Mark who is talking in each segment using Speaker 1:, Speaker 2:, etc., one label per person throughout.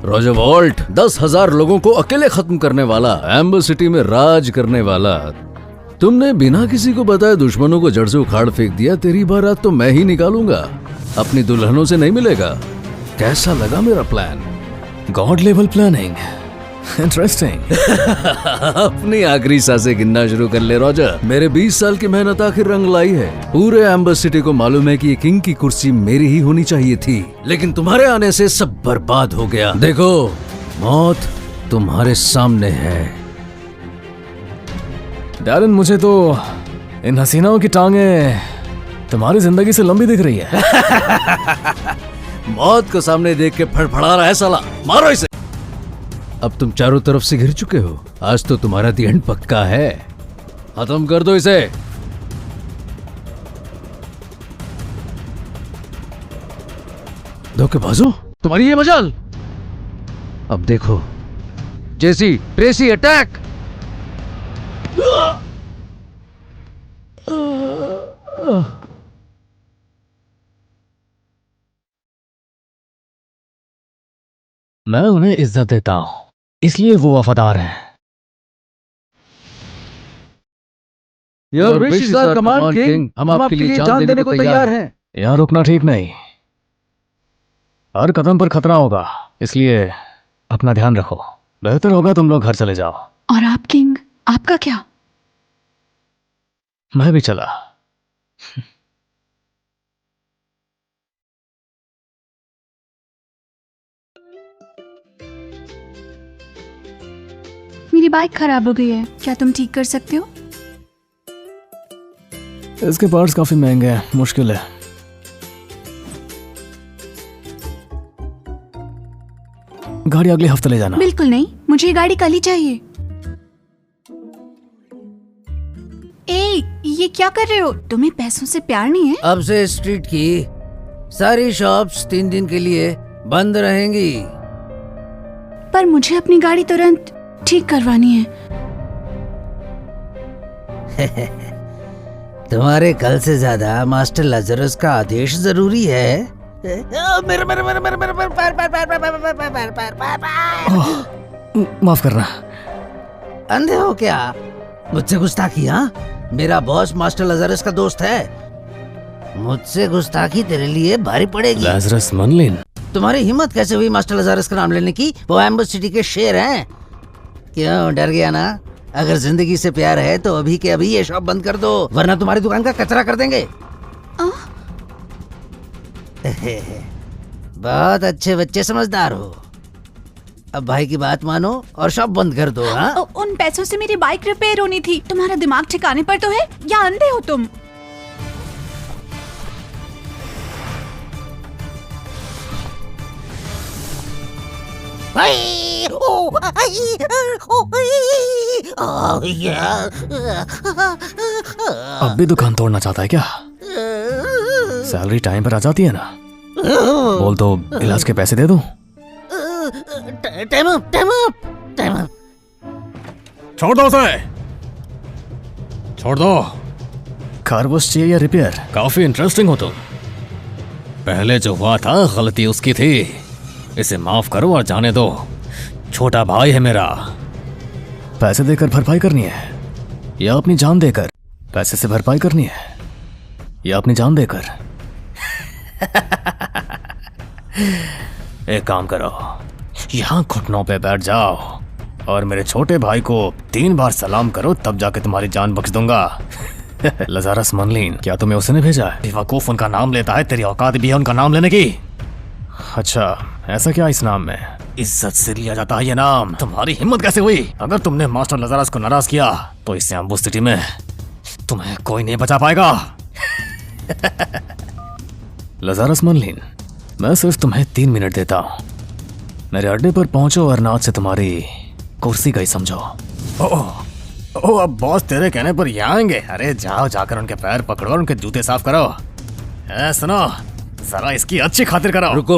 Speaker 1: Roger vault 10,000 लोगों को अकेले खत्म करने वाला, एम्बर सिटी में राज करने वाला। तुमने बिना किसी को बताए दुश्मनों को जड़ से उखाड़ फेंक दिया। तेरी बारात तो मैं ही निकालूंगा, अपनी दुल्हनों से नहीं मिलेगा। कैसा लगा मेरा plan?
Speaker 2: God level planning, interesting.
Speaker 1: अपनी आखिरी सांसें गिनना शुरू कर ले रॉजर। मेरे 20 साल की मेहनत आखिर रंग लाई है। पूरे एम्बर सिटी को मालूम है कि ये किंग की कुर्सी मेरी ही होनी चाहिए थी, लेकिन तुम्हारे आने से सब बर्बाद हो गया। देखो, मौत तुम्हारे सामने है।
Speaker 2: डैरन, मुझे तो इन हसीनाओं की टांगे तुम्हारी जिंदगी से लंबी दिख रही है।
Speaker 1: मौत को सामने देख के फड़फड़ा रहा है साला। मारो इसे। अब तुम चारों तरफ से घिर चुके हो। आज तो तुम्हारा दी एंड पक्का है। खत्म कर दो इसे। धोखेबाजों, तुम्हारी ये मजाल। अब देखो, जेसी ट्रेसी अटैक।
Speaker 2: मैं उन्हें इज्जत देता हूं, इसलिए वो वफादार हैं।
Speaker 1: कमांड किंग, हम आपके लिए जान देने को तैयार हैं।
Speaker 2: यहाँ रुकना ठीक नहीं, हर कदम पर खतरा होगा, इसलिए अपना ध्यान रखो। बेहतर होगा तुम लोग घर चले जाओ।
Speaker 3: और आप किंग, आपका क्या?
Speaker 2: मैं भी चला।
Speaker 3: मेरी बाइक खराब हो गई है, क्या तुम ठीक कर सकते हो?
Speaker 2: इसके पार्ट्स काफी महंगे हैं, मुश्किल है। गाड़ी अगले हफ्ते ले जाना।
Speaker 3: बिल्कुल नहीं, मुझे ये गाड़ी कल ही चाहिए। ए, ये क्या कर रहे हो? तुम्हें पैसों से प्यार नहीं है?
Speaker 4: अब से स्ट्रीट की सारी शॉप्स 3 दिन के लिए बंद रहेंगी।
Speaker 3: पर मुझे अपनी गाड़ी तुरंत ठीक करवानी है।
Speaker 4: तुम्हारे कल से ज्यादा मास्टर लाजरस का आदेश जरूरी है। मेरा मेरा मेरा मेरा मेरा पैर पैर पैर पैर पैर पैर पैर पैर पैर पैर।
Speaker 2: माफ करना।
Speaker 4: अंधे हो क्या? मुझसे गुस्ताखी? हाँ, मेरा बॉस मास्टर लाजरस का दोस्त है। मुझसे गुस्ताखी तेरे लिए भारी पड़ेगी।
Speaker 2: लाजरस मनलिन,
Speaker 4: तुम्हारी हिम्मत कैसे हुई मास्टर लाजरस का नाम लेने की? वो एम्बर सिटी के शेर हैं। क्यों, डर गया ना? अगर जिंदगी से प्यार है तो अभी के अभी ये शॉप बंद कर दो, वरना तुम्हारी दुकान का कचरा कर देंगे। बहुत अच्छे बच्चे, समझदार हो। अब भाई की बात मानो और शॉप बंद कर दो। हाँ?
Speaker 3: उन पैसों से मेरी बाइक रिपेयर होनी थी। तुम्हारा दिमाग ठिकाने पर तो है या अंधे हो तुम?
Speaker 2: अब भी दुकान तोड़ना चाहता है क्या? सैलरी टाइम पर आ जाती है ना? बोल तो इलाज के पैसे दे दूं।
Speaker 4: Time up, time up, time up.
Speaker 2: छोड़ दो उसे, छोड़ दो। कार वॉश चाहिए या रिपेयर? काफी इंटरेस्टिंग हो तुम। पहले जो हुआ था गलती उसकी थी, इसे माफ करो और जाने दो। छोटा भाई है मेरा। पैसे देकर भरपाई करनी है या अपनी जान देकर? पैसे से भरपाई करनी है या अपनी जान देकर? एक काम करो, यहाँ घुटनों पे बैठ जाओ और मेरे छोटे भाई को 3 बार सलाम करो, तब जाके तुम्हारी जान बख्श दूंगा। लाजरस मनलिन, क्या तुम्हें उसने भेजा है? बेवकूफ उनका नाम लेता है, तेरी औकात भी है उनका नाम लेने की? अच्छा, ऐसा क्या इस नाम में? इज्जत से लिया जाता है ये नाम। तुम्हारी हिम्मत कैसे हुई? अगर तुमने मास्टर लाजरस को नाराज किया तो इस एम्बर सिटी में तुम्हें कोई नहीं बचा पाएगा। लाजरस मनलिन, मैं सिर्फ तुम्हें 3 मिनट देता हूँ। मेरे अड्डे पर पहुंचो और नाच से तुम्हारी कुर्सी गई समझो। ओह, अब बॉस तेरे कहने पर यहाँ आएंगे? अरे जाओ, जाकर उनके पैर पकड़ो और उनके जूते साफ करो। सुनो, जरा इसकी अच्छी खातिर करो।
Speaker 1: रुको।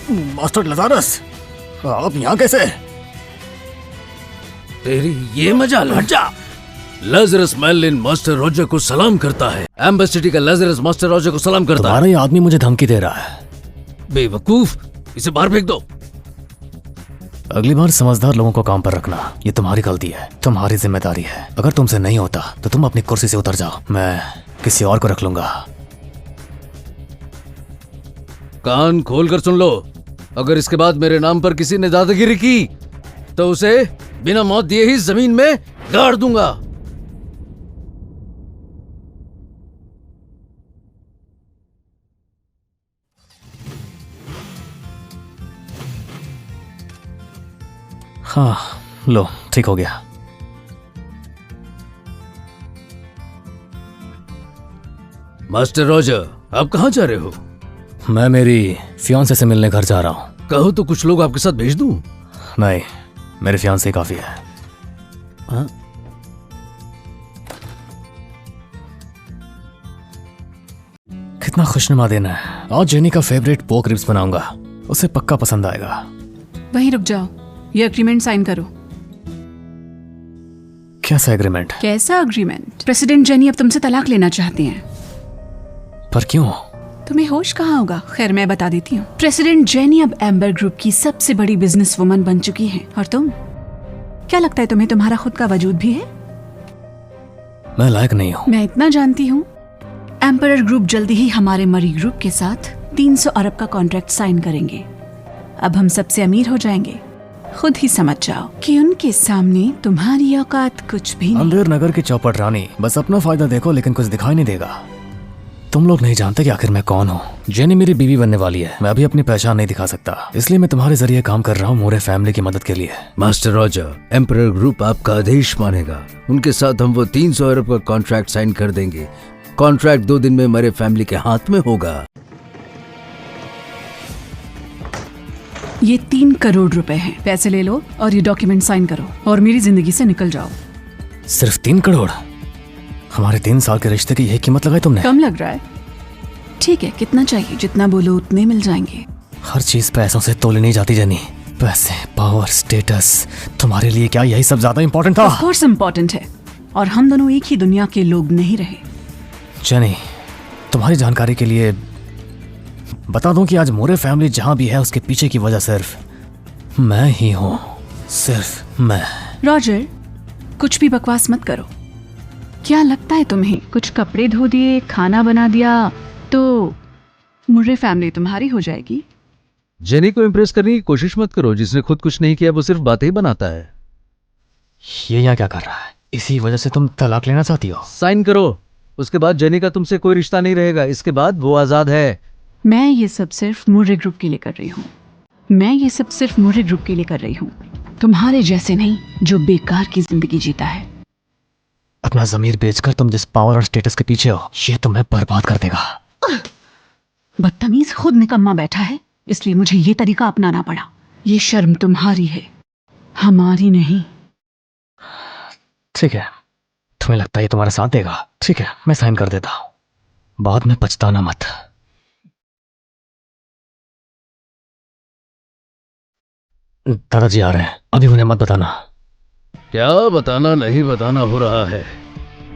Speaker 2: मास्टर लाजरस, आप यहाँ कैसे?
Speaker 1: तेरी ये मजाल, हट जा। लाजरस मनलिन मास्टर रॉजर को सलाम करता है। एम्बर सिटी का लाजरस मास्टर रॉजर को सलाम करता है।
Speaker 2: तुम्हारा ये आदमी मुझे धमकी दे रहा है।
Speaker 1: बेवकूफ, इसे बाहर फेंक दो।
Speaker 2: अगली बार समझदार लोगों को काम पर रखना, ये तुम्हारी गलती है, तुम्हारी जिम्मेदारी है। अगर तुमसे नहीं होता तो तुम अपनी कुर्सी से उतर जाओ, मैं किसी और को रख लूंगा।
Speaker 1: कान खोल कर सुन लो, अगर इसके बाद मेरे नाम पर किसी ने दादागिरी की तो उसे बिना मौत दिए ही जमीन में गाड़ दूंगा।
Speaker 2: हाँ लो, ठीक हो गया।
Speaker 1: मास्टर रॉजर, आप कहाँ जा रहे हो?
Speaker 2: मैं मेरी फियांसे से मिलने घर जा रहा हूँ।
Speaker 1: कहो तो कुछ लोग आपके साथ भेज दूं?
Speaker 2: नहीं, मेरे फियांसे काफी है।
Speaker 1: हाँ?
Speaker 2: कितना खुशनुमा दिन है। आज जेनी का फेवरेट पोर्क रिब्स बनाऊंगा, उसे पक्का पसंद आएगा।
Speaker 3: वहीं रुक जाओ, ये अग्रीमेंट साइन करो।
Speaker 2: कैसा एग्रीमेंट?
Speaker 3: कैसा अग्रीमेंट? प्रेसिडेंट जेनी अब तुमसे तलाक लेना चाहती हैं।
Speaker 2: पर क्यों?
Speaker 3: तुम्हें होश कहाँ होगा? खैर मैं बता देती हूँ। प्रेसिडेंट जेनी अब एम्बर ग्रुप की सबसे बड़ी बिजनेस वुमन बन चुकी हैं। और तुम, क्या लगता है तुम्हें तुम्हारा खुद का वजूद भी है?
Speaker 2: मैं लायक नहीं हूँ।
Speaker 3: मैं इतना जानती हूँ, एम्परर ग्रुप जल्दी ही हमारे मरी ग्रुप के साथ 300 अरब का कॉन्ट्रैक्ट साइन करेंगे। अब हम सबसे अमीर हो जाएंगे। खुद ही समझ जाओ कि उनके सामने तुम्हारी औकात कुछ भी नहीं।
Speaker 2: अंबेर नगर की चौपट रानी, बस अपना फायदा देखो, लेकिन कुछ दिखाई नहीं देगा। तुम लोग नहीं जानते कि आखिर मैं कौन हूँ। जेनी मेरी बीवी बनने वाली है, मैं अभी अपनी पहचान नहीं दिखा सकता, इसलिए मैं तुम्हारे जरिए काम कर रहा हूँ मोरे फैमिली की मदद के लिए।
Speaker 1: मास्टर रॉजर, एम्परर ग्रुप आपका आदेश मानेगा। उनके साथ हम वो 300 अरब का कॉन्ट्रैक्ट साइन कर देंगे। कॉन्ट्रैक्ट 2 दिन में मेरे फैमिली के हाथ में होगा।
Speaker 3: ये 3 करोड़ रुपए हैं। पैसे ले लो और ये डॉक्यूमेंट साइन करो और मेरी जिंदगी से निकल जाओ।
Speaker 2: सिर्फ 3 करोड़? हमारे 3 साल के रिश्ते की यही कीमत लगाई तुमने?
Speaker 3: कम लग रहा है? ठीक है, कितना चाहिए? जितना बोलो उतने मिल जाएंगे।
Speaker 2: हर चीज पैसों से तोली नहीं जाती जेनी। पैसे, पावर, स्टेटस, तुम्हारे लिए क्या यही सब ज्यादा इंपॉर्टेंट था?
Speaker 3: ऑफ कोर्स इंपॉर्टेंट है, और हम दोनों एक ही दुनिया के लोग नहीं रहे।
Speaker 2: जेनी, तुम्हारी जानकारी के लिए बता दूं कि आज मोरे फैमिली जहां भी है उसके पीछे की वजह सिर्फ मैं ही हूं। सिर्फ मैं।
Speaker 3: रॉजर, कुछ भी बकवास मत करो। क्या लगता है तुम्हें कुछ कपड़े धो दिए, खाना बना दिया तो मुर्रे फैमिली तुम्हारी हो जाएगी?
Speaker 1: जेनी को इम्प्रेस करने की कोशिश मत करो। जिसने खुद कुछ नहीं किया वो सिर्फ बातें ही बनाता है।
Speaker 2: ये यहाँ क्या कर रहा है? इसी वजह से तुम तलाक लेना चाहती हो?
Speaker 1: साइन करो, उसके बाद जेनी का तुमसे कोई रिश्ता नहीं रहेगा। इसके बाद वो आजाद है।
Speaker 3: मैं ये सब सिर्फ मुर्रे ग्रुप के लिए कर रही हूँ। मैं ये सब सिर्फ मुर्रे ग्रुप के लिए कर रही हूँ, तुम्हारे जैसे नहीं जो बेकार की जिंदगी जीता है।
Speaker 2: अपना जमीर बेचकर तुम जिस पावर और स्टेटस के पीछे हो, ये तुम्हें बर्बाद कर देगा।
Speaker 3: बदतमीज खुद निकम्मा बैठा है, इसलिए मुझे ये तरीका अपनाना पड़ा। ये शर्म तुम्हारी है, हमारी नहीं।
Speaker 2: ठीक है, तुम्हें लगता है ये तुम्हारा साथ देगा? ठीक है, मैं साइन कर देता हूँ, बाद में पछताना मत। दादाजी आ रहे हैं, अभी उन्हें मत बताना।
Speaker 1: क्या बताना नहीं बताना हो रहा है?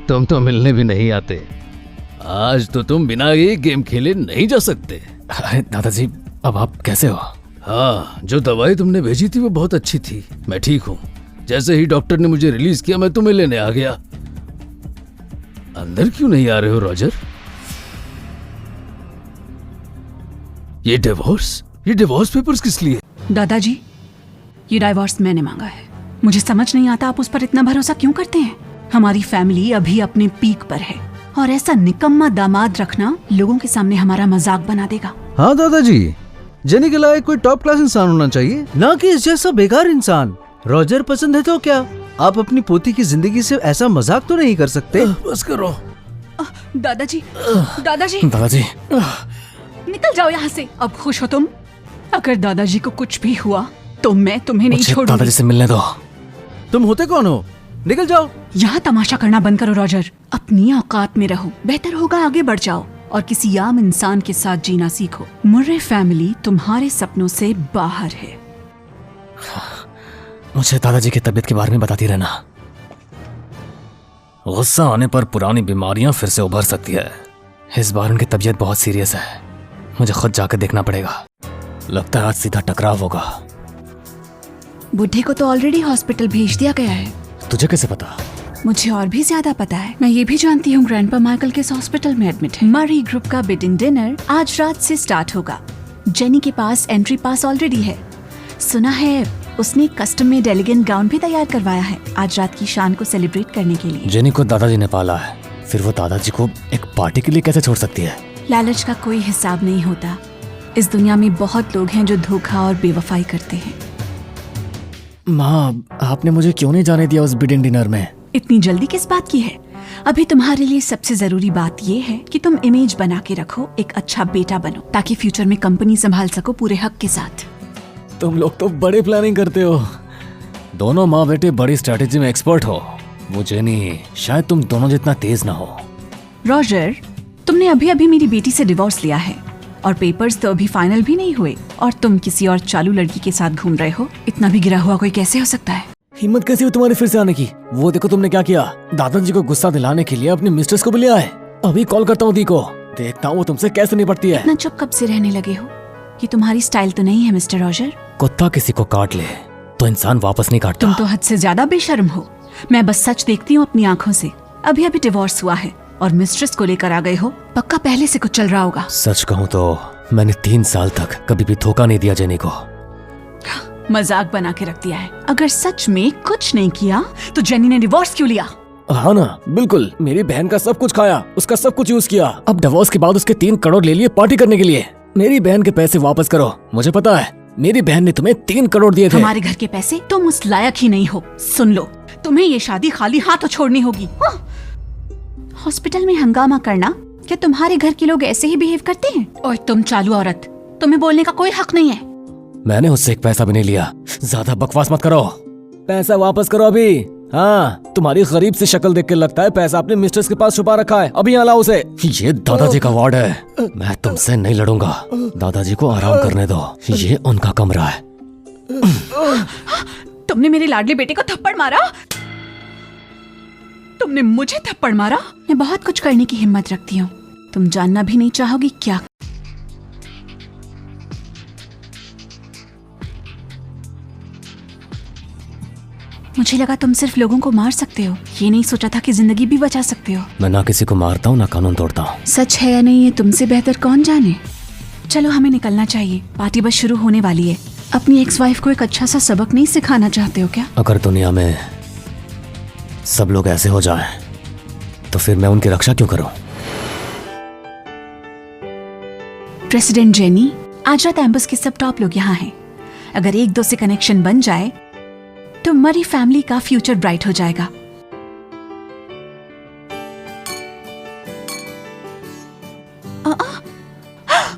Speaker 1: तुम तो मिलने भी नहीं आते। आज तो तुम बिना एक गेम खेले नहीं जा सकते।
Speaker 2: अरे दादाजी, अब आप कैसे हो?
Speaker 1: हाँ, जो दवाई तुमने भेजी थी वो बहुत अच्छी थी। मैं ठीक हूँ। जैसे ही डॉक्टर ने मुझे रिलीज किया मैं तुम्हें लेने आ गया। अंदर क्यों नहीं आ रहे हो रॉजर? ये डिवोर्स पेपर्स किस लिए?
Speaker 3: दादाजी, ये डाइवोर्स मैंने मांगा है। मुझे समझ नहीं आता आप उस पर इतना भरोसा क्यों करते हैं। हमारी फैमिली अभी अपने पीक पर है और ऐसा निकम्मा दामाद रखना लोगों के सामने हमारा मजाक बना देगा।
Speaker 1: हाँ दादाजी, जेनी के लायक कोई टॉप क्लास इंसान होना चाहिए, ना कि इस जैसा बेकार इंसान। रॉजर पसंद है तो क्या आप अपनी पोती की जिंदगी से ऐसा मजाक तो नहीं कर सकते? बस करो।
Speaker 3: दादाजी, दादाजी,
Speaker 2: दादाजी,
Speaker 3: निकल जाओ यहाँ से। अब खुश हो तुम? अगर दादाजी को कुछ भी हुआ तो मैं तुम्हें नहीं
Speaker 2: मुझे
Speaker 3: छोड़ूंगी।
Speaker 2: दादाजी से मिलने दो।
Speaker 1: तुम होते कौन हो? निकल जाओ।
Speaker 3: यहाँ तमाशा करना बंद करो रॉजर, अपनी औकात में रहो। बेहतर होगा आगे बढ़ जाओ और किसी आम इंसान के साथ जीना सीखो। मुर्रे फैमिली तुम्हारे सपनों से बाहर है।
Speaker 2: मुझे दादाजी की तबीयत के बारे में बताती रहना। गुस्सा आने पर पुरानी बीमारियां फिर से उभर सकती है। इस बार उनकी तबीयत बहुत सीरियस है, मुझे खुद जाकर देखना पड़ेगा। लगता है आज सीधा टकराव होगा।
Speaker 3: बुढ़े को तो ऑलरेडी हॉस्पिटल भेज दिया गया है।
Speaker 2: तुझे कैसे पता?
Speaker 3: मुझे और भी ज्यादा पता है। मैं ये भी जानती हूँ ग्रैंडपा माइकल किस हॉस्पिटल में एडमिट है। मरी ग्रुप का बिडिंग डिनर आज रात से स्टार्ट होगा। जेनी के पास एंट्री पास ऑलरेडी है। सुना है उसने कस्टम में एलिगेंट गाउन भी तैयार करवाया है आज रात की शान को सेलिब्रेट करने के लिए।
Speaker 2: जेनी को दादाजी ने पाला है, फिर वो दादाजी को एक पार्टी के लिए कैसे छोड़ सकती है?
Speaker 3: लालच का कोई हिसाब नहीं होता। इस दुनिया में बहुत लोग हैं जो धोखा और बेवफाई करते हैं।
Speaker 2: माँ, आपने मुझे क्यों नहीं जाने दिया उस बिडिंग डिनर में?
Speaker 3: इतनी जल्दी किस बात की है? अभी तुम्हारे लिए सबसे जरूरी बात ये है कि तुम इमेज बना के रखो, एक अच्छा बेटा बनो ताकि फ्यूचर में कंपनी संभाल सको पूरे हक के साथ।
Speaker 2: तुम लोग तो बड़ी प्लानिंग करते हो। दोनों माँ बेटे बड़ी स्ट्रेटेजी में एक्सपर्ट हो। वो जेनी शायद तुम दोनों जितना तेज ना हो।
Speaker 3: रॉजर, तुमने अभी अभी मेरी बेटी से डिवोर्स लिया है और पेपर्स तो अभी फाइनल भी नहीं हुए और तुम किसी और चालू लड़की के साथ घूम रहे हो। इतना भी गिरा हुआ कोई कैसे हो सकता है?
Speaker 2: हिम्मत कैसी हो तुम्हारी फिर से आने की? वो देखो तुमने क्या किया। दादाजी को गुस्सा दिलाने के लिए अपनी मिस्ट्रेस को भी लिया है। अभी कॉल करता हूँ दी को, देखता हूँ वो तुमसे कैसे निपटती है।
Speaker 3: इतना चुप कब से रहने लगे हो? ये तुम्हारी स्टाइल तो नहीं है मिस्टर रॉजर।
Speaker 2: कुत्ता किसी को काट ले तो इंसान वापस नहीं काटता।
Speaker 3: तुम तो हद से ज्यादा बेशर्म हो। मैं बस सच देखती हूँ अपनी आंखों से। अभी अभी डिवोर्स हुआ है और मिस्ट्रेस को लेकर आ गए हो। पक्का पहले से कुछ चल रहा होगा।
Speaker 2: सच कहूँ तो मैंने 3 साल तक कभी भी धोखा नहीं दिया जेनी को।
Speaker 3: मजाक बना के रख दिया है। अगर सच में कुछ नहीं किया तो जेनी ने डिवोर्स क्यों लिया?
Speaker 2: हाँ ना, बिल्कुल। मेरी बहन का सब कुछ खाया, उसका सब कुछ यूज किया। अब डिवोर्स के बाद उसके 3 करोड़ ले लिए पार्टी करने के लिए। मेरी बहन के पैसे वापस करो। मुझे पता है मेरी बहन ने तुम्हें 3 करोड़ दिए थे।
Speaker 3: हमारे घर के पैसे? तुम उस लायक ही नहीं हो। सुन लो, तुम्हें ये शादी खाली हाथों छोड़नी होगी। हॉस्पिटल में हंगामा करना, क्या तुम्हारे घर के लोग ऐसे ही बिहेव करते हैं? और तुम चालू औरत, तुम्हें बोलने का कोई हक नहीं है।
Speaker 2: मैंने उससे एक पैसा भी नहीं लिया। ज्यादा बकवास मत करो। पैसा वापस करो अभी। हाँ, तुम्हारी गरीब सी शक्ल देख के लगता है पैसा अपने मिस्ट्रेस के पास छुपा रखा है। अभी यहाँ लाओ उसे। ये दादाजी का वार्ड है, मैं तुमसे नहीं लड़ूंगा। दादाजी को आराम करने दो, ये उनका कमरा है।
Speaker 3: तुमने मेरे लाडले बेटे को थप्पड़ मारा? तुमने मुझे थप्पड़ मारा? मैं बहुत कुछ करने की हिम्मत रखती हूँ, तुम जानना भी नहीं चाहोगी क्या। मुझे लगा तुम सिर्फ लोगों को मार सकते हो, ये नहीं सोचा था कि जिंदगी भी बचा सकते हो।
Speaker 2: मैं ना किसी को मारता हूँ ना कानून तोड़ता हूँ।
Speaker 3: सच है या नहीं ये तुमसे बेहतर कौन जाने। चलो हमें निकलना चाहिए, पार्टी बस शुरू होने वाली है। अपनी एक्स वाइफ को एक अच्छा सा सबक नहीं सिखाना चाहते हो क्या?
Speaker 2: अगर दुनिया में सब लोग ऐसे हो जाएं, तो फिर मैं उनकी रक्षा क्यों करूं?
Speaker 3: प्रेसिडेंट जेनी, आज रात एम्बस के सब टॉप लोग यहाँ हैं। अगर 1-2 से कनेक्शन बन जाए तो मरी फैमिली का फ्यूचर ब्राइट हो जाएगा।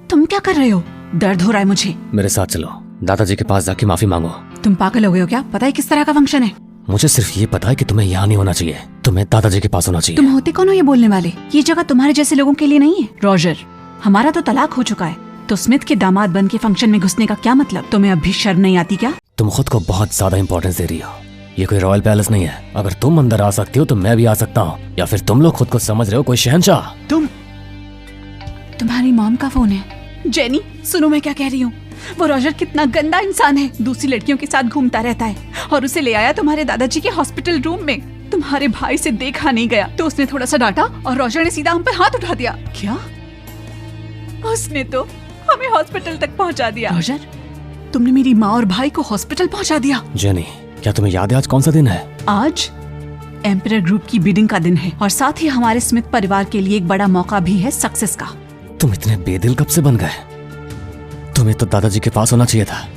Speaker 3: तुम क्या कर रहे हो? दर्द हो रहा है मुझे।
Speaker 2: मेरे साथ चलो, दादाजी के पास जाके माफी मांगो।
Speaker 3: तुम पागल हो गए हो क्या? पता है किस तरह का फंक्शन है?
Speaker 2: मुझे सिर्फ ये पता है कि तुम्हें यहाँ नहीं होना चाहिए, तुम्हें दादाजी के पास होना चाहिए।
Speaker 3: तुम होते कौन हो ये बोलने वाले? ये जगह तुम्हारे जैसे लोगों के लिए नहीं है। रॉजर, हमारा तो तलाक हो चुका है, तो स्मिथ के दामाद बन के फंक्शन में घुसने का क्या मतलब? तुम्हें अब भी शर्म नहीं आती क्या?
Speaker 2: तुम खुद को बहुत ज्यादा इंपॉर्टेंस दे रही हो। ये कोई रॉयल पैलेस नहीं है। अगर तुम अंदर आ सकती हो तो मैं भी आ सकता हूँ, या फिर तुम लोग खुद को समझ रहे हो कोई शहंशाह।
Speaker 3: तुम्हारी मॉम का फोन है। जेनी, सुनो मैं क्या कह रही हूँ। वो रॉजर कितना गंदा इंसान है, दूसरी लड़कियों के साथ घूमता रहता है और उसे ले आया तुम्हारे दादाजी के हॉस्पिटल रूम में। तुम्हारे भाई से देखा नहीं गया तो उसने थोड़ा सा डांटा और रॉजर ने सीधा हम पे हाथ उठा दिया। क्या? उसने तो हमें हॉस्पिटल तक पहुंचा दिया। रॉजर, तुमने मेरी माँ और भाई को हॉस्पिटल पहुंचा दिया।
Speaker 2: जेनी, क्या तुम्हें याद है आज कौन सा दिन है?
Speaker 3: आज एम्परर ग्रुप की बिडिंग का दिन है और साथ ही हमारे स्मिथ परिवार के लिए एक बड़ा मौका भी है सक्सेस का।
Speaker 2: तुम इतने बेदिल कब से बन गए? तुम्हें तो दादाजी के पास होना चाहिए था,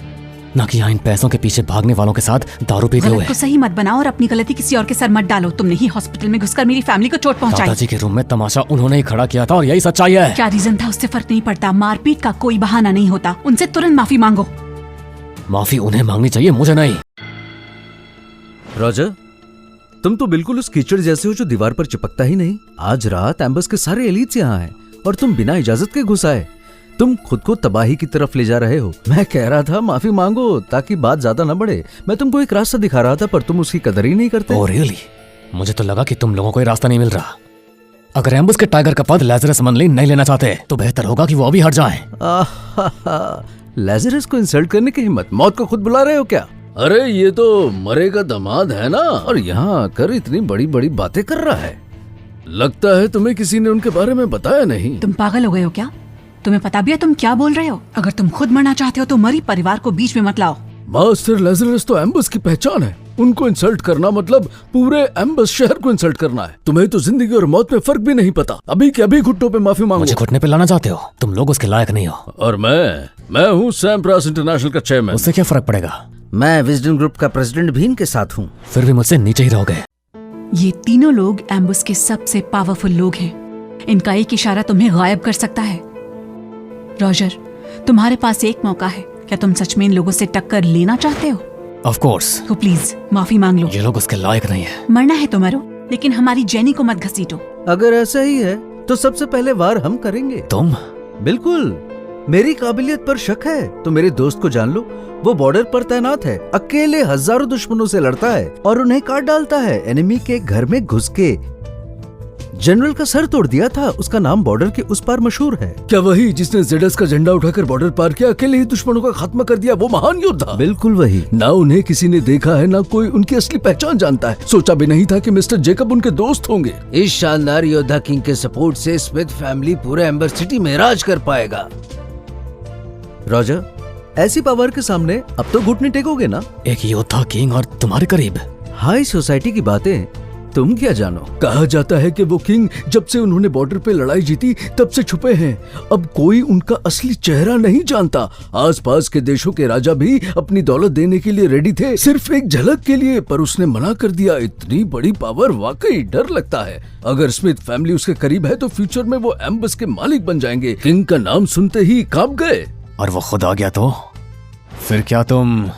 Speaker 2: ना कि यहाँ इन पैसों के पीछे भागने वालों के साथ दारू पीते हुए।
Speaker 3: गलत को सही मत बनाओ और अपनी गलती किसी और के सर मत डालो। तुमने ही हॉस्पिटल में घुसकर मेरी फैमिली को चोट पहुंचाई।
Speaker 2: दादाजी के रूम में तमाशा उन्होंने ही खड़ा किया था और यही सच्चाई है।
Speaker 3: क्या रीजन था उससे फर्क नहीं पड़ता। मारपीट का कोई बहाना नहीं होता। उनसे तुरंत माफी मांगो।
Speaker 2: माफी उन्हें मांगनी चाहिए, मुझे नहीं।
Speaker 1: रॉजर, तुम तो बिल्कुल उस कीचड़ जैसे हो जो दीवार पर चिपकता ही नहीं। आज रात एम्बस के सारे एलीट्स यहाँ हैं और तुम बिना इजाजत के घुस आए। तुम खुद को तबाही की तरफ ले जा रहे हो। मैं कह रहा था माफी मांगो ताकि बात ज्यादा न बढ़े। मैं तुमको एक रास्ता दिखा रहा था पर तुम उसकी कदर ही नहीं करते।
Speaker 2: Oh really? मुझे तो लगा कि तुम लोगों को ये रास्ता नहीं मिल रहा। अगर एम्बस के टाइगर का पद लैजरस मनलिन नहीं लेना चाहते तो बेहतर होगा कि वो अभी हट जाएं।
Speaker 1: लेज़रस को इंसल्ट करने की हिम्मत? मौत को खुद बुला रहे हो क्या? अरे ये तो मरे का दामाद है ना, और यहाँ आकर इतनी बड़ी बड़ी बातें कर रहा है। लगता है तुम्हें किसी ने उनके बारे में बताया नहीं।
Speaker 3: तुम पागल हो गए हो क्या? तुम्हें पता भी है तुम क्या बोल रहे हो? अगर तुम खुद मरना चाहते हो तो मरी परिवार को बीच में मत लाओ।
Speaker 1: मास्टर लेज़रस तो एम्बस की पहचान है। उनको इंसल्ट करना मतलब पूरे एम्बस शहर को इंसल्ट करना है। तुम्हें तो जिंदगी और मौत में फर्क भी नहीं पता। अभी के अभी घुटनों पे माफी मांगो।
Speaker 2: मुझे घुटने पे लाना चाहते हो? तुम लोग उसके लायक नहीं हो।
Speaker 1: और मैं हूँ सैमप्रास इंटरनेशनल का चेयरमैन।
Speaker 2: उससे क्या फर्क पड़ेगा?
Speaker 4: मैं विजडम ग्रुप का प्रेसिडेंट भी इनके साथ हूँ।
Speaker 2: फिर भी मुझसे नीचे ही रहोगे।
Speaker 3: ये तीनों लोग एम्बस के सबसे पावरफुल लोग हैं। इनका एक इशारा तुम्हें गायब कर सकता है। रॉजर, तुम्हारे पास एक मौका है। क्या तुम सच में इन लोगों से टक्कर लेना चाहते हो?
Speaker 2: Of course.
Speaker 3: तो प्लीज माफी मांग लो।
Speaker 2: ये लोग उसके लायक नहीं है।
Speaker 3: मरना है तो मरो, लेकिन हमारी जेनी को मत घसीटो।
Speaker 5: अगर ऐसा ही है तो सबसे पहले वार हम करेंगे।
Speaker 2: तुम?
Speaker 5: बिल्कुल। मेरी काबिलियत पर शक है तो मेरे दोस्त को जान लो। वो बॉर्डर पर तैनात है, अकेले हजारों दुश्मनों से लड़ता है और उन्हें काट डालता है। एनिमी के घर में घुस के जनरल का सर तोड़ दिया था। उसका नाम बॉर्डर के उस पार मशहूर है।
Speaker 1: क्या वही जिसने जेडस का झंडा उठाकर बॉर्डर पार किया, अकेले ही दुश्मनों का खात्मा कर दिया, वो महान योद्धा?
Speaker 5: बिल्कुल वही।
Speaker 1: ना उन्हें किसी ने देखा है, ना कोई उनकी असली पहचान जानता है। सोचा भी नहीं था कि मिस्टर जेकब उनके दोस्त होंगे।
Speaker 4: इस शानदार योद्धा किंग के सपोर्ट से स्मिथ फैमिली पूरे एम्बर सिटी में राज कर पाएगा।
Speaker 5: रॉजर, ऐसी पावर के सामने अब तो घुटने टेकोगे ना?
Speaker 2: एक योद्धा किंग और तुम्हारे करीब।
Speaker 5: हाई सोसाइटी की बातें तुम क्या जानो।
Speaker 1: कहा जाता है कि वो किंग जब से उन्होंने बॉर्डर पे लड़ाई जीती तब से छुपे हैं। अब कोई उनका असली चेहरा नहीं जानता। आसपास के देशों के राजा भी अपनी दौलत देने के लिए रेडी थे, सिर्फ एक झलक के लिए, पर उसने मना कर दिया। इतनी बड़ी पावर, वाकई डर लगता है। अगर स्मिथ फैमिली उसके करीब है तो फ्यूचर में वो एम्बस के मालिक बन जाएंगे। किंग का नाम सुनते ही कांप गए।
Speaker 2: और वो खुद आ गया तो? फिर क्या तुम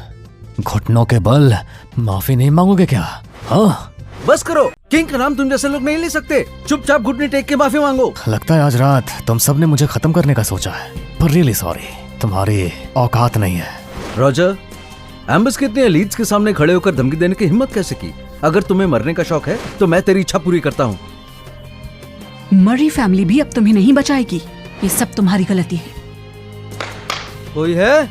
Speaker 2: घुटनों के बल माफी नहीं मांगोगे क्या? हाँ,
Speaker 5: बस करो। किंग का नाम तुम जैसे लोग नहीं ले सकते। चुपचाप घुटने टेक के माफी मांगो।
Speaker 2: लगता है आज रात तुम सब ने मुझे खत्म करने का सोचा है, पर रियली सॉरी, तुम्हारी औकात नहीं है।
Speaker 5: रॉजर, एम्बस के इतने एलीट्स के सामने खड़े होकर धमकी देने की हिम्मत कैसे की? अगर तुम्हें मरने का शौक है तो मैं तेरी इच्छा पूरी करता हूँ।
Speaker 3: मरी फैमिली भी अब तुम्हें नहीं बचाएगी। ये सब तुम्हारी गलती है।
Speaker 5: कोई है?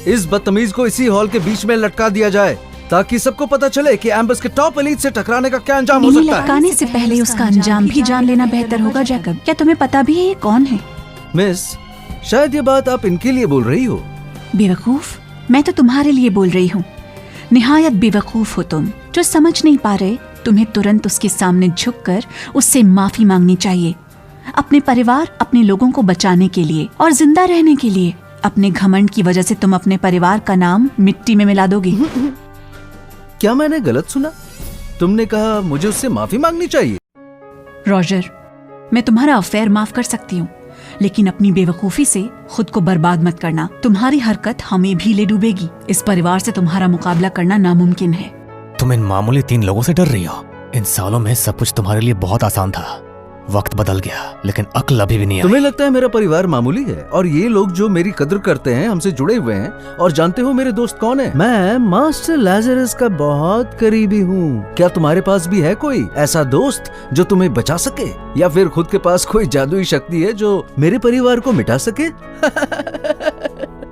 Speaker 5: इस बदतमीज को इसी हॉल के बीच में लटका दिया जाए ताकि सबको पता चले कि एम्बस के टॉप एलीट से टकराने का क्या अंजाम हो
Speaker 3: इन्हें
Speaker 5: सकता है।
Speaker 3: लटकाने से पहले उसका अंजाम भी जान लेना बेहतर होगा। जैकब, क्या तुम्हें पता भी है ये कौन है?
Speaker 5: मिस, शायद ये बात आप इनके लिए बोल रही हो।
Speaker 3: बेवकूफ, मैं तो तुम्हारे लिए बोल रही हूँ। निहायत बेवकूफ हो तुम, जो समझ नहीं पा रहे। तुम्हें तुरंत उसके सामने झुककर उससे माफी मांगनी चाहिए। अपने परिवार, अपने लोगों को बचाने के लिए और जिंदा रहने के लिए। अपने घमंड की वजह से तुम अपने परिवार का नाम मिट्टी में मिला दोगी।
Speaker 5: क्या मैंने गलत सुना? तुमने कहा मुझे उससे माफी मांगनी चाहिए?
Speaker 3: रॉजर, मैं तुम्हारा अफेयर माफ कर सकती हूँ, लेकिन अपनी बेवकूफी से खुद को बर्बाद मत करना। तुम्हारी हरकत हमें भी ले डूबेगी। इस परिवार से तुम्हारा मुकाबला करना नामुमकिन है।
Speaker 2: तुम इन मामूली 3 लोगों से डर रही हो? इन सालों में सब कुछ तुम्हारे लिए बहुत आसान था। वक्त बदल गया, लेकिन अक्ल अभी भी नहीं आई।
Speaker 5: तुम्हें लगता है मेरा परिवार मामूली है और ये लोग जो मेरी कद्र करते हैं, हमसे जुड़े हुए हैं? और जानते हो मेरे दोस्त कौन है? मैं मास्टर लेज़रस का बहुत करीबी हूँ। क्या तुम्हारे पास भी है कोई ऐसा दोस्त जो तुम्हें बचा सके, या फिर खुद के पास कोई जादुई शक्ति है जो मेरे परिवार को मिटा सके?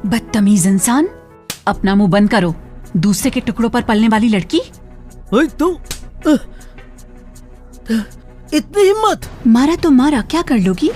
Speaker 3: बदतमीज इंसान, अपना मुंह बंद करो। दूसरे के टुकड़ों पर पलने वाली लड़की।
Speaker 5: ओए तुम, इतनी हिम्मत!
Speaker 3: मारा तो मारा, क्या कर लोगी?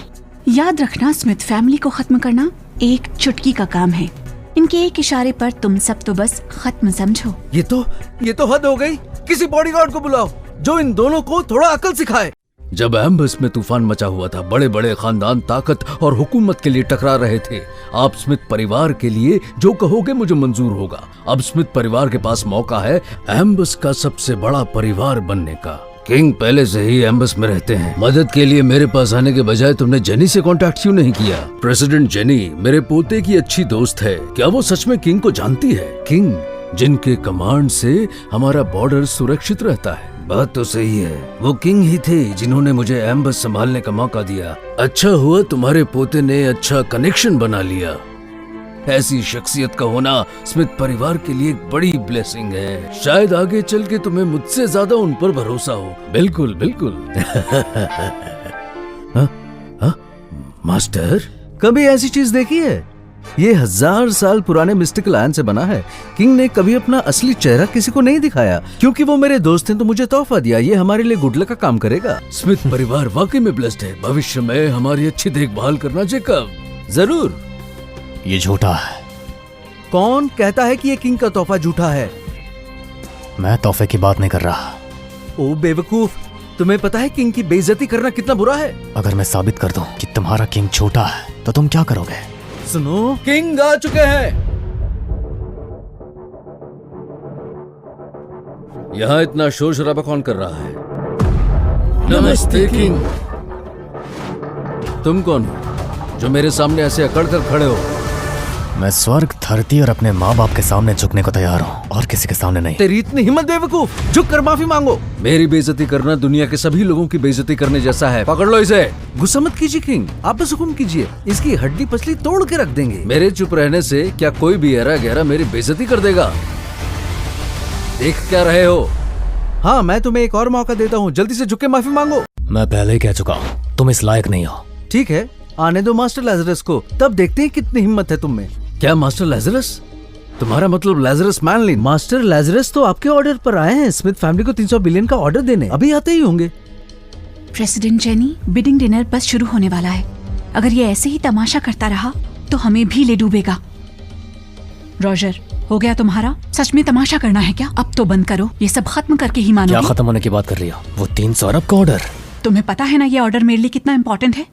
Speaker 3: याद रखना, स्मिथ फैमिली को खत्म करना एक चुटकी का काम है। इनके एक इशारे पर तुम सब तो बस खत्म समझो।
Speaker 5: ये तो हद हो गई। किसी बॉडीगार्ड को बुलाओ जो इन दोनों को थोड़ा अकल सिखाए।
Speaker 1: जब एम्बस में तूफान मचा हुआ था, बड़े बड़े खानदान ताकत और हुकूमत के लिए टकरा रहे थे। आप स्मिथ परिवार के लिए जो कहोगे मुझे मंजूर होगा। अब स्मिथ परिवार के पास मौका है एम्बस का सबसे बड़ा परिवार बनने का। किंग पहले से ही एम्बस में रहते हैं। मदद के लिए मेरे पास आने के बजाय तुमने जेनी से कांटेक्ट क्यों नहीं किया? प्रेसिडेंट जेनी मेरे पोते की अच्छी दोस्त है। क्या वो सच में किंग को जानती है? किंग जिनके कमांड से हमारा बॉर्डर सुरक्षित रहता है।
Speaker 4: बात तो सही है, वो किंग ही थे जिन्होंने मुझे एम्बस संभालने का मौका दिया।
Speaker 1: अच्छा हुआ तुम्हारे पोते ने अच्छा कनेक्शन बना लिया। ऐसी शख्सियत का होना स्मिथ परिवार के लिए एक बड़ी ब्लेसिंग है। शायद आगे चल के तुम्हें मुझसे ज्यादा उन पर भरोसा हो। बिल्कुल बिल्कुल।
Speaker 5: मास्टर, कभी ऐसी चीज देखी है? ये 1000 साल पुराने मिस्टिकल आयन से बना है। किंग ने कभी अपना असली चेहरा किसी को नहीं दिखाया, क्योंकि वो मेरे दोस्त हैं तो मुझे तोहफा दिया। ये हमारे लिए गुड लक का काम करेगा।
Speaker 1: स्मिथ परिवार वाकई में ब्लेस्ड है। भविष्य में हमारी अच्छी देखभाल करना जेकब।
Speaker 5: जरूर।
Speaker 2: ये झूठा है।
Speaker 5: कौन कहता है कि ये किंग का तोहफा झूठा है?
Speaker 2: मैं तोहफे की बात नहीं कर रहा।
Speaker 5: ओ बेवकूफ, तुम्हें पता है किंग की बेइज्जती करना कितना बुरा है?
Speaker 2: अगर मैं साबित कर दूं कि तुम्हारा किंग झूठा है तो तुम क्या करोगे?
Speaker 5: सुनो, किंग आ चुके हैं।
Speaker 1: यहाँ इतना शोर शराबा कौन कर रहा है? नमस्ते किंग। तुम कौन हो जो मेरे सामने ऐसे अकड़ कर खड़े हो?
Speaker 2: मैं स्वर्ग, धरती और अपने माँ बाप के सामने झुकने को तैयार हूँ, और किसी के सामने नहीं।
Speaker 5: तेरी इतनी हिम्मत बेवकूफ, झुक कर माफी मांगो।
Speaker 1: मेरी बेइज्जती करना दुनिया के सभी लोगों की बेइज्जती करने जैसा है। पकड़ लो इसे।
Speaker 5: गुस्सा मत कीजिए किंग, आप बस हुक्म कीजिए, इसकी हड्डी पसली तोड़ के रख देंगे।
Speaker 1: मेरे चुप रहने से क्या कोई भी ऐरा गहरा मेरी बेइज्जती कर देगा? देख क्या रहे हो?
Speaker 5: हाँ, मैं तुम्हें एक और मौका देता हूँ, जल्दी से झुक के माफी मांगो।
Speaker 2: मैं पहले ही कह चुका हूँ, तुम इस लायक नहीं हो।
Speaker 5: ठीक है, आने दो मास्टर लैजरस को, तब देखते हैं कितनी हिम्मत है तुम में।
Speaker 1: क्या मास्टर लैजरस? तुम्हारा मतलब लैजरस मैनलिन?
Speaker 5: मास्टर लैजरस तो आपके ऑर्डर पर आए हैं स्मिथ फैमिली को 300 बिलियन का ऑर्डर देने। अभी आते ही होंगे।
Speaker 3: प्रेसिडेंट जेनी, बिडिंग डिनर बस शुरू होने वाला है। अगर ये ऐसे ही तमाशा करता रहा तो हमें भी ले डूबेगा। रॉजर, हो गया तुम्हारा? सच में तमाशा करना है क्या? अब तो बंद करो, ये सब खत्म करके ही मानो।
Speaker 2: क्या खत्म होने की बात कर रही हो? वो 300 अरब का ऑर्डर।
Speaker 3: तुम्हें पता है ना ये ऑर्डर मेरे लिए कितना इम्पोर्टेंट है?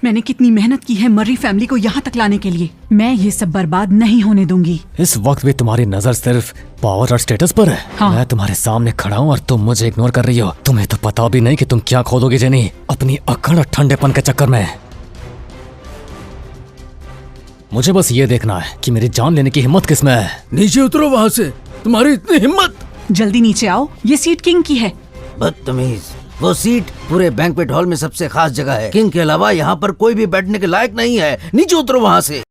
Speaker 3: मैंने कितनी मेहनत की है मर्री फैमिली को यहाँ तक लाने के लिए। मैं ये सब बर्बाद नहीं होने दूंगी।
Speaker 2: इस वक्त भी तुम्हारी नजर सिर्फ पावर और स्टेटस पर है।
Speaker 3: हाँ।
Speaker 2: मैं तुम्हारे सामने खड़ा हूँ और तुम मुझे इग्नोर कर रही हो। तुम्हें तो पता भी नहीं कि तुम क्या खोलोगे जेनी, अपनी अकड़ और ठंडेपन के चक्कर में। मुझे बस ये देखना है कि मेरी जान लेने की हिम्मत किसमें है।
Speaker 1: नीचे उतरो वहाँ से, तुम्हारी इतनी हिम्मत।
Speaker 3: जल्दी नीचे आओ, ये सीट किंग की है।
Speaker 4: बदतमीज, वो सीट पूरे बैंक्वेट हॉल में सबसे खास जगह है। किंग के अलावा यहाँ पर कोई भी बैठने के लायक नहीं है। नीचे उतरो वहाँ से।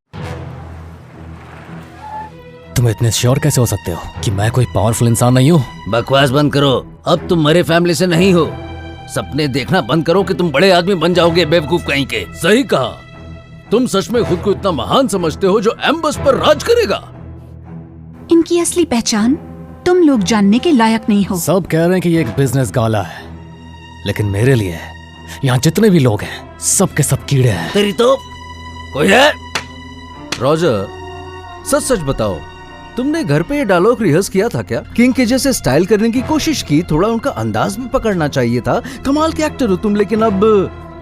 Speaker 2: तुम इतने श्योर कैसे हो सकते हो कि मैं कोई पावरफुल इंसान नहीं हूँ?
Speaker 4: बकवास बंद करो, अब तुम मरे फैमिली से नहीं हो। सपने देखना बंद करो कि तुम बड़े आदमी बन जाओगे, बेवकूफ कहीं के।
Speaker 1: सही कहा। तुम सच में खुद को इतना महान समझते हो जो एम्बस पर राज करेगा?
Speaker 3: इनकी असली पहचान तुम लोग जानने के लायक नहीं हो।
Speaker 2: सब कह रहे हैं कि ये एक बिजनेस गाला है, लेकिन मेरे लिए यहाँ जितने भी लोग हैं सब के सब कीड़े हैं।
Speaker 4: तेरी तो कोई है?
Speaker 5: रॉजर, सच सच बताओ, तुमने घर पे ये डायलॉग रिहर्स किया था क्या? किंग के जैसे स्टाइल करने की कोशिश की, थोड़ा उनका अंदाज भी पकड़ना चाहिए था। कमाल के एक्टर हो तुम, लेकिन अब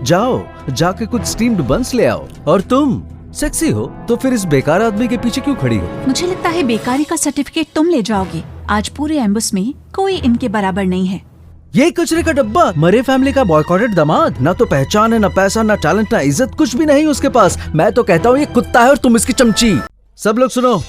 Speaker 5: जाओ, जाके कुछ स्टीम्ड बंस ले आओ। और तुम सेक्सी हो तो फिर इस बेकार आदमी के पीछे क्यों खड़ी हो?
Speaker 3: मुझे लगता है बेकारी का सर्टिफिकेट तुम ले जाओगे। आज पूरे एम्बस में कोई इनके बराबर नहीं है।
Speaker 5: ये कचरे का डब्बा, मरे फैमिली का बॉयकॉटेड दामाद। ना तो पहचान है, ना पैसा, ना टैलेंट, ना इज्जत, कुछ भी नहीं उसके पास। मैं तो कहता हूँ ये कुत्ता है और तुम इसकी चमची। सब लोग सुनो,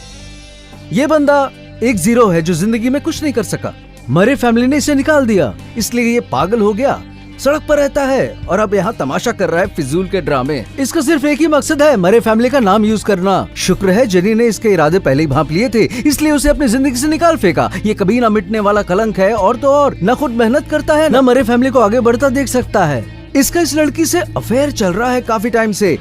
Speaker 5: ये बंदा एक जीरो है जो जिंदगी में कुछ नहीं कर सका। मरे फैमिली ने इसे निकाल दिया, इसलिए ये पागल हो गया, सड़क पर रहता है और अब यहाँ तमाशा कर रहा है फिजूल के ड्रामे। इसका सिर्फ एक ही मकसद है, मरे फैमिली का नाम यूज करना। शुक्र है जेनी ने इसके इरादे पहले ही भांप लिए थे, इसलिए उसे अपनी जिंदगी से निकाल फेंका। ये कभी ना मिटने वाला कलंक है, और तो और न खुद मेहनत करता है, न मरे फैमिली को आगे बढ़ता देख सकता है। इसका इस लड़की से अफेयर चल रहा है काफी टाइम से,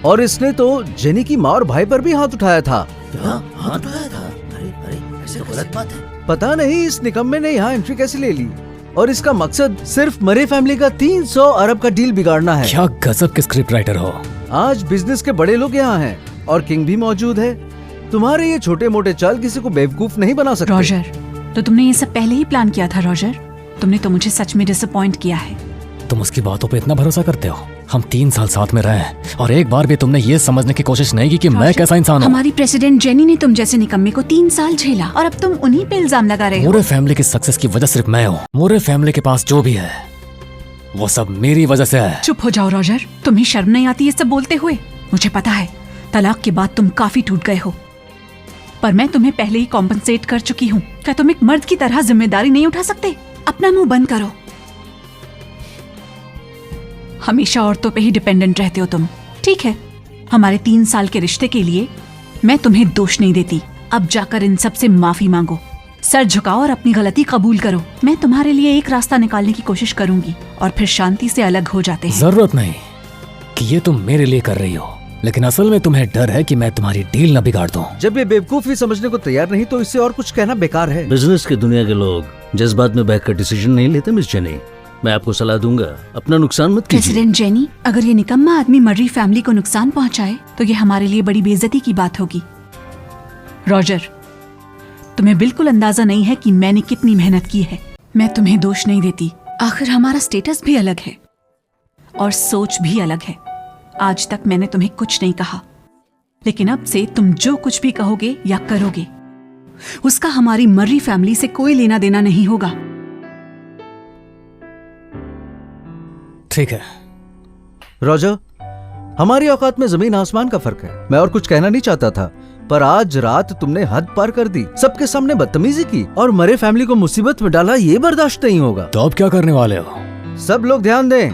Speaker 5: और इसने तो जेनी की माँ और भाई पर भी हाथ उठाया था।
Speaker 4: हाथ उठाया था? अरे ऐसे गलत बात है।
Speaker 5: पता नहीं इस निकम्मे ने यहाँ एंट्री कैसे ले ली, और इसका मकसद सिर्फ मरे फैमिली का 300 अरब का डील बिगाड़ना है।
Speaker 2: क्या गजब के स्क्रिप्ट राइटर हो।
Speaker 5: आज बिजनेस के बड़े लोग यहाँ हैं और किंग भी मौजूद है। तुम्हारे ये छोटे मोटे चाल किसी को बेवकूफ नहीं बना सकते।
Speaker 3: रॉजर, तो तुमने ये सब पहले ही प्लान किया था रॉजर। तुमने तो मुझे सच में डिसअपॉइंट किया है।
Speaker 2: तुम उसकी बातों पे इतना भरोसा करते हो? हम 3 साल साथ में रहे हैं और एक बार भी तुमने ये समझने की कोशिश नहीं की कि मैं कैसा इंसान हूँ।
Speaker 3: हमारी प्रेसिडेंट जेनी ने तुम जैसे निकम्मे को 3 साल झेला और अब तुम उन्हीं पे इल्जाम लगा रहे हो।
Speaker 2: मोरे फैमिली की सक्सेस की वजह सिर्फ मैं हूँ। मोरे फैमिली के पास जो भी है वो सब मेरी वजह से है।
Speaker 3: चुप हो जाओ रॉजर, तुम्हें शर्म नहीं आती ये सब बोलते हुए? मुझे पता है तलाक के बाद तुम काफी टूट गए हो, पर मैं तुम्हें पहले ही कॉम्पनसेट कर चुकी हूँ। क्या तुम एक मर्द की तरह जिम्मेदारी नहीं उठा सकते? अपना मुंह बंद करो। हमेशा औरतों पे ही डिपेंडेंट रहते हो तुम। ठीक है, हमारे 3 साल के रिश्ते के लिए मैं तुम्हें दोष नहीं देती। अब जाकर इन सब से माफी मांगो, सर झुकाओ और अपनी गलती कबूल करो। मैं तुम्हारे लिए एक रास्ता निकालने की कोशिश करूंगी और फिर शांति से अलग हो जाते हैं।
Speaker 2: जरूरत नहीं कि ये तुम मेरे लिए कर रही हो। लेकिन असल में तुम्हें डर है कि मैं तुम्हारी डील न बिगाड़ दूं।
Speaker 5: जब ये बेवकूफी समझने को तैयार नहीं तो इससे और कुछ कहना बेकार है।
Speaker 1: बिजनेस की दुनिया के लोग जज्बात में बहकर डिसीजन नहीं लेते मिस जेनी। मैं आपको सलाह दूंगा, अपना नुकसान मत कीजिए।
Speaker 3: प्रेसिडेंट जेनी, अगर ये निकम्मा आदमी मर्री फैमिली को नुकसान पहुंचाए तो ये हमारे लिए बड़ी बेइज्जती की बात होगी। रॉजर, तुम्हें बिल्कुल अंदाजा नहीं है कि मैंने कितनी मेहनत की है। मैं तुम्हें दोष नहीं देती, आखिर हमारा स्टेटस भी अलग है और सोच भी अलग है। आज तक मैंने तुम्हें कुछ नहीं कहा, लेकिन अब से तुम जो कुछ भी कहोगे या करोगे उसका हमारी मर्री फैमिली से कोई लेना देना नहीं होगा।
Speaker 2: ठीक है।
Speaker 5: रॉजर, हमारी औकात में जमीन आसमान का फर्क है। मैं और कुछ कहना नहीं चाहता था, पर आज रात तुमने हद पार कर दी, सबके सामने बदतमीजी की और मरे फैमिली को मुसीबत में डाला। ये बर्दाश्त नहीं होगा।
Speaker 2: तो अब क्या करने वाले हो?
Speaker 5: सब लोग ध्यान दें,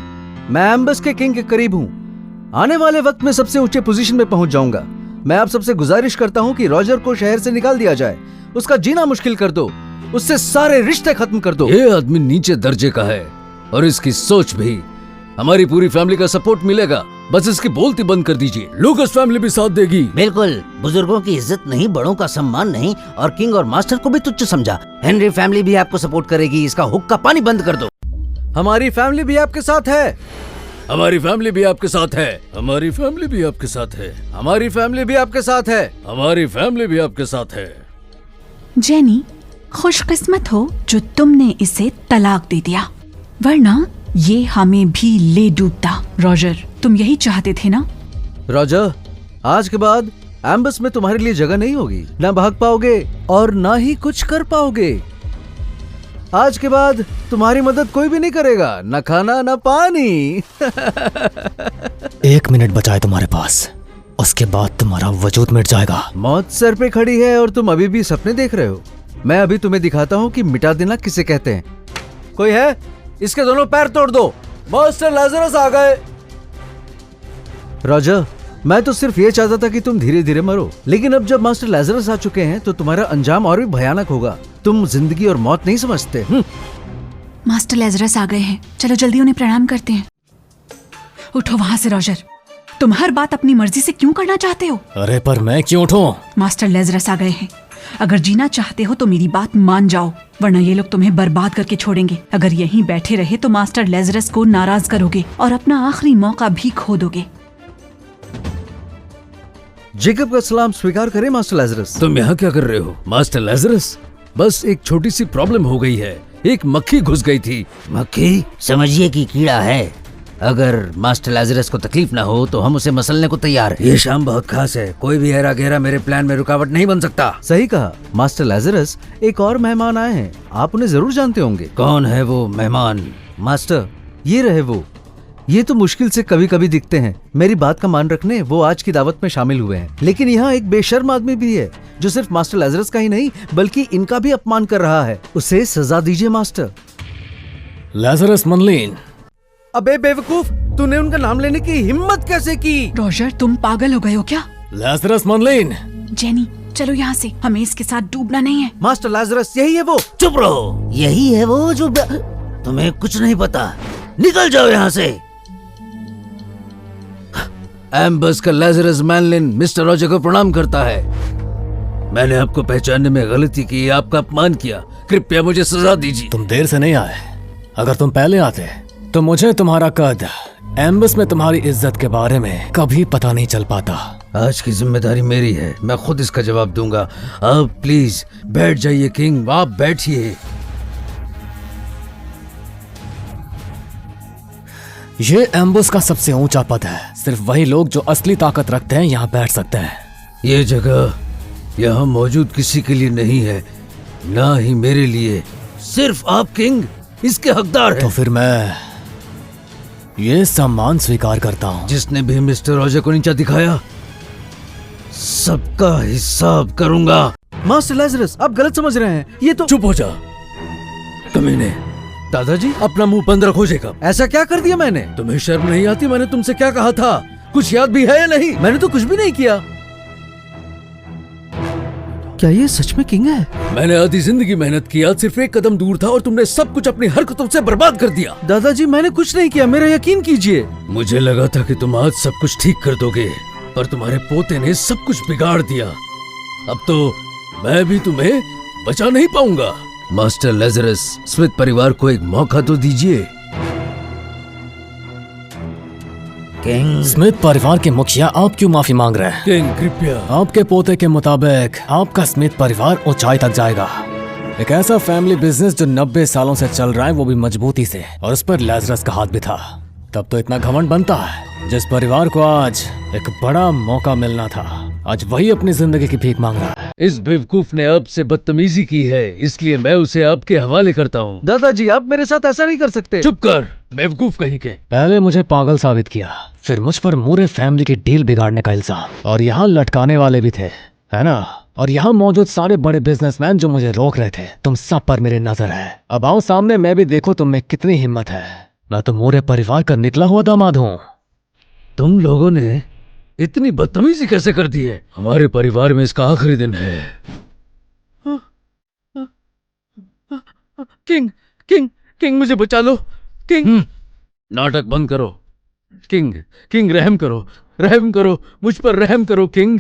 Speaker 5: मैं एम्बस के किंग के करीब हूँ। आने वाले वक्त में सबसे ऊंचे पोजीशन में पहुंच जाऊंगा। मैं आप सबसे गुजारिश करता हूँ कि रॉजर को शहर से निकाल दिया जाए, उसका जीना मुश्किल कर दो, उससे सारे रिश्ते खत्म कर दो।
Speaker 1: ये आदमी नीचे दर्जे का है और इसकी सोच भी। हमारी पूरी फैमिली का सपोर्ट मिलेगा, बस इसकी बोलती बंद कर दीजिए। लूकस फैमिली भी साथ देगी।
Speaker 4: बिल्कुल, बुजुर्गों की इज्जत नहीं, बड़ों का सम्मान नहीं, और किंग और मास्टर को भी तुच्छ समझा। हेनरी फैमिली भी आपको सपोर्ट करेगी। इसका हुक्का पानी बंद कर दो।
Speaker 5: हमारी फैमिली भी आपके साथ है।
Speaker 1: हमारी फैमिली भी आपके साथ है। हमारी फैमिली भी आपके साथ है।
Speaker 5: हमारी फैमिली भी आपके साथ है।
Speaker 1: हमारी फैमिली भी आपके साथ है।
Speaker 3: जेनी, खुशकिस्मत हो जो तुमने इसे तलाक दे दिया, वरना ये हमें भी ले डूबता। रॉजर, तुम यही चाहते थे ना?
Speaker 5: रॉजर, आज के बाद एम्बस में तुम्हारे लिए जगह नहीं होगी। ना भाग पाओगे और ना ही कुछ कर पाओगे। आज के बाद तुम्हारी मदद कोई भी नहीं करेगा, ना खाना ना पानी।
Speaker 2: 1 मिनट बचा है तुम्हारे पास, उसके बाद तुम्हारा वजूद मिट जाएगा।
Speaker 5: मौत सर पे खड़ी है और तुम अभी भी सपने देख रहे हो। मैं अभी तुम्हें दिखाता हूँ कि मिटा देना किसे कहते हैं। कोई है? इसके दोनों पैर तोड़ दो। मास्टर लाजरस आ गए। रॉजर, मैं तो सिर्फ ये चाहता था कि तुम धीरे धीरे मरो, लेकिन अब जब मास्टर लाजरस आ चुके हैं तो तुम्हारा अंजाम और भी भयानक होगा। तुम जिंदगी और मौत नहीं समझते।
Speaker 3: मास्टर लेजरस आ गए हैं, चलो जल्दी उन्हें प्रणाम करते हैं। उठो वहां से रॉजर, तुम हर बात अपनी मर्जी से क्यों करना चाहते हो?
Speaker 2: अरे पर मैं क्यों उठूं?
Speaker 3: मास्टर लेजरस आ गए हैं। अगर जीना चाहते हो तो मेरी बात मान जाओ, वरना ये लोग तुम्हें बर्बाद करके छोड़ेंगे। अगर यहीं बैठे रहे तो मास्टर लेजरस को नाराज करोगे और अपना आखिरी मौका भी खो दोगे।
Speaker 5: जेकब का सलाम स्वीकार करें मास्टर लाजरस।
Speaker 1: तुम यहाँ क्या कर रहे हो मास्टर लाजरस? बस एक छोटी सी प्रॉब्लम हो गई है, एक मक्खी घुस गई थी।
Speaker 4: मक्खी? समझिए कि कीड़ा है। अगर मास्टर लाजरस को तकलीफ ना हो तो हम उसे मसलने को तैयार हैं। ये शाम बहुत खास है, कोई भी हेरा घेरा मेरे प्लान में रुकावट नहीं बन सकता।
Speaker 5: सही कहा मास्टर लाजरस। एक और मेहमान आए हैं, आप उन्हें जरूर जानते होंगे।
Speaker 4: कौन है वो मेहमान?
Speaker 5: मास्टर, ये रहे वो। ये तो मुश्किल से कभी कभी दिखते हैं। मेरी बात का मान रखने वो आज की दावत में शामिल हुए हैं, लेकिन यहाँ एक बेशर्म आदमी भी है जो सिर्फ मास्टर लाजरस का ही नहीं बल्कि इनका भी अपमान कर रहा है। उसे सजा दीजिए मास्टर।
Speaker 2: लाजरस मनलीन।
Speaker 5: अबे बेवकूफ, तूने उनका नाम लेने की हिम्मत कैसे की?
Speaker 3: रॉजर, तुम पागल हो गए हो क्या?
Speaker 2: लाजरस मनलीन।
Speaker 3: जेनी, चलो यहाँ से, हमें इसके साथ डूबना नहीं है।
Speaker 5: मास्टर लाजरस, यही है वो।
Speaker 4: चुप रहो, यही है वो जो तुम्हें कुछ नहीं पता। निकल जाओ यहाँ से।
Speaker 1: एम्बस का लाजरस मैनलिन मिस्टर रॉजर को प्रणाम करता है। मैंने आपको पहचानने में गलती की, आपका अपमान किया, कृपया मुझे सजा दीजिए।
Speaker 2: तुम देर से नहीं आए, अगर तुम पहले आते तो मुझे तुम्हारा कद, एम्बस में तुम्हारी इज्जत के बारे में कभी पता नहीं चल पाता।
Speaker 1: आज की जिम्मेदारी मेरी है, मैं खुद इसका जवाब दूंगा। आप प्लीज बैठ जाइए किंग, आप बैठिए।
Speaker 2: ये एम्बस का सबसे ऊंचा पद है, सिर्फ वही लोग जो असली ताकत रखते हैं यहाँ बैठ सकते हैं।
Speaker 1: ये जगह यहाँ मौजूद किसी के लिए नहीं है, ना ही मेरे लिए। सिर्फ आप किंग इसके हकदार हैं।
Speaker 2: तो फिर मैं ये सम्मान स्वीकार करता हूँ।
Speaker 1: जिसने भी मिस्टर रॉजर को नीचा दिखाया, सबका हिसाब करूंगा।
Speaker 5: मास्टर लाजरस, आप गलत समझ रहे हैं। ये तो
Speaker 1: चुप हो जा कमीने।
Speaker 5: दादाजी,
Speaker 1: अपना मुंह बंद रखो जेकब।
Speaker 5: ऐसा क्या कर दिया मैंने?
Speaker 1: तुम्हें शर्म नहीं आती? मैंने तुमसे क्या कहा था, कुछ याद भी है या नहीं?
Speaker 5: मैंने तो कुछ भी नहीं किया। क्या ये सच में किंग है?
Speaker 1: मैंने आधी जिंदगी मेहनत की, आज सिर्फ एक कदम दूर था और तुमने सब कुछ अपनी हरकतों से बर्बाद कर दिया।
Speaker 5: दादाजी, मैंने कुछ नहीं किया, मेरा यकीन कीजिए।
Speaker 1: मुझे लगा था कि तुम आज सब कुछ ठीक कर दोगे, पर तुम्हारे पोते ने सब कुछ बिगाड़ दिया। अब तो मैं भी तुम्हें बचा नहीं पाऊंगा। मास्टर लेजरस, स्मिथ परिवार को एक मौका तो दीजिए।
Speaker 4: किंग,
Speaker 2: स्मिथ परिवार के मुखिया आप क्यों माफी मांग रहे हैं?
Speaker 1: किंग कृपया।
Speaker 2: आपके पोते के मुताबिक आपका स्मिथ परिवार ऊंचाई तक जाएगा। एक ऐसा फैमिली बिजनेस जो 90 सालों से चल रहा है, वो भी मजबूती से, और उस पर लेजरस का हाथ भी था। तब तो इतना घमंड बनता है। जिस परिवार को आज एक बड़ा मौका मिलना था, आज वही अपनी जिंदगी की भीख मांग रहा है।
Speaker 1: इस बेवकूफ ने आपसे बदतमीजी की है, इसलिए मैं उसे आपके हवाले करता हूँ।
Speaker 5: दादाजी, आप मेरे साथ ऐसा नहीं कर सकते।
Speaker 1: चुप कर, बेवकूफ कहीं के।
Speaker 2: पहले मुझे पागल साबित किया, फिर मुझ पर मूरे फैमिली की डील बिगाड़ने का इल्जाम, और यहाँ लटकाने वाले भी थे, है ना? और यहाँ मौजूद सारे बड़े बिजनेसमैन जो मुझे रोक रहे थे, तुम सब पर मेरी नजर है। अब आओ सामने, मैं भी देखो तुम में कितनी हिम्मत है। मैं तो मूरे परिवार का निकला हुआ दामाद हूँ।
Speaker 1: तुम लोगों ने इतनी बदतमीजी कैसे कर दी है? हमारे परिवार में इसका आखिरी दिन है।
Speaker 5: किंग, किंग, किंग, मुझे बचा लो। किंग,
Speaker 1: नाटक बंद करो। किंग, किंग रहम करो, रहम करो, मुझ पर रहम करो। किंग,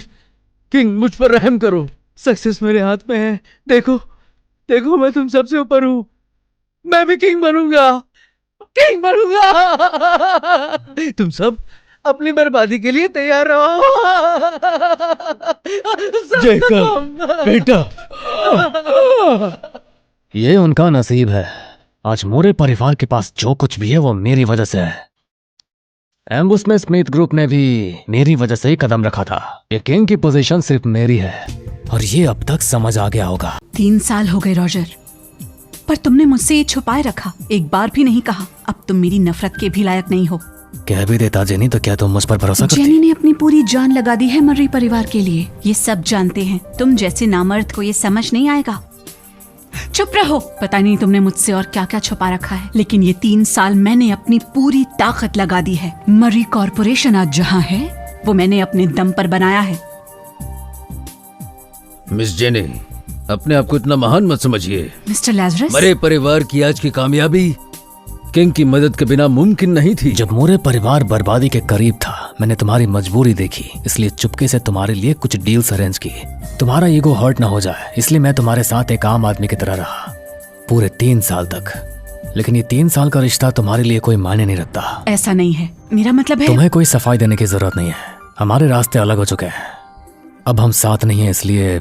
Speaker 1: किंग, मुझ पर रहम करो।
Speaker 5: सक्सेस मेरे हाथ में है। देखो, देखो, मैं तुम सबसे ऊपर हूँ। मैं भी किंग बनूंगा, किंग बनूंगा। तुम सब अपनी बर्बादी के लिए तैयार रहो।
Speaker 1: जयकर बेटा।
Speaker 2: ये उनका नसीब है। आज मूरे परिवार के पास जो कुछ भी है वो मेरी वजह से है। एम्बुस में स्मिथ ग्रुप ने भी मेरी वजह से ही कदम रखा था। ये किंग की पोजीशन सिर्फ मेरी है, और ये अब तक समझ आ गया होगा।
Speaker 3: 3 साल हो गए रॉजर, पर तुमने मुझसे ये छुपाए रखा, एक बार भी नहीं कहा। अब तुम मेरी नफरत के भी लायक नहीं हो।
Speaker 2: कह भी देता जेनी, तो क्या तुम मुझ पर भरोसा करती?
Speaker 3: जेनी ने अपनी पूरी जान लगा दी है मर्री परिवार के लिए। ये सब जानते हैं। तुम जैसे नामर्द को ये समझ नहीं आएगा। चुप रहो। पता नहीं तुमने मुझसे और क्या क्या छुपा रखा है, लेकिन ये 3 साल मैंने अपनी पूरी ताकत लगा दी है। मर्री कॉर्पोरेशन आज जहाँ है, वो मैंने अपने दम पर बनाया है।
Speaker 1: मिस जेनी, अपने आप को इतना महान मत समझिए।
Speaker 3: मिस्टर लेजरस,
Speaker 1: मरे परिवार की आज की कामयाबी किंग की मदद के बिना मुमकिन नहीं थी।
Speaker 2: जब मूरे परिवार बर्बादी के करीब था, मैंने तुम्हारी मजबूरी देखी, इसलिए चुपके से तुम्हारे लिए कुछ डील्स अरेंज की। तुम्हारा ईगो हर्ट ना हो जाए, इसलिए मैं तुम्हारे साथ एक आम आदमी की तरह रहा पूरे 3 साल तक। लेकिन ये 3 साल का रिश्ता तुम्हारे लिए कोई मायने नहीं रखता।
Speaker 3: ऐसा नहीं है। मेरा मतलब है
Speaker 2: तुम्हें कोई सफाई देने की जरूरत नहीं है। हमारे रास्ते अलग हो चुके हैं। अब हम साथ नहीं हैं, इसलिए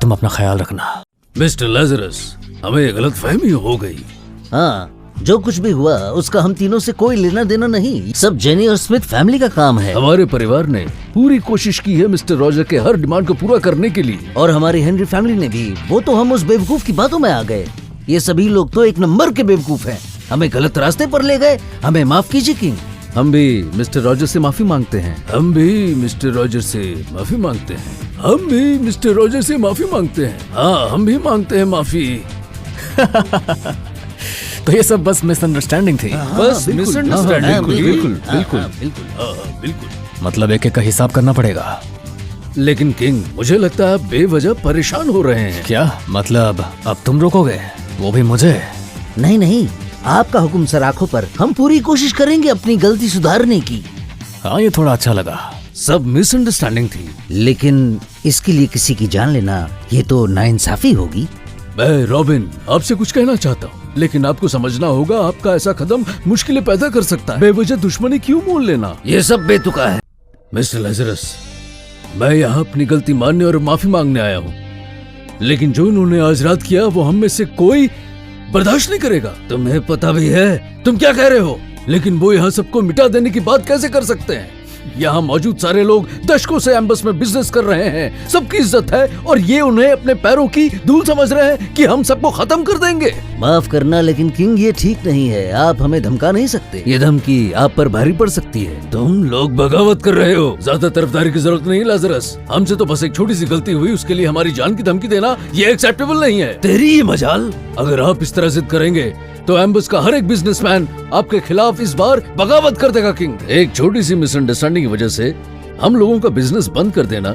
Speaker 2: तुम अपना ख्याल रखना।
Speaker 1: मिस्टर लेजरस, हमें गलतफहमी हो गई।
Speaker 4: हाँ, जो कुछ भी हुआ उसका हम तीनों से कोई लेना देना नहीं। सब जेनी और स्मिथ फैमिली का काम है।
Speaker 1: हमारे परिवार ने पूरी कोशिश की है मिस्टर रॉजर के हर डिमांड को पूरा करने के लिए।
Speaker 4: और हमारी हेनरी फैमिली ने भी। वो तो हम उस बेवकूफ की बातों में आ गए। ये सभी लोग तो एक नंबर के बेवकूफ हैं। हमें गलत रास्ते पर ले गए। हमें माफ कीजिए किंग।
Speaker 5: हम भी मिस्टर रॉजर से माफी मांगते हैं।
Speaker 1: हम भी मिस्टर रॉजर से माफी मांगते हैं। हम भी मिस्टर रॉजर से माफी मांगते हैं। हाँ, हम भी मांगते हैं माफी।
Speaker 2: तो ये सब बस मिसअंडरस्टैंडिंग थी।
Speaker 1: बस मिसअंडरस्टैंडिंग।
Speaker 5: बिल्कुल, बिल्कुल।
Speaker 1: बिल्कुल।
Speaker 2: मतलब एक एक का हिसाब करना पड़ेगा।
Speaker 1: लेकिन किंग, मुझे लगता है आप बेवजह परेशान हो रहे हैं।
Speaker 2: क्या मतलब? अब तुम रोकोगे, वो भी मुझे?
Speaker 4: नहीं नहीं, आपका हुक्म सर आंखों पर। हम पूरी कोशिश करेंगे अपनी गलती सुधारने की।
Speaker 2: हाँ, ये थोड़ा अच्छा लगा।
Speaker 1: सब मिसअंडरस्टैंडिंग थी।
Speaker 4: लेकिन इसके लिए किसी की जान लेना, ये तो नाइंसाफी होगी।
Speaker 1: मैं रॉबिन आपसे कुछ कहना चाहता हूँ, लेकिन आपको समझना होगा आपका ऐसा कदम मुश्किलें पैदा कर सकता है। बेवजह दुश्मनी क्यों मोल लेना? ये सब बेतुका है। मिस्टर लेजरस, मैं यहाँ अपनी गलती मानने और माफी मांगने आया हूँ, लेकिन जो उन्होंने आज रात किया वो हम में से कोई बर्दाश्त नहीं करेगा। तुम्हें पता भी है तुम क्या कह रहे हो, लेकिन वो यहाँ सबको मिटा देने की बात कैसे कर सकते हैं? यहाँ मौजूद सारे लोग दशकों से एम्बस में बिजनेस कर रहे हैं, सबकी इज्जत है, और ये उन्हें अपने पैरों की धूल समझ रहे हैं कि हम सबको खत्म कर देंगे।
Speaker 4: माफ करना, लेकिन किंग ये ठीक नहीं है। आप हमें धमका नहीं सकते। ये धमकी आप पर भारी पड़ सकती है।
Speaker 1: तुम लोग बगावत कर रहे हो। ज्यादा तरफदारी की जरूरत नहीं लाजरस। हमसे तो बस एक छोटी सी गलती हुई, उसके लिए हमारी जान की धमकी देना ये एक्सेप्टेबल नहीं है। तेरी ये मजाल, अगर आप इस तरह जिद करेंगे तो एम्बस का हर एक बिजनेसमैन आपके खिलाफ इस बार बगावत कर देगा किंग। एक छोटी सी मिसअंडरस्टैंडिंग की वजह से हम लोगों का बिजनेस बंद कर देना,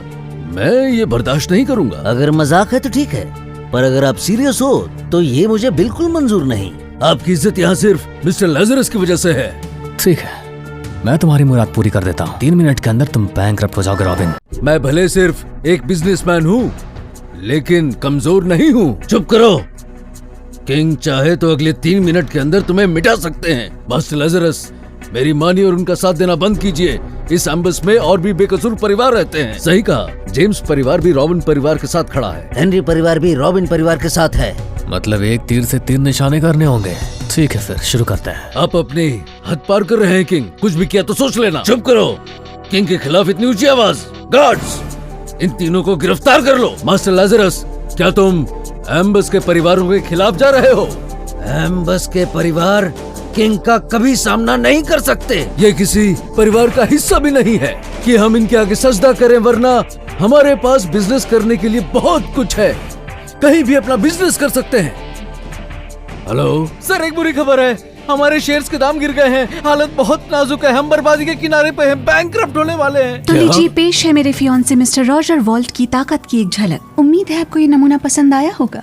Speaker 1: मैं ये बर्दाश्त नहीं करूंगा।
Speaker 4: अगर मजाक है तो ठीक है, पर अगर आप सीरियस हो तो ये मुझे बिल्कुल मंजूर नहीं।
Speaker 1: आपकी इज्जत यहाँ सिर्फ मिस्टर लेजरस की वजह से है।
Speaker 2: ठीक है, मैं तुम्हारी मुराद पूरी कर देता हूँ। 3 मिनट के अंदर तुम बैंकरप्ट हो जाओगे रॉबिन।
Speaker 1: मैं भले सिर्फ एक बिजनेसमैन हूँ, लेकिन कमजोर नहीं हूँ। चुप करो। किंग चाहे तो अगले 3 मिनट के अंदर तुम्हें मिटा सकते हैं। मास्टर लाजरस, मेरी मानिए और उनका साथ देना बंद कीजिए। इस एम्बस में और भी बेकसूर परिवार रहते हैं। सही कहा, जेम्स परिवार भी रॉबिन परिवार के साथ खड़ा है।
Speaker 4: हेनरी परिवार भी रॉबिन परिवार के साथ है।
Speaker 2: मतलब एक तीर से 3 निशाने करने होंगे। ठीक है, फिर शुरू करते हैं।
Speaker 1: आप अपनी हद पार कर रहे हैं किंग। कुछ भी किया तो सोच लेना। चुप करो। किंग के खिलाफ इतनी ऊंची आवाज। गार्ड्स, इन तीनों को गिरफ्तार कर लो। मास्टर लाजरस, क्या तुम एम्बस के परिवारों के खिलाफ जा रहे हो?
Speaker 4: एम्बस के परिवार किंग का कभी सामना नहीं कर सकते।
Speaker 1: ये किसी परिवार का हिस्सा भी नहीं है कि हम इनके आगे सजदा करें, वरना हमारे पास बिजनेस करने के लिए बहुत कुछ है। कहीं भी अपना बिजनेस कर सकते हैं। हेलो
Speaker 5: सर, एक बुरी खबर है। हमारे शेयर्स के दाम गिर गए हैं। हालत बहुत नाजुक है। हम बर्बादी के किनारे पे हैं। बैंकक्रप्ट होने वाले हैं।
Speaker 3: तो लीजिए, पेश है मेरे फियांसे मिस्टर रॉजर वॉल्ट की ताकत की एक झलक। उम्मीद है आपको ये नमूना पसंद आया होगा।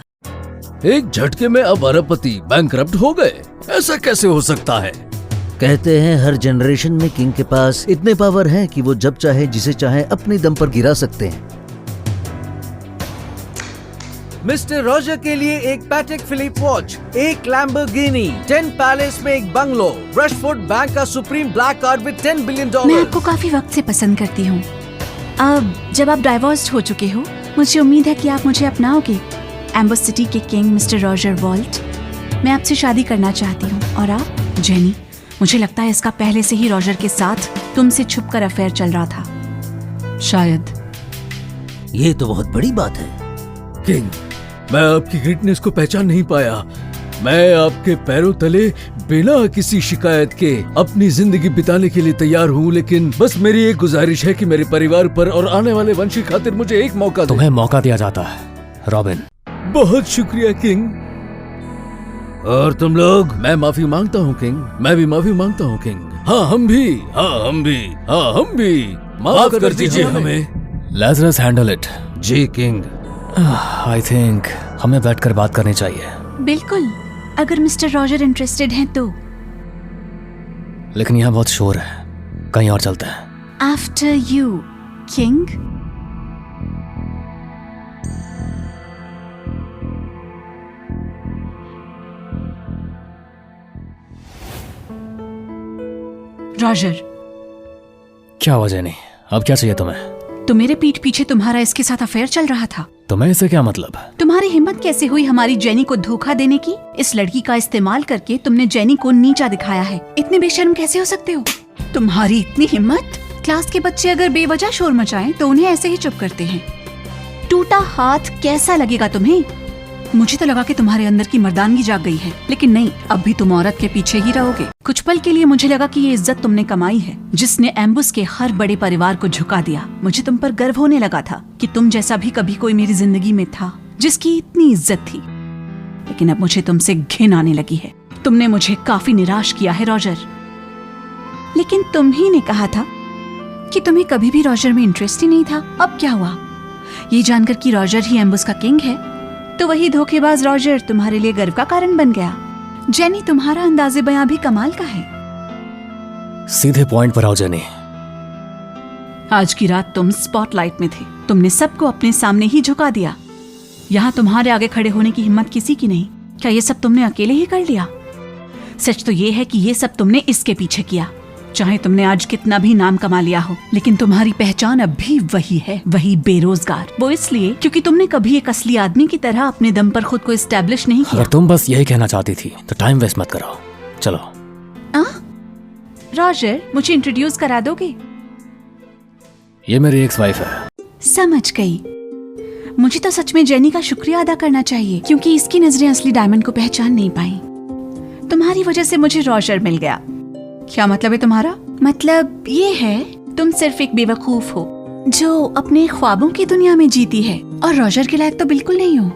Speaker 1: एक झटके में अब अरबपति बैंकक्रप्ट हो गए। ऐसा कैसे हो सकता है?
Speaker 4: कहते हैं हर जनरेशन में किंग के पास इतने पावर हैं कि वो जब चाहे जिसे चाहे अपने दम पर गिरा सकते हैं।
Speaker 5: मिस्टर रॉजर के लिए एक पैटेक फिलिप वॉच, एक लैम्बोर्गिनी, 10 पैलेस में एक बंगलो, रशफोर्ड बैंक का supreme black car with $10 billion.
Speaker 3: मैं आपको काफी वक्त से पसंद करती हूँ। अब जब आप डाइवोर्स्ड हो चुके हो, मुझे उम्मीद है कि आप मुझे अपनाओगे। एम्बस सिटी के किंग मिस्टर रॉजर वॉल्ट, मैं आपसे शादी करना चाहती हूँ। और आप जेनी, मुझे लगता है इसका पहले से ही रॉजर के साथ तुमसे छुपकर अफेयर चल रहा था। शायद।
Speaker 4: ये तो बहुत बड़ी बात है।
Speaker 1: किंग, मैं आपकी ग्रेटनेस को पहचान नहीं पाया। मैं आपके पैरों तले बिना किसी शिकायत के अपनी जिंदगी बिताने के लिए तैयार हूँ, लेकिन बस मेरी एक गुजारिश है कि मेरे परिवार पर और आने वाले वंश की खातिर मुझे एक मौका दो।
Speaker 2: तुम्हें मौका दिया जाता है रॉबिन।
Speaker 1: बहुत शुक्रिया किंग। और तुम लोग? मैं माफी मांगता हूँ किंग। मैं भी माफी मांगता हूँ किंग। हाँ हम भी माफ कर दीजिए हमें।
Speaker 2: Lazarus, handle it.
Speaker 1: जी किंग।
Speaker 2: आई थिंक हमें बैठकर बात करनी चाहिए।
Speaker 3: बिल्कुल, अगर मिस्टर रॉजर इंटरेस्टेड हैं तो।
Speaker 2: लेकिन यहाँ बहुत शोर है, कहीं और चलते हैं।
Speaker 3: After you king. रॉजर,
Speaker 2: क्या हुआ जेनी? अब क्या चाहिए तुम्हें?
Speaker 3: तो मेरे पीठ पीछे तुम्हारा इसके साथ अफेयर चल रहा था।
Speaker 2: तुम्हें इससे क्या मतलब?
Speaker 3: तुम्हारी हिम्मत कैसे हुई हमारी जेनी को धोखा देने की? इस लड़की का इस्तेमाल करके तुमने जेनी को नीचा दिखाया है। इतने बेशर्म कैसे हो सकते हो? तुम्हारी इतनी हिम्मत? क्लास के बच्चे अगर बेवजह शोर मचाएं तो उन्हें ऐसे ही चुप करते हैं। टूटा हाथ कैसा लगेगा तुम्हें? मुझे तो लगा कि तुम्हारे अंदर की मर्दानगी जाग गई है, लेकिन नहीं, अब भी तुम औरत के पीछे ही रहोगे। कुछ पल के लिए मुझे लगा कि ये इज्जत तुमने कमाई है, जिसने एम्बुस के हर बड़े परिवार को झुका दिया। मुझे तुम पर गर्व होने लगा था कि तुम जैसा भी कभी कोई मेरी जिंदगी में था जिसकी इतनी इज्जत थी। लेकिन अब मुझे तुमसे घिन आने लगी है। तुमने मुझे काफी निराश किया है रॉजर। लेकिन तुम ही ने कहा था कि तुम्हें कभी भी रॉजर में इंटरेस्ट ही नहीं था। अब क्या हुआ? ये जानकर कि रॉजर ही एम्बुस का किंग है, तो वही धोखेबाज रॉजर तुम्हारे लिए गर्व का कारण बन गया। जेनी, तुम्हारा अंदाजे बयां भी कमाल का है।
Speaker 2: सीधे पॉइंट पर आओ जेनी।
Speaker 3: आज की रात तुम स्पॉटलाइट में थे। तुमने सबको अपने सामने ही झुका दिया। यहाँ तुम्हारे आगे खड़े होने की हिम्मत किसी की नहीं। क्या ये सब तुमने अकेले ही कर लिया? सच तो ये है कि ये सब तुमने इसके पीछे किया। चाहे तुमने आज कितना भी नाम कमा लिया हो, लेकिन तुम्हारी पहचान अब भी वही है, वही बेरोजगार। वो इसलिए क्योंकि तुमने कभी एक असली आदमी की तरह अपने दम पर खुद को एस्टेब्लिश नहीं किया।
Speaker 2: अगर तुम बस यही कहना चाहती थी तो टाइम वेस्ट मत करो। चलो।
Speaker 3: रॉजर, मुझे इंट्रोड्यूस करा दोगे?
Speaker 2: ये मेरी एक्स वाइफ है।
Speaker 3: समझ गई। मुझे तो सच में जेनी का शुक्रिया अदा करना चाहिए, क्योंकि इसकी नजरें असली डायमंड को पहचान नहीं पाई। तुम्हारी वजह से मुझे रॉजर मिल गया। क्या मतलब है तुम्हारा? मतलब ये है, तुम सिर्फ एक बेवकूफ हो जो अपने ख्वाबों की दुनिया में जीती है, और रॉजर के लायक तो बिल्कुल नहीं हो।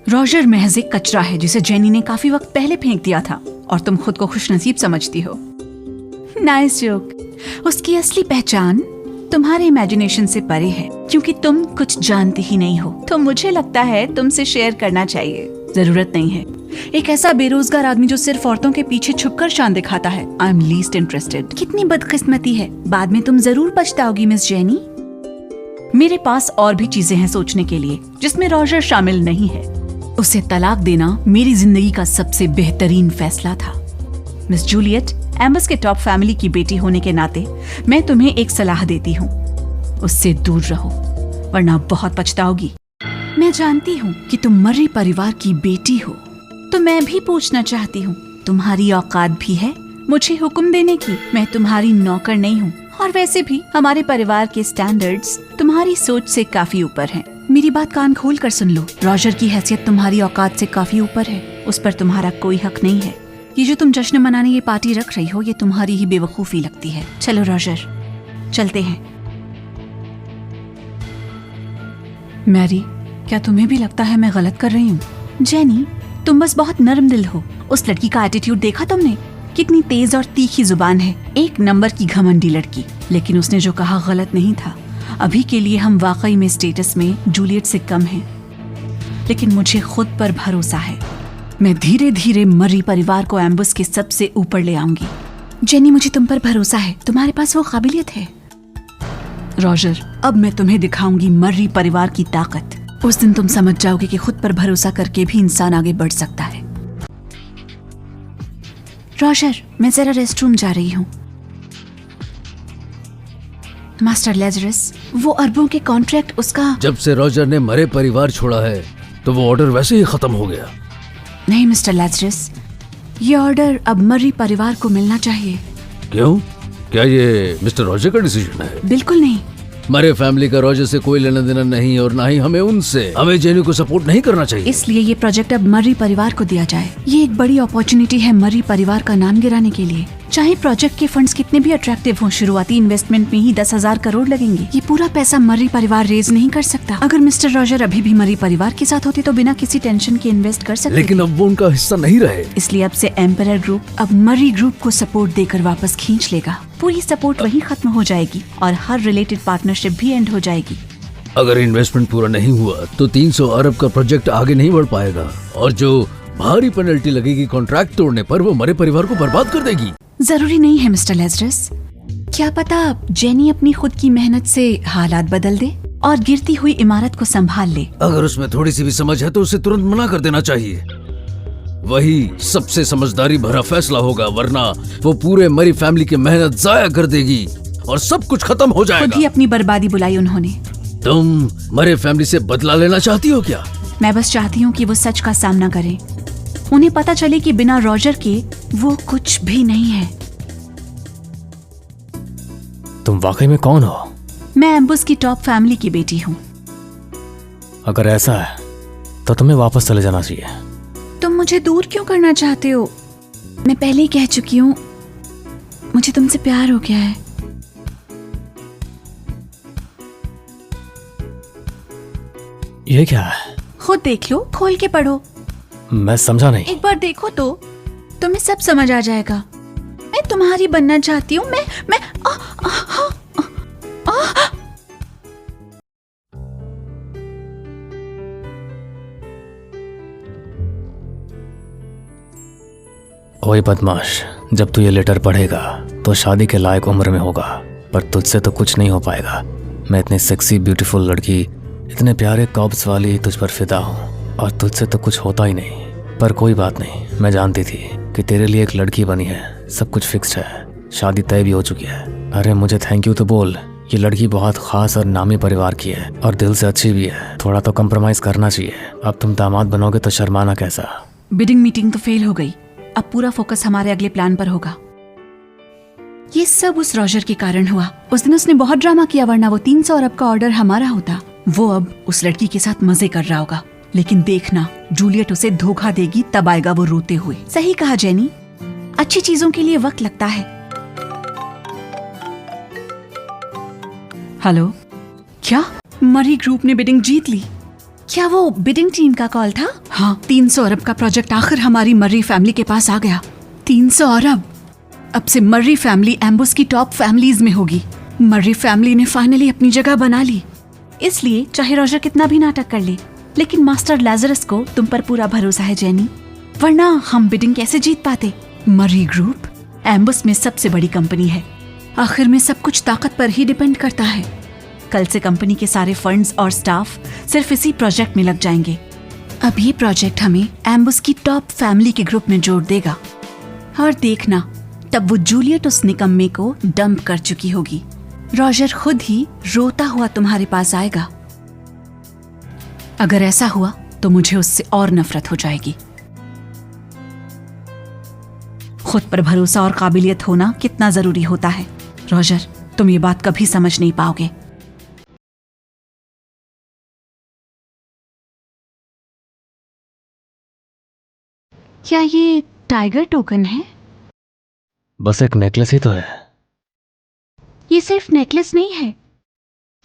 Speaker 3: रॉजर महज एक कचरा है जिसे जेनी ने काफी वक्त पहले फेंक दिया था, और तुम खुद को खुशनसीब समझती हो। Nice joke. उसकी असली पहचान तुम्हारे इमेजिनेशन से परे है, क्योंकि तुम कुछ जानती ही नहीं हो। तो मुझे लगता है तुमसे शेयर करना चाहिए। जरूरत नहीं है। एक ऐसा बेरोजगार आदमी जो सिर्फ औरतों के पीछे छुपकर शान दिखाता है। I am least interested. कितनी बदकिस्मती है, बाद में तुम जरूर पछताओगी मिस जेनी। मेरे पास और भी चीजें हैं सोचने के लिए, जिसमें रॉजर शामिल नहीं है। उसे तलाक देना मेरी जिंदगी का सबसे बेहतरीन फैसला था। मिस जूलियट, एम्बस के टॉप फैमिली की बेटी होने के नाते मैं तुम्हें एक सलाह देती हूँ, उससे दूर रहो वरना बहुत पछताओगी। मैं जानती हूँ कि तुम मर्री परिवार की बेटी हो, तो मैं भी पूछना चाहती हूँ, तुम्हारी औकात भी है मुझे हुक्म देने की? मैं तुम्हारी नौकर नहीं हूँ, और वैसे भी हमारे परिवार के स्टैंडर्ड्स तुम्हारी सोच से काफी ऊपर हैं। मेरी बात कान खोल कर सुन लो, रॉजर की हैसियत तुम्हारी औकात से काफी ऊपर है, उस पर तुम्हारा कोई हक नहीं है। ये जो तुम जश्न मनाने ये पार्टी रख रही हो, ये तुम्हारी ही बेवकूफी लगती है। चलो रॉजर, चलते हैं। मैरी, क्या तुम्हें भी लगता है मैं गलत कर रही हूँ? जेनी, तुम बस बहुत नरम दिल हो। उस लड़की का एटीट्यूड देखा तुमने? कितनी तेज और तीखी जुबान है, एक नंबर की घमंडी लड़की। लेकिन उसने जो कहा गलत नहीं था। अभी के लिए हम वाकई में स्टेटस में जूलियट से कम हैं, लेकिन मुझे खुद पर भरोसा है। मैं धीरे धीरे मर्री परिवार को एम्बस के सबसे ऊपर ले आऊंगी। जेनी, मुझे तुम पर भरोसा है, तुम्हारे पास वो काबिलियत है। रॉजर, अब मैं तुम्हें दिखाऊंगी मर्री परिवार की ताकत। उस दिन तुम समझ जाओगे कि खुद पर भरोसा करके भी इंसान आगे बढ़ सकता है। रॉजर, मैं जरा रेस्टरूम जा रही हूँ। मास्टर लेजरस, वो अरबों के कॉन्ट्रैक्ट उसका।
Speaker 1: जब से रॉजर ने मरे परिवार छोड़ा है तो वो ऑर्डर वैसे ही खत्म हो गया।
Speaker 3: नहीं मिस्टर लेजरस, ये ऑर्डर अब मर्री परिवार को मिलना चाहिए।
Speaker 1: क्यों? क्या ये मिस्टर रॉजर का डिसीजन है?
Speaker 3: बिल्कुल नहीं।
Speaker 1: मरे फैमिली का रॉजर से कोई लेना देना नहीं, और ना ही हमें उनसे। हमें जेनी को सपोर्ट नहीं करना चाहिए।
Speaker 3: इसलिए ये प्रोजेक्ट अब मर्री परिवार को दिया जाए। ये एक बड़ी अपॉर्चुनिटी है मर्री परिवार का नाम गिराने के लिए। चाहे प्रोजेक्ट के फंड्स कितने भी अट्रैक्टिव हों, शुरुआती इन्वेस्टमेंट में ही 10,000 करोड़ लगेंगे। ये पूरा पैसा मर्री परिवार रेज नहीं कर सकता। अगर मिस्टर रॉजर अभी भी मर्री परिवार के साथ होते तो बिना किसी टेंशन के इन्वेस्ट कर सकते।
Speaker 1: लेकिन अब वो उनका हिस्सा नहीं रहे।
Speaker 3: इसलिए अब से एम्परर ग्रुप अब मर्री ग्रुप को सपोर्ट देकर वापस खींच लेगा। पूरी सपोर्ट वहीं खत्म हो जाएगी और हर रिलेटेड पार्टनरशिप भी एंड हो जाएगी।
Speaker 1: अगर इन्वेस्टमेंट पूरा नहीं हुआ तो 300 अरब का प्रोजेक्ट आगे नहीं बढ़ पाएगा, और जो भारी पेनल्टी लगेगी कॉन्ट्रैक्ट तोड़ने पर, वो मरे परिवार को बर्बाद कर देगी।
Speaker 3: जरूरी नहीं है मिस्टर लेजरस, क्या पता जेनी अपनी खुद की मेहनत से हालात बदल दे और गिरती हुई इमारत को संभाल ले।
Speaker 1: अगर उसमें थोड़ी सी भी समझ है तो उसे तुरंत मना कर देना चाहिए। वही सबसे समझदारी भरा फैसला होगा, वरना वो पूरे मरी फैमिली की मेहनत जाया कर देगी और सब कुछ खत्म हो जाएगा।
Speaker 3: खुद ही अपनी बर्बादी बुलाई उन्होंने।
Speaker 1: तुम मरे फैमिली से बदला लेना चाहती हो क्या?
Speaker 3: मैं बस चाहती हूँ कि वो सच का सामना करें, उन्हें पता चले कि बिना रॉजर के वो कुछ भी नहीं है।
Speaker 2: तुम वाकई में कौन हो?
Speaker 3: मैं एम्बस की टॉप फैमिली की बेटी हूँ।
Speaker 2: अगर ऐसा है तो तुम्हें वापस चले जाना चाहिए।
Speaker 3: तुम मुझे दूर क्यों करना चाहते हो? मैं पहले ही कह चुकी हूँ, मुझे तुमसे प्यार हो गया है।
Speaker 2: ये क्या है?
Speaker 3: खुद देख लो, खोल के पढ़ो।
Speaker 2: मैं समझा नहीं।
Speaker 3: एक बार देखो तो तुम्हें सब समझ आ जाएगा। मैं तुम्हारी बनना चाहती हूँ। मैं
Speaker 2: ओए बदमाश, जब तू ये लेटर पढ़ेगा तो शादी के लायक उम्र में होगा, पर तुझसे तो कुछ नहीं हो पाएगा। मैं इतनी सेक्सी ब्यूटीफुल लड़की, इतने प्यारे कॉब्स वाली तुझ पर फिदा हूँ, और तुझसे तो कुछ होता ही नहीं। पर कोई बात नहीं, मैं जानती थी कि तेरे लिए एक लड़की बनी है, सब कुछ फिक्स्ड है, शादी तय भी हो चुकी है। अरे मुझे थैंक यू तो बोल, ये लड़की बहुत खास और नामी परिवार की है और दिल से अच्छी भी है, थोड़ा तो कम्प्रोमाइज करना चाहिए। अब तुम दामाद बनोगे तो शर्माना कैसा।
Speaker 3: बिडिंग मीटिंग तो फेल हो गई, अब पूरा फोकस हमारे अगले प्लान पर होगा। ये सब उस रॉजर के कारण हुआ। उस दिन उसने बहुत ड्रामा किया, वरना वो 300 अरब का ऑर्डर हमारा होता। वो अब उस लड़की के साथ मजे कर रहा होगा, लेकिन देखना जूलियट उसे धोखा देगी, तब आएगा वो रोते हुए। सही कहा जेनी, अच्छी चीजों के लिए वक्त लगता है। हेलो, क्या मरी ग्रुप ने बिडिंग जीत ली? क्या वो बिडिंग टीम का कॉल था? हाँ, 300 अरब का प्रोजेक्ट आखिर हमारी मर्री फैमिली के पास आ गया। 300 अरब। अब से मर्री फैमिली एम्बस की टॉप फैमिलीज में होगी। मर्री फैमिली ने फाइनली अपनी जगह बना ली। इसलिए चाहे रॉजर कितना भी नाटक कर ले, लेकिन मास्टर लेजरस को तुम पर पूरा भरोसा है जेनी। वरना हम बिडिंग कैसे जीत पाते। मरी ग्रुप एम्बस में सबसे बड़ी कंपनी है। आखिर में सब कुछ ताकत पर ही डिपेंड करता है। कल से कंपनी के सारे फंड्स और स्टाफ सिर्फ इसी प्रोजेक्ट में लग जाएंगे। अब ये प्रोजेक्ट हमें एम्बस की टॉप फैमिली के ग्रुप में जोड़ देगा। और देखना, तब वो जूलियट उस निकम्मे को डंप कर चुकी होगी। रॉजर खुद ही रोता हुआ तुम्हारे पास आएगा। अगर ऐसा हुआ तो मुझे उससे और नफरत हो जाएगी। खुद पर भरोसा और काबिलियत होना कितना जरूरी होता है। रॉजर, तुम ये बात कभी समझ नहीं पाओगे। क्या ये टाइगर टोकन है?
Speaker 2: बस एक नेकलेस ही तो है।
Speaker 3: ये सिर्फ नेकलेस नहीं है,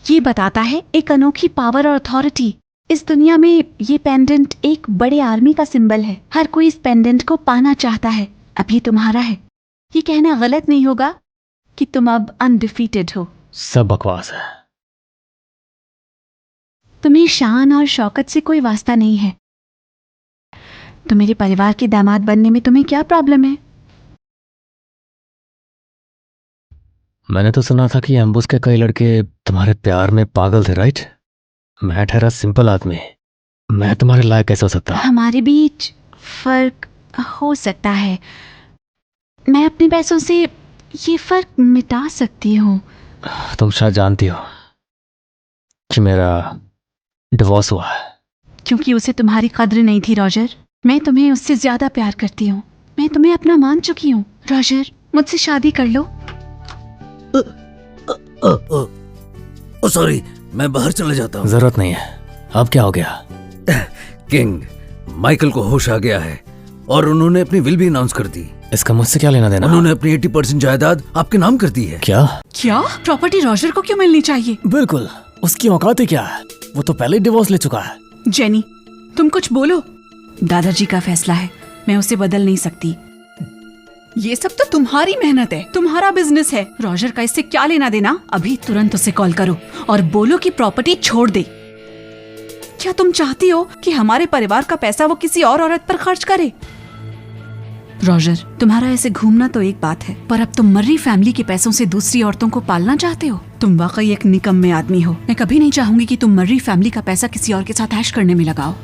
Speaker 3: ये बताता है एक अनोखी पावर और अथॉरिटी। इस दुनिया में ये पेंडेंट एक बड़े आर्मी का सिंबल है। हर कोई इस पेंडेंट को पाना चाहता है। अब ये तुम्हारा है। ये कहना गलत नहीं होगा कि तुम अब अनडिफीटेड हो।
Speaker 2: सब बकवास है।
Speaker 3: तुम्हें शान और शौकत से कोई वास्ता नहीं है। तो मेरे परिवार के दामाद बनने में तुम्हें क्या प्रॉब्लम है?
Speaker 2: मैंने तो सुना था कि एम्बुस के कई लड़के तुम्हारे प्यार में पागल थे, राइट? मैं ठहरा सिंपल आदमी, मैं तुम्हारे लायक कैसे हो सकता?
Speaker 3: हमारे बीच फर्क हो सकता है। मैं अपने पैसों से ये फर्क मिटा सकती हूँ।
Speaker 2: तुम शायद जानती हो कि मेरा डिवोर्स हुआ है।
Speaker 3: क्योंकि उसे तुम्हारी कद्र नहीं थी रॉजर। मैं तुम्हें उससे ज्यादा प्यार करती हूँ। मैं तुम्हें अपना मान चुकी हूँ। रॉजर, मुझसे शादी कर लो।
Speaker 1: सॉरी, मैं बाहर चले जाता हूँ।
Speaker 2: जरूरत नहीं है। अब क्या हो गया?
Speaker 1: किंग, माइकल को होश आ गया है और उन्होंने अपनी विल भी अनाउंस कर दी।
Speaker 2: इसका मुझसे क्या लेना देना?
Speaker 1: उन्होंने अपनी 80% जायदाद आपके नाम कर दी है।
Speaker 2: क्या?
Speaker 3: प्रॉपर्टी रॉजर को क्यों मिलनी चाहिए?
Speaker 2: बिल्कुल, उसकी औकात ही क्या है? वो तो पहले ही डिवोर्स ले चुका है।
Speaker 3: जेनी, तुम कुछ बोलो। दादाजी का फैसला है, मैं उसे बदल नहीं सकती। ये सब तो तुम्हारी मेहनत है, तुम्हारा बिजनेस है। रॉजर का इससे क्या लेना देना? अभी तुरंत उसे कॉल करो और बोलो कि प्रॉपर्टी छोड़ दे। क्या तुम चाहती हो कि हमारे परिवार का पैसा वो किसी और औरत पर खर्च करे? रॉजर, तुम्हारा ऐसे घूमना तो एक बात है, पर अब तुम मर्री फैमिली के पैसों से दूसरी औरतों को पालना चाहते हो। तुम वाकई एक निकम्मे आदमी हो। मैं कभी नहीं चाहूंगी कि तुम मर्री फैमिली का पैसा किसी और के साथ ऐश करने में लगाओ।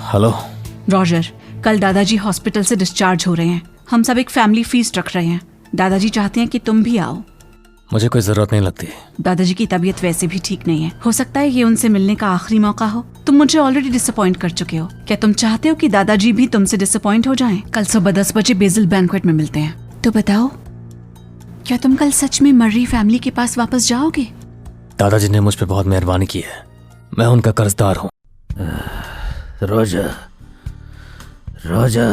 Speaker 2: हेलो
Speaker 3: रॉजर, कल दादाजी हॉस्पिटल से डिस्चार्ज हो रहे हैं। हम सब एक फैमिली फीस्ट रख रहे हैं। दादाजी चाहते हैं कि तुम भी आओ।
Speaker 2: मुझे कोई जरूरत नहीं लगती।
Speaker 3: दादाजी की तबीयत वैसे भी ठीक नहीं है। हो सकता है ये उनसे मिलने का आखिरी मौका हो। तुम मुझे ऑलरेडी डिसअपॉइंट कर चुके हो। क्या तुम चाहते हो कि दादाजी भी तुमसे डिसअपॉइंट हो जाएं? कल सुबह 10 बजे बेजिल बैंक्वेट में मिलते हैं। तो बताओ, क्या तुम कल सच में मर्री फैमिली के पास वापस जाओगे?
Speaker 2: दादाजी ने मुझ पे बहुत मेहरबानी की है। मैं उनका कर्जदार हूँ।
Speaker 1: रोजा, रोजा,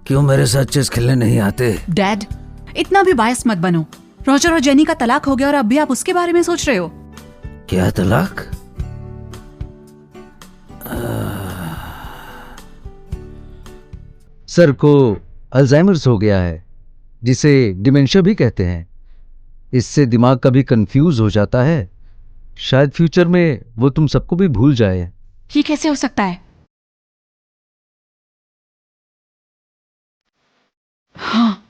Speaker 1: क्यों मेरे साथ चेस खेलने नहीं आते?
Speaker 3: डैड, इतना भी बायस मत बनो। रॉजर और जेनी का तलाक हो गया और अब भी आप उसके बारे में सोच रहे हो।
Speaker 1: क्या तलाक?
Speaker 5: सर को अल्जाइमर्स हो गया है, जिसे डिमेंशिया भी कहते हैं। इससे दिमाग कभी कंफ्यूज हो जाता है। शायद फ्यूचर में वो तुम सबको भी भूल जाए।
Speaker 3: ये कैसे हो सकता है? हाँ,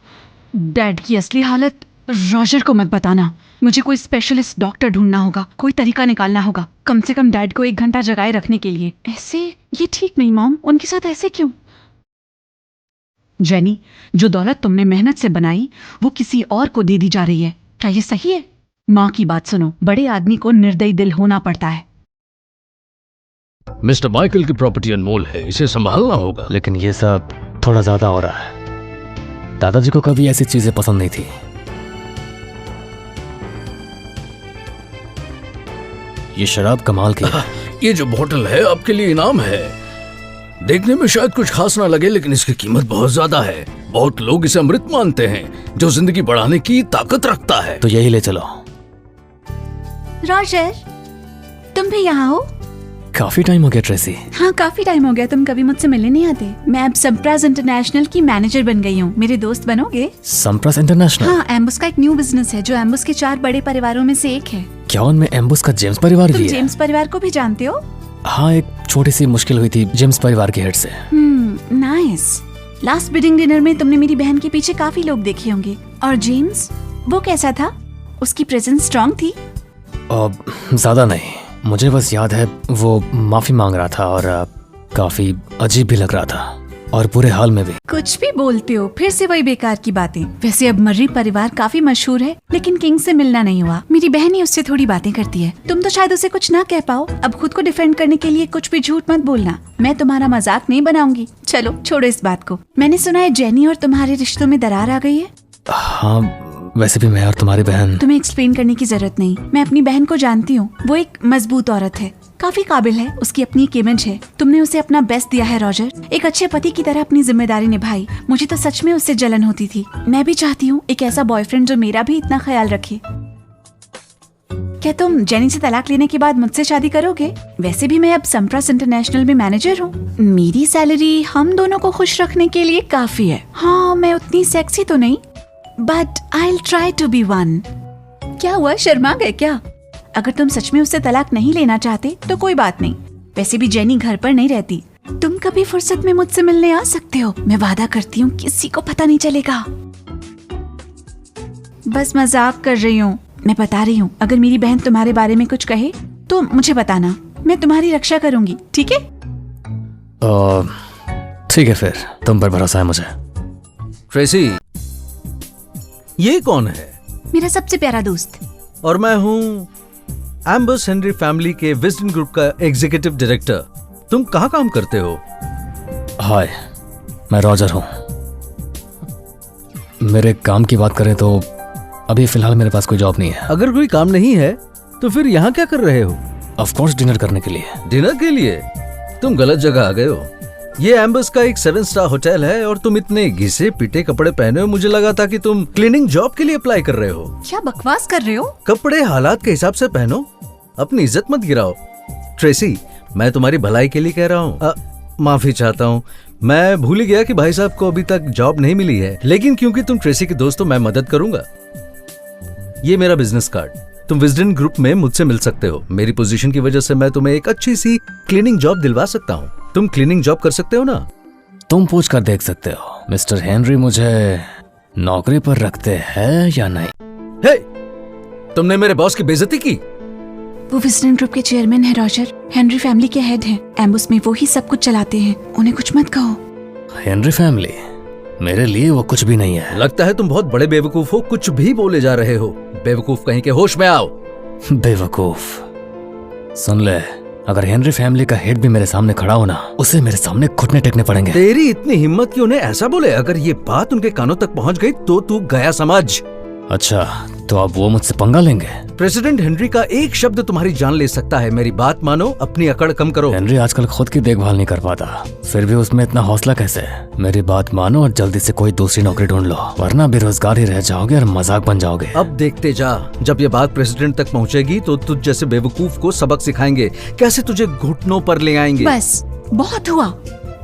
Speaker 3: डैड की असली हालत रॉजर को मत बताना। मुझे कोई स्पेशलिस्ट डॉक्टर ढूंढना होगा, कोई तरीका निकालना होगा, कम से कम डैड को 1 घंटा जगाए रखने के लिए। ऐसे ये ठीक नहीं मॉम, उनके साथ ऐसे क्यों? जेनी, जो दौलत तुमने मेहनत से बनाई वो किसी और को दे दी जा रही है। क्या ये सही है? माँ की बात सुनो, बड़े आदमी को निर्दयी दिल होना पड़ता है।
Speaker 1: मिस्टर माइकल की प्रॉपर्टी अनमोल है, इसे संभालना होगा।
Speaker 2: लेकिन ये सब थोड़ा ज्यादा हो रहा है। दादाजी को कभी ऐसी चीजें पसंद नहीं थी। ये शराब कमाल की है।
Speaker 1: ये जो बोतल है आपके लिए इनाम है। देखने में शायद कुछ खास ना लगे, लेकिन इसकी कीमत बहुत ज्यादा है। बहुत लोग इसे अमृत मानते हैं, जो जिंदगी बढ़ाने की ताकत रखता है।
Speaker 2: तो यही ले चलो।
Speaker 3: रॉजर, तुम भी यहाँ हो?
Speaker 2: काफी टाइम हो गया ट्रेसी।
Speaker 3: हाँ काफी टाइम हो गया, तुम कभी मुझसे मिलने नहीं आते। मैं अब संप्राज इंटरनेशनल की मैनेजर बन गई हूँ, मेरे दोस्त बनोगे?
Speaker 2: Sampras international?
Speaker 3: हाँ, एम्बुस का एक न्यू बिजनेस है जो एम्बुस के 4 बड़े परिवारों में से एक है।
Speaker 2: क्या उनमें एम्बुस का जेम्स परिवार
Speaker 3: तुम
Speaker 2: भी है?
Speaker 3: जेम्स परिवार को भी जानते हो?
Speaker 2: हाँ, एक छोटी सी मुश्किल हुई थी जेम्स परिवार के हेड से।
Speaker 3: नाइस। लास्ट बिडिंग डिनर में तुमने मेरी बहन के पीछे काफी लोग देखे होंगे। और जेम्स, वो कैसा था? उसकी प्रेजेंस स्ट्रांग थी?
Speaker 2: ज्यादा नहीं, मुझे बस याद है वो माफी मांग रहा था और काफी अजीब भी लग रहा था, और पूरे हाल में भी।
Speaker 3: कुछ भी बोलते हो, फिर से वही बेकार की बातें। वैसे अब मर्री परिवार काफी मशहूर है, लेकिन किंग से मिलना नहीं हुआ। मेरी बहन ही उससे थोड़ी बातें करती है। तुम तो शायद उसे कुछ ना कह पाओ। अब खुद को डिफेंड करने के लिए कुछ भी झूठ मत बोलना, मैं तुम्हारा मजाक नहीं बनाऊंगी। चलो छोड़ो इस बात को। मैंने सुना है जेनी और तुम्हारे रिश्तों में दरार आ गई है।
Speaker 2: हाँ, वैसे भी मैं और तुम्हारी बहन।
Speaker 3: तुम्हें एक्सप्लेन करने की जरूरत नहीं, मैं अपनी बहन को जानती हूँ। वो एक मजबूत औरत है, काफी काबिल है, उसकी अपनी एक इमेज है। तुमने उसे अपना बेस्ट दिया है रॉजर, एक अच्छे पति की तरह अपनी जिम्मेदारी निभाई। मुझे तो सच में उससे जलन होती थी। मैं भी चाहती हूँ एक ऐसा बॉयफ्रेंड जो मेरा भी इतना ख्याल रखे। क्या तुम जेनी से तलाक लेने के बाद मुझसे शादी करोगे? वैसे भी मैं अब संप्रास इंटरनेशनल में मैनेजर हूँ। मेरी सैलरी हम दोनों को खुश रखने के लिए काफी है। हाँ, मैं उतनी सेक्सी तो नहीं, but I will try to be one. क्या हुआ, शर्मा गए क्या? अगर तुम सच में उससे तलाक नहीं लेना चाहते तो कोई बात नहीं। वैसे भी जेनी घर पर नहीं रहती। तुम कभी फुर्सत में मुझसे मिलने आ सकते हो। मैं वादा करती हूँ किसी को पता नहीं चलेगा। बस मजाक कर रही हूँ, मैं बता रही हूँ। अगर मेरी बहन तुम्हारे बारे में कुछ कहे तो मुझे बताना, मैं तुम्हारी रक्षा करूंगी, ठीक है?
Speaker 2: ठीक है, फिर तुम पर भरोसा है मुझे।
Speaker 5: ट्रेसी, ये कौन है?
Speaker 3: मेरा सबसे प्यारा दोस्त।
Speaker 5: और मैं हूँ एम्बस हेनरी फैमिली के विजडन ग्रुप का एग्जीक्यूटिव डायरेक्टर। तुम कहाँ काम करते हो?
Speaker 2: हाय, मैं रॉजर हूँ। मेरे काम की बात करें तो अभी फिलहाल मेरे पास कोई जॉब नहीं है।
Speaker 5: अगर कोई काम नहीं है तो फिर यहाँ क्या कर रहे हो?
Speaker 2: ऑफ कोर्स डिनर करने के लिए।
Speaker 5: डिनर के लिए? तुम गलत जगह आ गए हो। ये एम्बस का एक 7 स्टार होटल है और तुम इतने घिसे पिटे कपड़े पहने हो, मुझे लगा था कि तुम क्लीनिंग जॉब के लिए अप्लाई कर रहे हो।
Speaker 3: क्या बकवास कर रहे हो?
Speaker 5: कपड़े हालात के हिसाब से पहनो, अपनी इज्जत मत गिराओ। ट्रेसी, मैं तुम्हारी भलाई के लिए कह रहा हूँ। माफी चाहता हूँ, मैं भूल ही गया कि भाई साहब को अभी तक जॉब नहीं मिली है, लेकिन क्योंकि तुम ट्रेसी के दोस्त हो मैं मदद करूंगा। ये मेरा बिजनेस कार्ड, तुम विजडन ग्रुप में मुझसे मिल सकते हो। मेरी पोजीशन की वजह से मैं तुम्हें एक अच्छी सी क्लीनिंग जॉब दिलवा सकता हूँ। तुम क्लीनिंग जॉब कर सकते हो ना?
Speaker 2: तुम पूछ कर देख सकते हो मिस्टर हेनरी मुझे नौकरी पर रखते हैं या नहीं।
Speaker 5: हे, तुमने मेरे बॉस की बेइज्जती की।
Speaker 3: वो विजडन ग्रुप के चेयरमैन है रॉजर, हेनरी फैमिली के हेड हैं। एम्बुस में वो ही सब कुछ चलाते हैं, उन्हें कुछ मत कहो।
Speaker 2: हेनरी फैमिली मेरे लिए वो कुछ भी नहीं है।
Speaker 5: लगता है तुम बहुत बड़े बेवकूफ हो, कुछ भी बोले जा रहे हो। बेवकूफ कहीं के, होश में आओ।
Speaker 2: बेवकूफ, सुन ले, अगर हेनरी फैमिली का हेड भी मेरे सामने खड़ा हो ना, उसे मेरे सामने घुटने टेकने पड़ेंगे।
Speaker 5: तेरी इतनी हिम्मत कि उन्हें ऐसा बोले? अगर ये बात उनके कानों तक पहुंच गई तो तू गया समझ।
Speaker 2: अच्छा, तो अब वो मुझसे पंगा लेंगे?
Speaker 5: प्रेसिडेंट हेनरी का एक शब्द तुम्हारी जान ले सकता है। मेरी बात मानो, अपनी अकड़ कम करो।
Speaker 2: हेनरी आजकल खुद की देखभाल नहीं कर पाता, फिर भी उसमें इतना हौसला कैसे? मेरी बात मानो और जल्दी से कोई दूसरी नौकरी ढूंढ लो, वरना बेरोजगार ही रह जाओगे और मजाक बन जाओगे।
Speaker 5: अब देखते जा, जब ये बात प्रेसिडेंट तक पहुंचेगी तो तुझ जैसे बेवकूफ को सबक सिखाएंगे, कैसे तुझे घुटनों पर ले आएंगे।
Speaker 3: बस बहुत हुआ,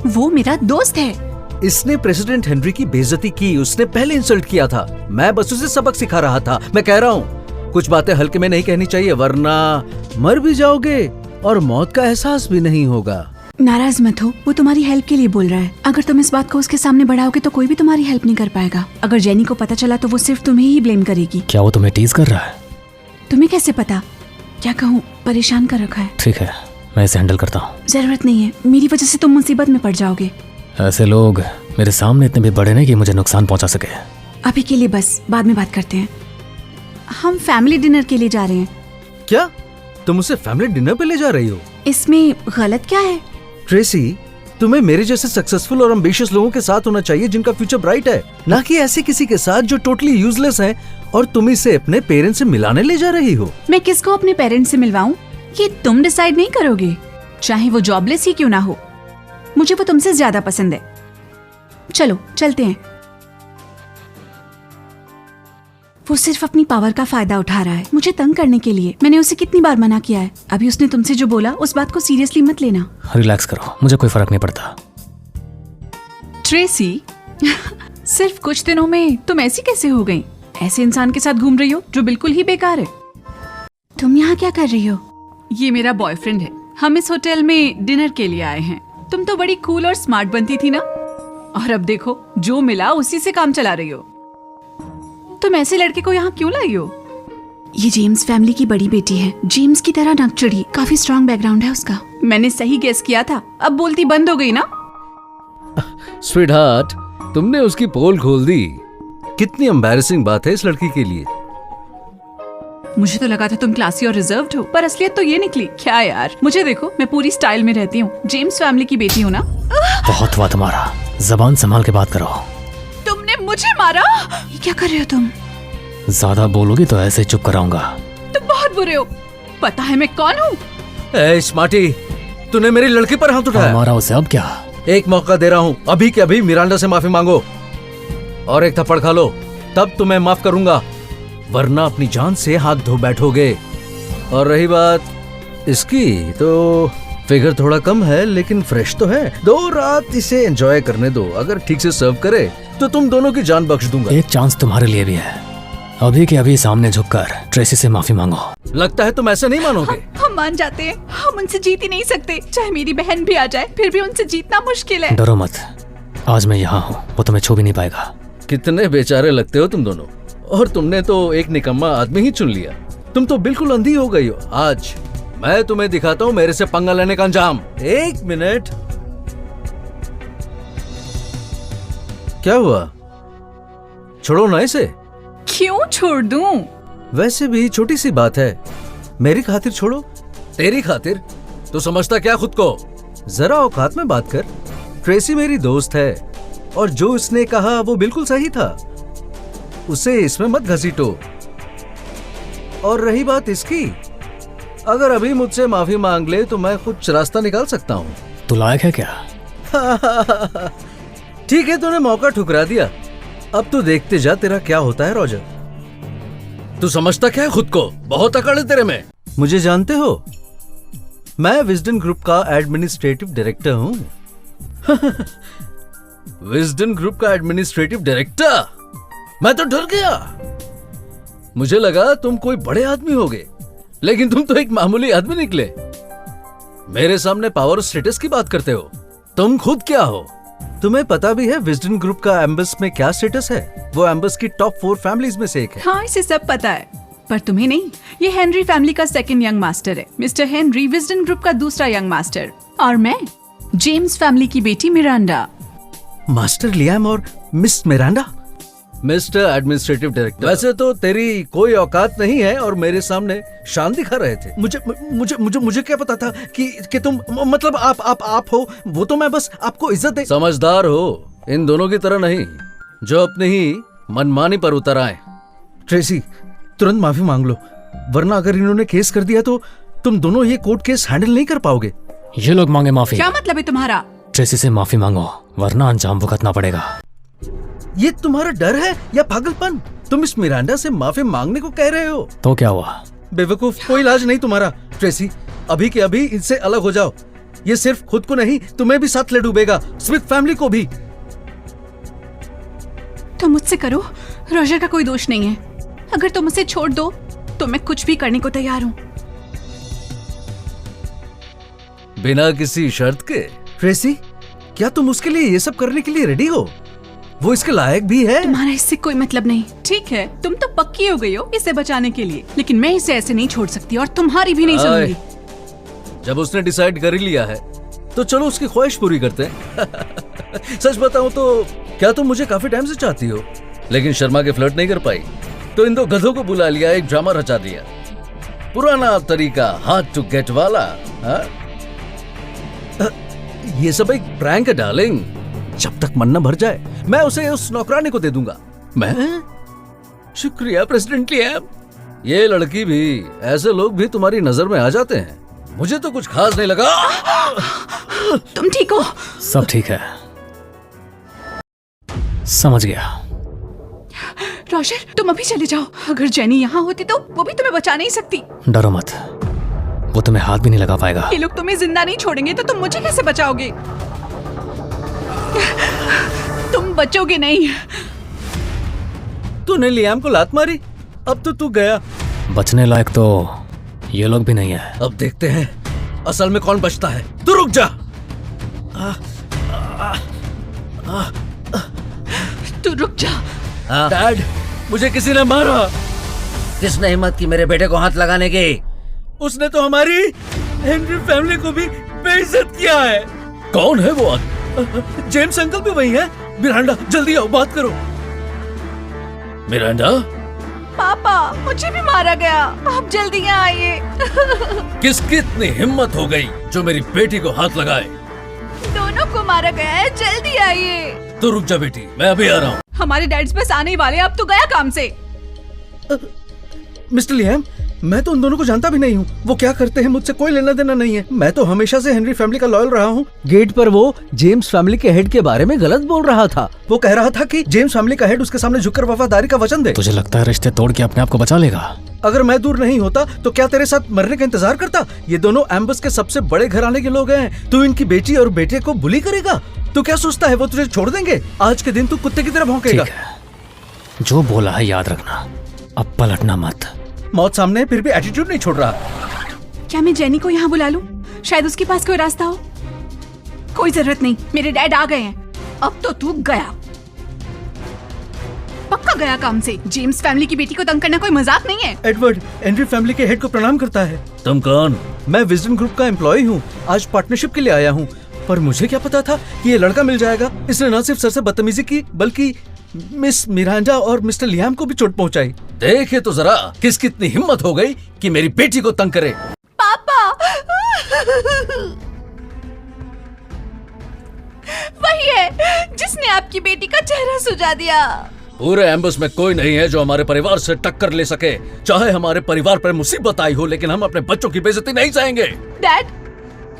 Speaker 3: वो मेरा दोस्त है।
Speaker 5: इसने प्रेसिडेंट हेनरी की बेइज्जती की, उसने पहले इंसल्ट किया था। मैं बस उसे सबक सिखा रहा था। मैं कह रहा हूँ कुछ बातें हल्के में नहीं कहनी चाहिए, वरना मर भी जाओगे और मौत का एहसास भी नहीं होगा।
Speaker 3: नाराज मत हो, वो तुम्हारी हेल्प के लिए बोल रहा है। अगर तुम इस बात को उसके सामने बढ़ाओगे तो कोई भी तुम्हारी हेल्प नहीं कर पाएगा। अगर जेनी को पता चला तो वो सिर्फ तुम्हें ही ब्लेम करेगी।
Speaker 2: क्या वो तुम्हें टीज कर रहा है?
Speaker 3: तुम्हें कैसे पता? क्या कहूँ, परेशान कर रखा है।
Speaker 2: ठीक है, मैं इसे हैंडल करता हूँ।
Speaker 3: जरूरत नहीं है, मेरी वजह से तुम मुसीबत में पड़ जाओगे।
Speaker 2: ऐसे लोग मेरे सामने इतने भी बड़े नहीं कि मुझे नुकसान पहुंचा सके।
Speaker 3: अभी के लिए बस, बाद में बात करते हैं। हम फैमिली डिनर के लिए जा रहे हैं।
Speaker 5: क्या तुम उसे फैमिली डिनर पे ले जा रही हो?
Speaker 3: इसमें गलत क्या है?
Speaker 5: ट्रेसी, तुम्हें मेरे जैसे सक्सेसफुल और एम्बिशियस लोगों के साथ होना चाहिए जिनका फ्यूचर ब्राइट है, ना कि ऐसे किसी के साथ जो टोटली यूजलेस है और तुम इसे अपने पेरेंट्स से मिलाने ले जा रही हो।
Speaker 3: मैं किसको अपने पेरेंट्स से मिलवाऊं, ये तुम डिसाइड नहीं करोगे, चाहे वो जॉबलेस ही क्यों ना हो। मुझे वो तुमसे ज्यादा पसंद है। चलो चलते हैं। वो सिर्फ अपनी पावर का फायदा उठा रहा है मुझे तंग करने के लिए। मैंने उसे कितनी बार मना किया है। अभी उसने तुमसे जो बोला उस बात को सीरियसली मत लेना।
Speaker 2: रिलैक्स करो, मुझे कोई फर्क नहीं पड़ता।
Speaker 3: ट्रेसी सिर्फ कुछ दिनों में तुम ऐसी कैसे हो गई? ऐसे इंसान के साथ घूम रही हो जो बिल्कुल ही बेकार है। तुम यहाँ क्या कर रही हो? ये मेरा बॉयफ्रेंड है। हम इस होटल में डिनर के लिए आए हैं। तुम तो बड़ी कूल और स्मार्ट बनती थी ना, और अब देखो जो मिला उसी से काम चला रही हो। तुम ऐसे लड़के को यहाँ क्यों लाई हो? ये जेम्स फैमिली की बड़ी बेटी है। जेम्स की तरह नकचड़ी, काफी स्ट्रॉन्ग बैकग्राउंड है उसका। मैंने सही गेस किया था। अब बोलती बंद हो गई ना?
Speaker 1: स्वीटहार्ट, तुमने उसकी पोल खोल दी। कितनी एम्बैरेसिंग बात है इस लड़की के लिए।
Speaker 3: मुझे तो लगा था तुम क्लासी और रिजर्व्ड हो, पर असलियत तो ये निकली। क्या यार, मुझे देखो, मैं पूरी स्टाइल में रहती हूँ। जेम्स फैमिली की बेटी हूँ ना।
Speaker 2: बहुत हुआ तुम्हारा, जबान संभाल के बात करो।
Speaker 3: तुमने मुझे मारा? ये क्या कर रहे हो तुम?
Speaker 2: ज्यादा बोलोगी तो ऐसे ही चुप कराऊंगा।
Speaker 3: तुम बहुत बुरे हो। पता है मैं कौन हूँ?
Speaker 1: ए स्मार्टी, तूने मेरी लड़की पर हाथ उठाया।
Speaker 2: हमारा उसे अब क्या?
Speaker 1: एक मौका दे रहा हूँ, अभी के अभी मिरांडा से माफी मांगो और एक थप्पड़ खा लो, तब तुम्हें माफ करूंगा, वरना अपनी जान से हाथ धो बैठोगे। और रही बात इसकी, तो फिगर थोड़ा कम है लेकिन फ्रेश तो है। 2 रात इसे एंजॉय करने दो। अगर ठीक से सर्व करे तो तुम दोनों की जान बख्श दूंगा।
Speaker 2: एक चांस तुम्हारे लिए भी है। अभी के अभी सामने झुककर ट्रेसी से माफी मांगो।
Speaker 1: लगता है तुम ऐसे नहीं मानोगे।
Speaker 3: हम मान जाते हैं, हम उनसे जीत ही नहीं सकते। चाहे मेरी बहन भी आ जाए फिर भी उनसे जीतना मुश्किल है।
Speaker 2: डरो मत, आज मैं यहाँ हूँ, वो तुम्हें छू भी नहीं पाएगा।
Speaker 1: कितने बेचारे लगते हो तुम दोनों। और तुमने तो एक निकम्मा आदमी ही चुन लिया। तुम तो बिल्कुल अंधी हो गई हो। आज मैं तुम्हें दिखाता हूँ मेरे से पंगा लेने का अंजाम। 1 मिनट। क्या हुआ? छोड़ो ना इसे।
Speaker 3: क्यों छोड़ दूं?
Speaker 5: वैसे भी छोटी सी बात है, मेरी खातिर छोड़ो।
Speaker 1: तेरी खातिर? तू समझता क्या खुद को?
Speaker 5: जरा औकात में बात कर। ट्रेसी मेरी दोस्त है और जो उसने कहा वो बिल्कुल सही था। उसे इसमें मत घसीटो। और रही बात इसकी, अगर अभी मुझसे माफी मांग ले तो मैं कुछ रास्ता निकाल सकता हूँ।
Speaker 2: तू लायक है क्या?
Speaker 5: ठीक है, तूने मौका ठुकरा दिया। अब तू देखते जा तेरा क्या होता है रॉजर।
Speaker 1: तू समझता क्या है खुद को? बहुत अकड़ है तेरे में।
Speaker 5: मुझे जानते हो, मैं विजडन ग्रुप का एडमिनिस्ट्रेटिव डायरेक्टर हूँ।
Speaker 1: विजडन ग्रुप का एडमिनिस्ट्रेटिव डायरेक्टर? मैं तो डर गया। मुझे लगा तुम कोई बड़े आदमी होगे, लेकिन तुम तो एक मामूली आदमी निकले। मेरे सामने पावर और स्टेटस की बात करते हो। तुम खुद क्या हो?
Speaker 5: तुम्हें पता भी है विजडन ग्रुप का एम्बस में क्या स्टेटस है? वो एम्बस की टॉप 4 फैमिलीज में से एक है।
Speaker 3: हाँ, इसे सब पता है, पर तुम्हें नहीं। ये हेनरी फैमिली का 2nd यंग मास्टर है। मिस्टर हेनरी विजडन ग्रुप का 2रा यंग मास्टर, और मैं जेम्स फैमिली की बेटी मिरांडा।
Speaker 5: मास्टर लियाम और miss Miranda.
Speaker 1: Mister administrative director, वैसे तो तेरी कोई औकात नहीं है और मेरे सामने शान दिखा रहे थे।
Speaker 5: मुझे क्या पता था कि तुम मतलब आप हो। वो तो मैं बस आपको इज्जत दे।
Speaker 1: समझदार हो, इन दोनों की तरह नहीं जो अपनी ही मनमानी पर उतर आए।
Speaker 5: ट्रेसी, तुरंत माफी मांग लो, वरना अगर इन्होंने केस कर दिया तो तुम दोनों ये कोर्ट केस हैंडल नहीं कर पाओगे।
Speaker 2: ये लोग मांगे माफी।
Speaker 3: क्या मतलब है तुम्हारा?
Speaker 2: ट्रेसी से माफी मांगो, वरना अंजाम भुगतना पड़ेगा।
Speaker 5: ये तुम्हारा डर है या पागलपन? तुम इस मिरांडा से माफी मांगने को कह रहे हो?
Speaker 2: तो क्या हुआ?
Speaker 5: बेवकूफ, कोई इलाज नहीं तुम्हारा। ट्रेसी, अभी के अभी इनसे अलग हो जाओ। ये सिर्फ खुद को नहीं, तुम्हें भी साथ ले डूबेगा, स्मिथ फैमिली को भी।
Speaker 3: तुम मुझसे करो, रॉजर का कोई दोष नहीं है। अगर तुम उसे छोड़ दो तो मैं कुछ भी करने को तैयार हूँ।
Speaker 1: बिना किसी शर्त के?
Speaker 5: ट्रेसी, क्या तुम उसके लिए ये सब करने के लिए रेडी हो? वो इसके लायक भी है।
Speaker 3: तुम्हारा इससे कोई मतलब नहीं। ठीक है, तुम तो पक्की हो गई हो इसे बचाने के लिए, लेकिन मैं इसे ऐसे नहीं छोड़ सकती और तुम्हारी भी नहीं सुनूंगी।
Speaker 1: जब उसने डिसाइड कर ही लिया है तो चलो उसकी ख्वाहिश पूरी करते हैं। सच बताऊं तो क्या तुम मुझे काफी टाइम से चाहती हो, लेकिन शर्मा के फ्लर्ट नहीं कर पाई, तो इन 2 गधों को बुला लिया, एक ड्रामा रचा दिया। पुराना तरीका, हार्ड टू गेट वाला।
Speaker 5: ये सब एक प्रैंक है डार्लिंग। जब तक मन न भर जाए मैं उसे उस नौकरानी को दे दूंगा।
Speaker 1: मैं? शुक्रिया प्रेसिडेंट लियाम। ये लड़की भी, ऐसे लोग भी तुम्हारी नजर में आ जाते हैं। मुझे तो कुछ खास नहीं लगा।
Speaker 3: तुम ठीक हो?
Speaker 2: सब ठीक है, समझ गया।
Speaker 3: रॉजर, तुम अभी चले जाओ। अगर जेनी यहाँ होती तो वो भी तुम्हें बचा नहीं सकती।
Speaker 2: डरो मत, वो तुम्हें हाथ भी नहीं लगा पाएगा।
Speaker 3: ये लोग तुम्हें जिंदा नहीं छोड़ेंगे तो तुम मुझे कैसे बचाओगे? तुम बचोगे नहीं।
Speaker 5: तूने लियाम को लात मारी, अब तो तू गया।
Speaker 2: बचने लायक तो ये लोग भी नहीं है।
Speaker 5: अब देखते हैं असल में कौन बचता है। तू रुक जा।
Speaker 3: तू रुक जा।
Speaker 5: डैड, मुझे किसी ने मारा।
Speaker 4: किसने हिम्मत की मेरे बेटे को हाथ लगाने की?
Speaker 5: उसने तो हमारी हेनरी फैमिली को भी बेइज्जत किया है। कौन है वो आदमी? जेम्स अंकल भी वही है। मिरांडा, जल्दी आओ, बात करो। मिरांडा,
Speaker 3: पापा, मुझे भी मारा गया। आप जल्दी यहाँ आइए।
Speaker 5: किसकी इतनी हिम्मत हो गई जो मेरी बेटी को हाथ लगाए?
Speaker 3: दोनों को मारा गया है, जल्दी आइए।
Speaker 5: तो रुक जा बेटी, मैं अभी आ रहा हूँ।
Speaker 3: हमारे डैड्स बस आने ही वाले, अब तो गया काम से।
Speaker 5: मिस्टर लियाम, मैं तो उन दोनों को जानता भी नहीं हूँ। वो क्या करते हैं मुझसे कोई लेना देना नहीं है। मैं तो हमेशा से हेनरी फैमिली का लॉयल रहा हूँ। गेट पर वो जेम्स फैमिली के हेड के बारे में गलत बोल रहा था। वो कह रहा था कि जेम्स फैमिली का हेड उसके सामने झुककर वफादारी का वचन दे।
Speaker 2: तुझे लगता है रिश्ते तोड़ के अपने आप को बचा लेगा?
Speaker 5: अगर मैं दूर नहीं होता तो क्या तेरे साथ मरने का इंतजार करता? ये दोनों एम्बस के सबसे बड़े घराने के लोग हैं। तू इनकी बेटी और बेटे को बुली करेगा? तू क्या सोचता है वो तुझे छोड़ देंगे? आज के दिन तू कुत्ते की तरह भौंकेगा।
Speaker 2: ठीक है, जो बोला है याद रखना, अब पलटना मत।
Speaker 5: मौत सामने है, फिर भी एटीट्यूड नहीं छोड़ रहा।
Speaker 3: क्या मैं जेनी को यहाँ बुला लूं? शायद उसके पास कोई रास्ता हो। कोई जरूरत नहीं, मेरे डैड आ गए हैं। अब तो तू गया, पक्का गया काम से। जेम्स फैमिली की बेटी को तंग करना कोई मजाक नहीं है।
Speaker 5: एडवर्ड हेनरी फैमिली के हेड को प्रणाम करता है। तुम कौन? मैं विजन ग्रुप का एम्प्लॉय हूँ। आज पार्टनरशिप के लिए आया हूँ, पर मुझे क्या पता था कि ये लड़का मिल जाएगा। इसने न सिर्फ सर से बदतमीजी की बल्कि मिस मिरांडा और मिस्टर लियाम को भी चोट पहुंचाई। देखे तो जरा किसकी इतनी हिम्मत हो गई कि मेरी बेटी को तंग करे।
Speaker 3: पापा, वही है जिसने आपकी बेटी का चेहरा सुझा दिया।
Speaker 1: पूरे एम्बस में कोई नहीं है जो हमारे परिवार से टक्कर ले सके। चाहे हमारे परिवार पर मुसीबत आई हो, लेकिन हम अपने बच्चों की बेइज्जती नहीं सहेंगे।
Speaker 3: डैड,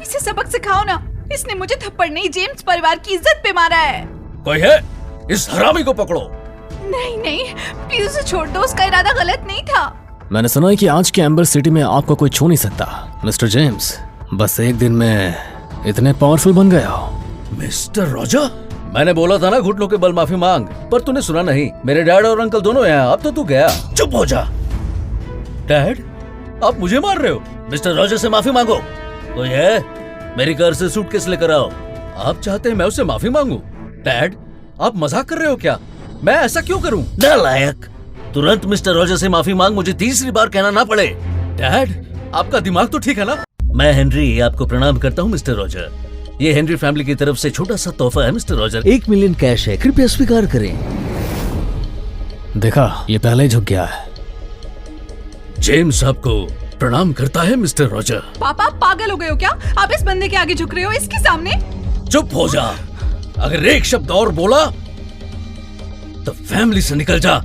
Speaker 3: इसे सबक सिखाओ ना। इसने मुझे थप्पड़ नहीं, जेम्स परिवार की इज्जत पे मारा है।
Speaker 1: कोई है? इस हरामी को पकड़ो।
Speaker 3: नहीं नहीं, प्लीज उसे छोड़ दो, उसका इरादा गलत नहीं था।
Speaker 2: मैंने सुना है कि आज के एम्बर सिटी में आपको कोई छू नहीं सकता। मिस्टर जेम्स, बस एक दिन में इतने पावरफुल बन गए हो।
Speaker 1: मिस्टर रॉजर, मैंने बोला था ना घुटनों के बल माफी मांग, पर तूने सुना नहीं। मेरे डैड और अंकल दोनों हैं, अब तो तू गया। चुप हो जा। डैड, आप मुझे मार रहे हो? मिस्टर रॉजर से माफी मांगो। कोई है? मेरी कार से सूटकेस लेकर आओ। आप चाहते हैं मैं उससे माफी मांगू? डैड, आप मजाक कर रहे हो क्या? मैं ऐसा क्यों करूं? नालायक, तुरंत मिस्टर रॉजर से माफी मांग, मुझे तीसरी बार कहना ना पड़े। डैड, आपका दिमाग तो ठीक है ना? मैं हेनरी आपको प्रणाम करता हूँ मिस्टर रॉजर। ये हेनरी फैमिली की तरफ से छोटा सा तोहफा है मिस्टर रॉजर।
Speaker 5: 1 मिलियन कैश है, कृपया स्वीकार करें।
Speaker 2: देखा, ये पहले ही झुक गया है।
Speaker 1: जेम्स आपको प्रणाम करता है मिस्टर रॉजर।
Speaker 3: पापा, पागल हो गए हो क्या? आप इस बंदे के आगे झुक रहे हो, इसके सामने।
Speaker 1: चुप हो जा। अगर एक शब्द और बोला तो फैमिली से निकल जा।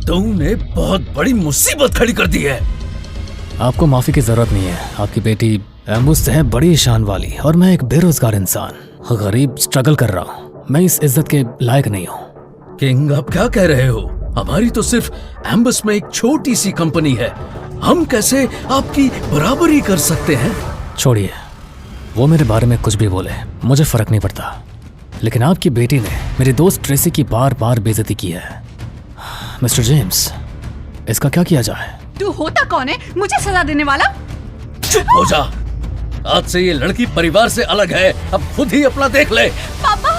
Speaker 1: तूने बहुत बड़ी मुसीबत खड़ी कर दी है।
Speaker 2: आपको माफी की जरूरत नहीं है। आपकी बेटी मुझसे है बड़ी शान वाली, और मैं एक बेरोजगार इंसान, गरीब, स्ट्रगल कर रहा हूँ। मैं इस इज्जत के लायक नहीं हूँ।
Speaker 1: किंग, आप क्या कह रहे हो? हमारी तो सिर्फ एम्बस में एक छोटी सी कंपनी है। हम कैसे आपकी बराबरी कर सकते हैं?
Speaker 2: छोड़िए, वो मेरे बारे में कुछ भी बोले, मुझे फर्क नहीं पड़ता। लेकिन आपकी बेटी ने मेरे दोस्त ट्रेसी की बार बार बेइज्जती की है। मिस्टर जेम्स, इसका क्या किया जाए?
Speaker 3: तू होता कौन है मुझे सजा देने वाला?
Speaker 1: चुप हो जा। आज से ये लड़की परिवार से अलग है। अब खुद ही अपना देख ले।
Speaker 3: पापा,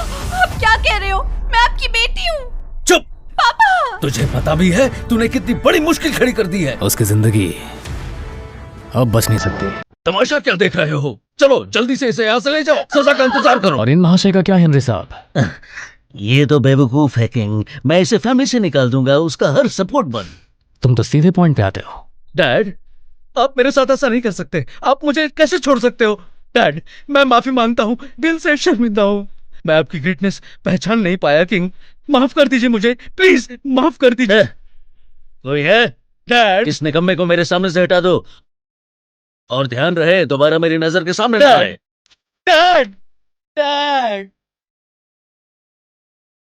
Speaker 3: आप क्या कह रहे हो? मैं आपकी बेटी हूँ।
Speaker 1: चुप।
Speaker 3: पापा,
Speaker 1: तुझे पता भी है तूने कितनी बड़ी मुश्किल खड़ी कर दी है।
Speaker 2: उसकी जिंदगी अब बच नहीं सकती।
Speaker 1: तमाशा क्या देख रहे हो? चलो जल्दी से इसे यहाँ से ले जाओ, सजा का इंतजार करो।
Speaker 2: और इन महाशय का क्या, हेनरी साहब?
Speaker 4: ये तो बेवकूफ है किंग। मैं इसे फैमिली से निकाल दूंगा, उसका हर सपोर्ट बंद।
Speaker 2: तुम तो सीधे पॉइंट पे आते हो।
Speaker 5: डैड, आप मेरे साथ ऐसा नहीं कर सकते। आप मुझे कैसे छोड़ सकते हो? डैड, मैं माफी मांगता हूँ, दिल से शर्मिंदा हूँ। मैं आपकी ग्रेटनेस पहचान नहीं पाया किंग। माफ कर दीजिए मुझे, प्लीज माफ कर दीजिए।
Speaker 1: कोई है?
Speaker 5: डैड,
Speaker 1: इस निकम्मे को मेरे सामने से हटा दो, और ध्यान रहे दोबारा मेरी नजर के सामने ना आए।
Speaker 5: डैड, डैड,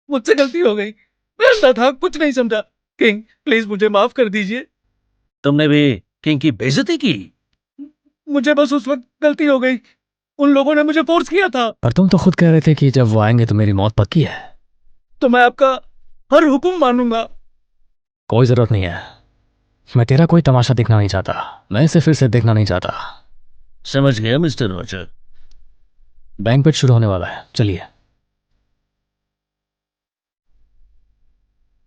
Speaker 5: मुझसे गलती हो गई।
Speaker 6: मैं था, कुछ नहीं समझा। किंग प्लीज मुझे माफ कर दीजिए।
Speaker 7: तुमने भी किंग की बेइज्जती की।
Speaker 6: मुझे बस उस वक्त गलती हो गई, उन लोगों ने मुझे फोर्स किया था।
Speaker 2: पर तुम तो खुद कह रहे थे कि जब वो आएंगे तो मेरी मौत पक्की है।
Speaker 6: तो मैं आपका हर हुक्म मानूंगा।
Speaker 2: कोई जरूरत नहीं है, मैं तेरा कोई तमाशा देखना नहीं चाहता, मैं इसे फिर से देखना नहीं चाहता।
Speaker 7: समझ गया मिस्टर रॉजर।
Speaker 2: बैंक्वेट शुरू होने वाला है, चलिए।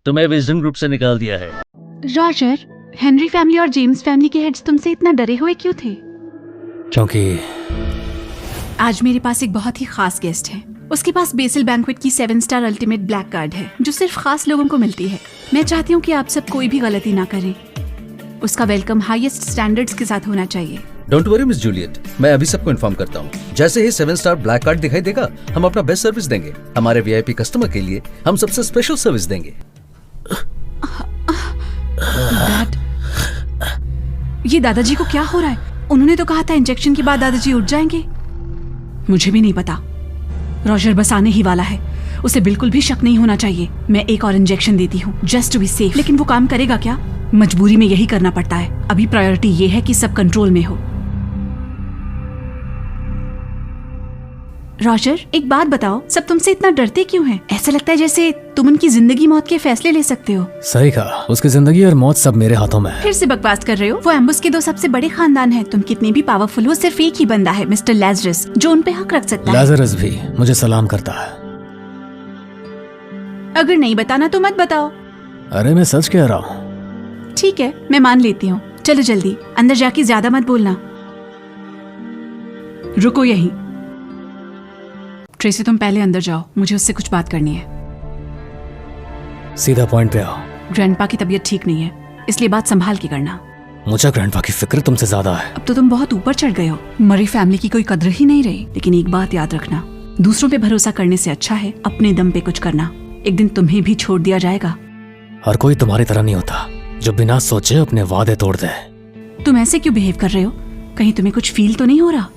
Speaker 7: तुम्हें विजडम ग्रुप से निकाल दिया है।
Speaker 3: रॉजर, हेनरी फैमिली और जेम्स फैमिली के हेड्स तुमसे इतना डरे हुए क्यों थे?
Speaker 2: क्योंकि
Speaker 3: आज मेरे पास एक बहुत ही खास गेस्ट है। उसके पास बेसिल बैंक्वेट की 7 स्टार अल्टीमेट ब्लैक कार्ड है जो सिर्फ खास लोगों को मिलती है। मैं चाहती हूँ कि आप सब कोई भी गलती ना करें। उसका वेलकम हाईएस्ट स्टैंडर्ड्स के साथ होना चाहिए।
Speaker 5: डोंट वरी मिस जूलियट, मैं अभी सबको इन्फॉर्म करता हूँ। जैसे ही 7 स्टार ब्लैक कार्ड दिखाई देगा, हम अपना बेस्ट सर्विस देंगे। हमारे वीआईपी कस्टमर के लिए हम सबसे स्पेशल सर्विस देंगे।
Speaker 3: डैड, ये दादाजी को क्या हो रहा है? उन्होंने तो कहा था इंजेक्शन के बाद दादाजी उठ जाएंगे। मुझे भी नहीं पता। रॉजर बस आने ही वाला है, उसे बिल्कुल भी शक नहीं होना चाहिए। मैं एक और इंजेक्शन देती हूँ जस्ट टू बी सेफ। लेकिन वो काम करेगा क्या? मजबूरी में यही करना पड़ता है। अभी प्रायोरिटी ये है कि सब कंट्रोल में हो। रॉजर, एक बात बताओ, सब तुमसे इतना डरते क्यों हैं? ऐसा लगता है जैसे तुम उनकी जिंदगी मौत के फैसले ले सकते हो।
Speaker 2: सही कहा, उसकी जिंदगी और मौत सब मेरे हाथों में है।
Speaker 3: फिर से बकवास कर रहे हो। वो एम्बुस के 2 सबसे बड़े खानदान हैं। तुम कितने भी पावरफुल हो, सिर्फ एक ही बंदा है, मिस्टर लैजरस, जो उन पे हक रख सकता है।
Speaker 2: लाजरस भी मुझे सलाम करता है।
Speaker 3: अगर नहीं बताना तो मत बताओ।
Speaker 2: अरे मैं सच कह रहा हूँ।
Speaker 3: ठीक है, मैं मान लेती हूँ। चलो जल्दी अंदर जाके ज्यादा मत बोलना। रुको यहीं। ट्रेसी, तुम पहले अंदर जाओ, मुझे उससे कुछ बात करनी है।
Speaker 2: सीधा पॉइंट पे आओ।
Speaker 3: ग्रैंडपा की तबीयत ठीक नहीं है, इसलिए बात संभाल के करना।
Speaker 2: मुझे ग्रैंडपा की फिक्र तुमसे ज्यादा है।
Speaker 3: अब तो तुम बहुत ऊपर चढ़ गए हो। मरी फैमिली की कोई कद्र ही नहीं रही। लेकिन एक बात याद रखना, दूसरों पे भरोसा करने से अच्छा है अपने दम पे कुछ करना। एक दिन तुम्हें भी छोड़ दिया जाएगा।
Speaker 2: हर कोई तुम्हारी तरह नहीं होता जो बिना सोचे अपने वादे तोड़ दे।
Speaker 3: तुम ऐसे क्यों बिहेव कर रहे हो? कहीं तुम्हें कुछ फील तो नहीं हो रहा?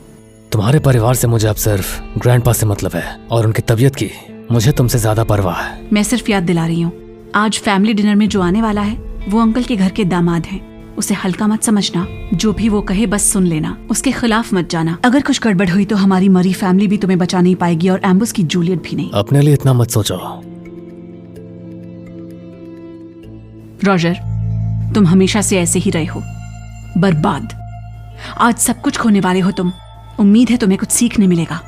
Speaker 2: तुम्हारे परिवार से मुझे अब सिर्फ ग्रैंडपा से मतलब है, और उनकी तबीयत की मुझे तुमसे ज्यादा परवाह है।
Speaker 3: मैं सिर्फ याद दिला रही हूँ, आज फैमिली डिनर में जो आने वाला है वो अंकल के घर के दामाद हैं। उसे हल्का मत समझना। जो भी वो कहे बस सुन लेना, उसके खिलाफ मत जाना। अगर कुछ गड़बड़ हुई तो हमारी मरी फैमिली भी तुम्हें बचा नहीं पाएगी, और एम्बुस की जूलियट भी नहीं।
Speaker 2: अपने लिए इतना मत सोचो।
Speaker 3: रॉजर, तुम हमेशा से ऐसे ही रहे हो, बर्बाद। आज सब कुछ खोने वाले हो तुम। उम्मीद है तुम्हें कुछ सीखने मिलेगा।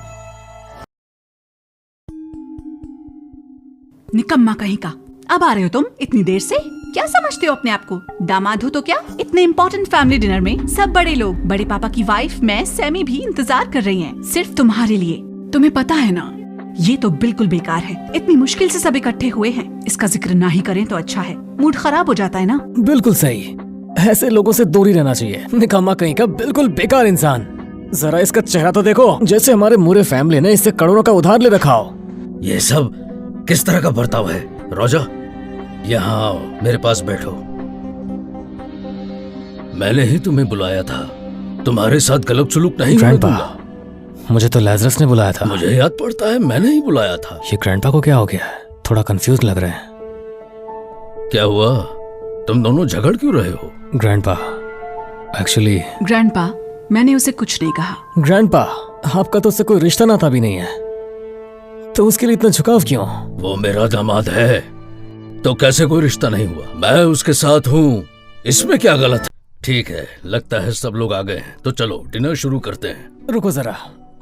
Speaker 3: निकम्मा कहीं का। अब आ रहे हो तुम इतनी देर से? क्या समझते हो अपने आप को? दामाद हो तो क्या? इतने इम्पोर्टेंट फैमिली डिनर में सब बड़े लोग, बड़े पापा की वाइफ, मैं, सैमी भी इंतजार कर रही हैं, सिर्फ तुम्हारे लिए। तुम्हें पता है ना, ये तो बिल्कुल बेकार है। इतनी मुश्किल से सब इकट्ठे हुए हैं, इसका जिक्र ना ही करें तो अच्छा है। मूड खराब हो जाता है ना।
Speaker 2: बिल्कुल सही, ऐसे लोगों से दूर ही रहना चाहिए। निकम्मा कहीं का, बिल्कुल बेकार इंसान। जरा इसका चेहरा तो देखो, जैसे हमारे पूरे फैमिली ने इससे करोड़ों का उधार ले रखा हो।
Speaker 5: ये सब किस तरह का बर्ताव है? रोजा, यहाँ आओ, मेरे पास बैठो। मैंने ही तुम्हें बुलाया था, तुम्हारे साथ गलत सलूक नहीं
Speaker 2: ग्रैंडपा,
Speaker 5: करूंगा।
Speaker 2: मुझे तो लाजरस ने बुलाया था।
Speaker 5: मुझे याद पड़ता है, मैंने ही बुलाया था।
Speaker 2: ये ग्रैंडपा को क्या हो गया? थोड़ा कंफ्यूज लग रहे हैं।
Speaker 5: क्या हुआ? तुम दोनों झगड़ क्यों रहे हो?
Speaker 2: ग्रैंडपा, एक्चुअली
Speaker 3: ग्रैंडपा, मैंने उसे कुछ नहीं कहा।
Speaker 2: ग्रैंडपा, आपका तो उससे कोई रिश्ता नाता भी नहीं है, तो उसके लिए इतना झुकाव क्यों?
Speaker 5: वो मेरा दामाद है, तो कैसे कोई रिश्ता नहीं हुआ? मैं उसके साथ हूँ, इसमें क्या गलत है? ठीक है, लगता है सब लोग आ गए हैं, तो चलो डिनर शुरू करते हैं।
Speaker 2: रुको जरा,